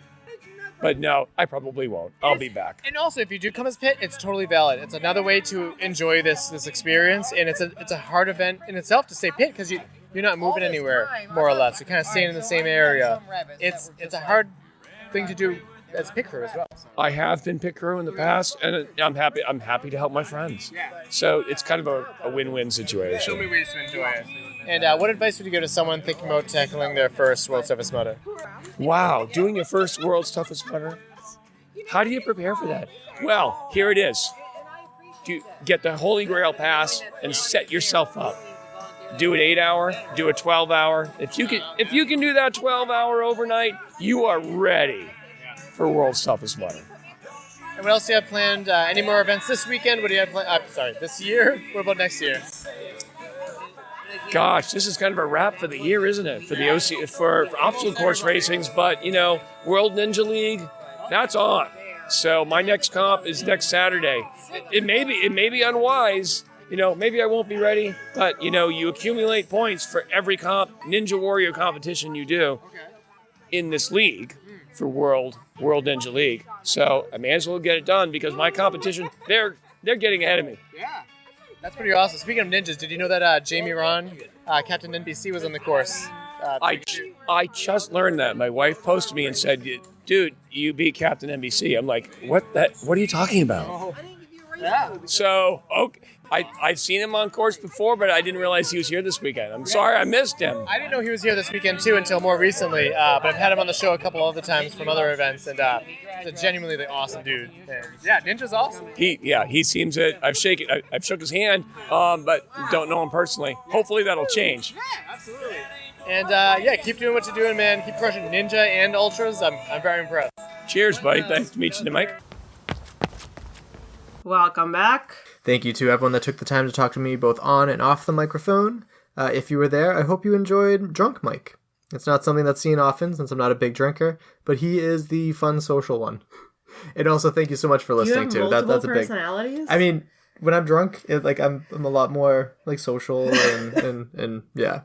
But no, I probably won't. I'll be back. And also, if you do come as pit, it's totally valid. It's another way to enjoy this experience, and it's a hard event in itself to stay pit because you're not moving anywhere, more or less. You're kind of staying in the same area. It's a hard thing to do as pit crew as well. I have been pit crew in the past, and I'm happy to help my friends. So it's kind of a win-win situation. So many ways to enjoy it. And what advice would you give to someone thinking about tackling their first World's Toughest Mudder? Wow, doing your first World's Toughest Mudder? How do you prepare for that? Well, here it is. Get the Holy Grail pass and set yourself up. Do an 8-hour, do a 12-hour. If you can do that 12-hour overnight, you are ready for World's Toughest Mudder. And what else do you have planned? Any more events this weekend? What do you have planned? This year? What about next year? Gosh, this is kind of a wrap for the year, isn't it? For the OC, for obstacle course racings, but World Ninja League, that's on. So my next comp is next Saturday. It may be unwise, maybe I won't be ready, but you accumulate points for every Ninja Warrior competition you do in this league for World Ninja League. So I may as well get it done because my competition, they're getting ahead of me. Yeah. That's pretty awesome. Speaking of ninjas, did you know that Jamie Ron, Captain NBC, was on the course? I just learned that. My wife posted me and said, dude, you beat Captain NBC. I'm like, what are you talking about? Oh. Yeah. So, okay. I've seen him on course before, but I didn't realize he was here this weekend. I'm sorry I missed him. I didn't know he was here this weekend, too, until more recently. But I've had him on the show a couple other times from other events, and he's a genuinely awesome dude. And, Ninja's awesome. He seems it. I've shook his hand, but don't know him personally. Hopefully that'll change. Yeah, absolutely. And, keep doing what you're doing, man. Keep crushing Ninja and Ultras. I'm very impressed. Cheers, buddy. Nice to meet you, Mike. Welcome back. Thank you to everyone that took the time to talk to me both on and off the microphone. If you were there, I hope you enjoyed Drunk Mike. It's not something that's seen often since I'm not a big drinker, but he is the fun social one. And also, thank you so much for listening you have too. That's a big personalities? I mean, when I'm drunk, I'm a lot more social and yeah.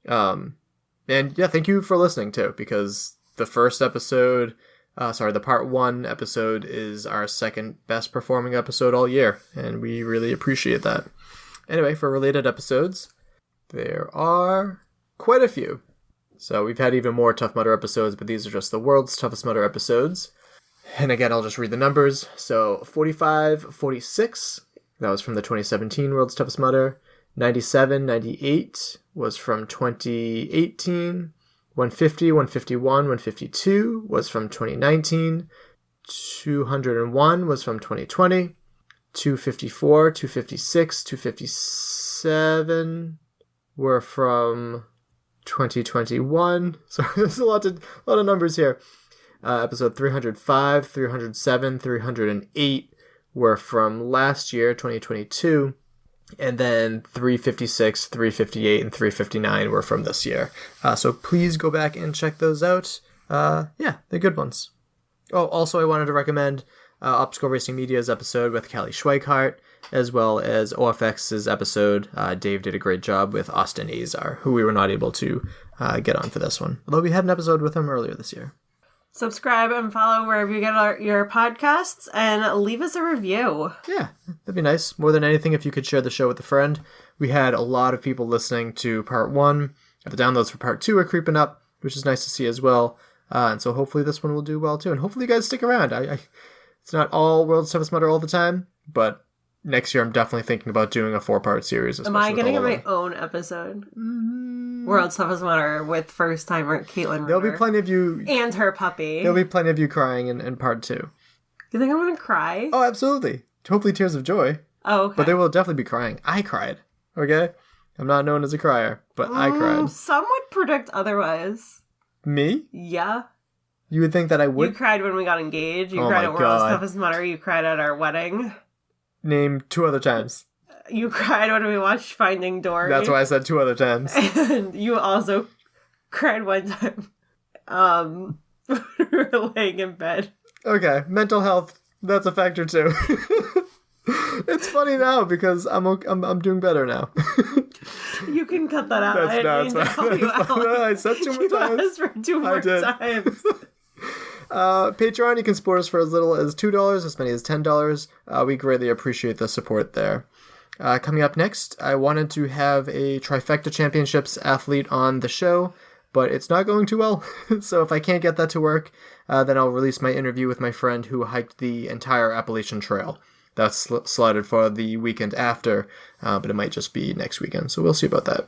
And yeah, thank you for listening too, because the first episode. The part 1 episode is our second best performing episode all year, and we really appreciate that. Anyway, for related episodes, there are quite a few. So we've had even more Tough Mudder episodes, but these are just the world's Toughest Mudder episodes. And again, I'll just read the numbers. So 45, 46, that was from the 2017 World's Toughest Mudder. 97, 98 was from 2018. 150, 151, 152 was from 2019. 201 was from 2020. 254, 256, 257 were from 2021. Sorry, there's a lot of numbers here. Episode 305, 307, 308 were from last year, 2022. And then 356, 358, and 359 were from this year. So please go back and check those out. They're good ones. Oh, also I wanted to recommend Obstacle Racing Media's episode with Cali Schweikhart, as well as OFX's episode. Dave did a great job with Austin Azar, who we were not able to get on for this one. Although we had an episode with him earlier this year. Subscribe and follow wherever you get your podcasts, and leave us a review. Yeah, that'd be nice. More than anything, if you could share the show with a friend. We had a lot of people listening to part 1. The downloads for part 2 are creeping up, which is nice to see as well. And so hopefully this one will do well too. And hopefully you guys stick around. It's not all World's Toughest Mudder all the time, but next year I'm definitely thinking about doing a 4-part series. Am I especially going to with get all my own episode? World's Toughest Mudder with first-timer Caitlin There'll be Ritter. plenty of you. And her puppy. There'll be plenty of you crying in part 2. You think I'm going to cry? Oh, absolutely. Hopefully tears of joy. Oh, okay. But they will definitely be crying. I cried. Okay? I'm not known as a crier, but I cried. Some would predict otherwise. Me? Yeah. You would think that I You would cried when we got engaged. You Oh cried my at World's God. Toughest Mudder. You cried at our wedding. name 2 other times. You cried when we watched Finding Dory. That's why I said 2 other times. And you also cried one time when we were laying in bed. Okay, mental health, that's a factor too. It's funny now because I'm doing better now. You can cut that out. That's I didn't mean to fine. call you That's fine. out. I said 2 more You times. asked for 2 more I did. times. Patreon, you can support us for as little as $2, as many as $10. We greatly appreciate the support there. Coming up next, I wanted to have a Trifecta Championships athlete on the show, but it's not going too well. So if I can't get that to work, then I'll release my interview with my friend who hiked the entire Appalachian Trail. That's slotted for the weekend after, but it might just be next weekend. So we'll see about that.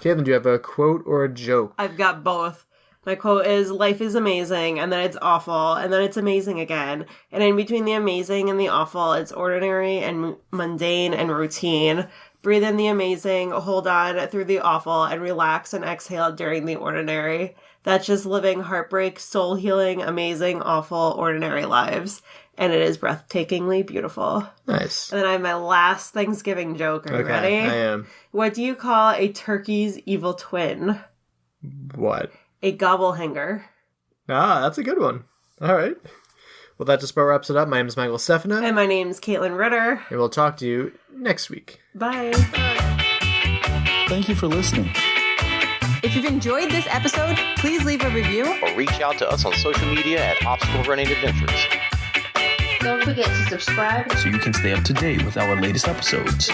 Caitlin, do you have a quote or a joke? I've got both. My quote is, life is amazing, and then it's awful, and then it's amazing again. And in between the amazing and the awful, it's ordinary and mundane and routine. Breathe in the amazing, hold on through the awful, and relax and exhale during the ordinary. That's just living heartbreak, soul healing, amazing, awful, ordinary lives. And it is breathtakingly beautiful. Nice. And then I have my last Thanksgiving joke. Are you Okay, ready? I am. What do you call a turkey's evil twin? What? A gobblehanger. Ah, that's a good one. All right. Well, that just about wraps it up. My name is Michael Stefana. And my name's Caitlin Ritter. And we'll talk to you next week. Bye. Thank you for listening. If you've enjoyed this episode, please leave a review. Or reach out to us on social media at Obstacle Running Adventures. Don't forget to subscribe So you can stay up to date with our latest episodes.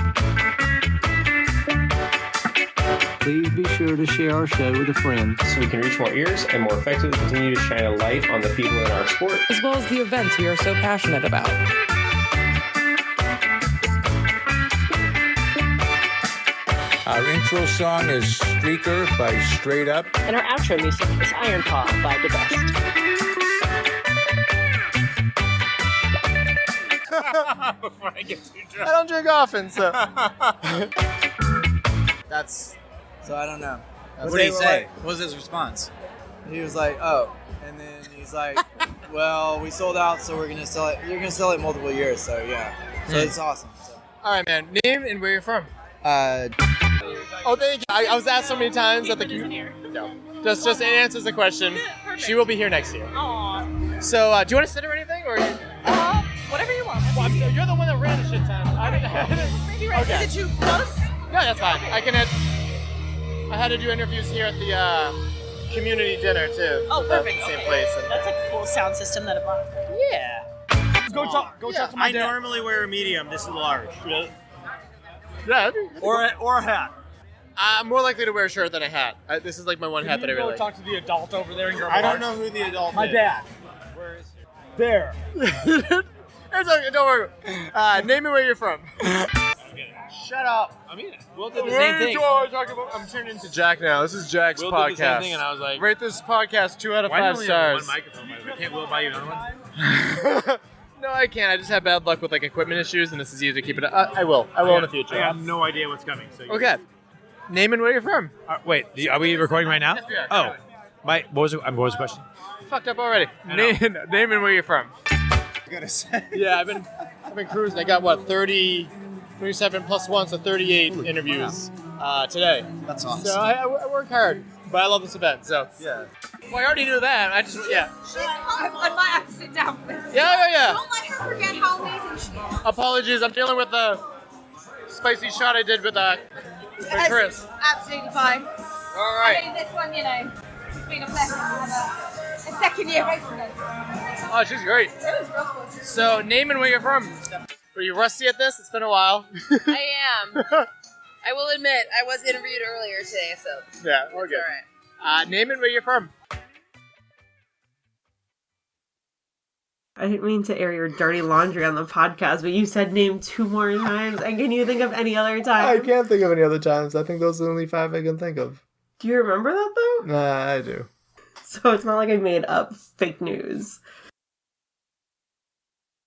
Please be sure to share our show with a friend so we can reach more ears and more effectively continue to shine a light on the people in our sport, as well as the events we are so passionate about. Our intro song is Streaker by Straight Up. And our outro music is Iron Paw by The Best. Before I get too drunk. I don't drink often, so. That's. So I don't know. What did he say? What was his response? He was like, "Oh," and then he's like, "Well, we sold out, so we're gonna sell it. You're gonna sell it multiple years, so yeah. So it's awesome." So. All right, man. Name and where you're from. Oh, thank you. I was asked so many times at the. No. Just it answers the question. She will be here next year. Aww. So, do you want to sit or anything, or? Whatever you want. Well, you're the one that ran the shit ton. I didn't. Maybe right. Okay. Is it too close? No, that's fine. I had to do interviews here at the community dinner too. Oh, perfect. Same Okay. place. And That's a cool sound system that I bought. yeah. Go talk to I normally wear a medium. This is large. Yeah. Or a hat. I'm more likely to wear a shirt than a hat. This is like my one hat that I really like. Talk to the adult over there and grab I a don't large. know who the adult My is. dad. Where is he? There. It's okay, don't worry. Name me where you're from. Shut up. I mean, Will did the same thing. I'm turning into Jack now. This is Jack's Will podcast. did the same thing, and I was like, rate this podcast 2 out of why 5 do we only have stars. one microphone, by the way? Can't Will buy you another one? No, I can't. I just have bad luck with like equipment issues, and this is easy to keep it. I will in the future. I have no idea what's coming. So Okay. Name and where you're from. Wait, are we recording right now? Yes, we are. Oh, what was the question? Fucked up already. Name and where you're from. I'm gonna say. Yeah, I've been cruising. I got 37 plus 1, so 38 interviews today. That's awesome. So I work hard, but I love this event. So yeah. Well, I already knew that. I just I might have to sit down for this. Yeah. Don't let her forget how amazing she is. Apologies, I'm dealing with the spicy shot I did with Kris. Absolutely fine. All right. I mean, this one, it's been a pleasure to have a second year race against her. Oh, she's great. It was real cool. So, name and where you're from. Were you rusty at this? It's been a while. I am. I will admit, I was interviewed earlier today, so Yeah, we're good. all right. Name and where you're from. I didn't mean to air your dirty laundry on the podcast, but you said name 2 more times. And can you think of any other time? I can't think of any other times. I think those are the only 5 I can think of. Do you remember that, though? Nah, I do. So it's not like I made up fake news.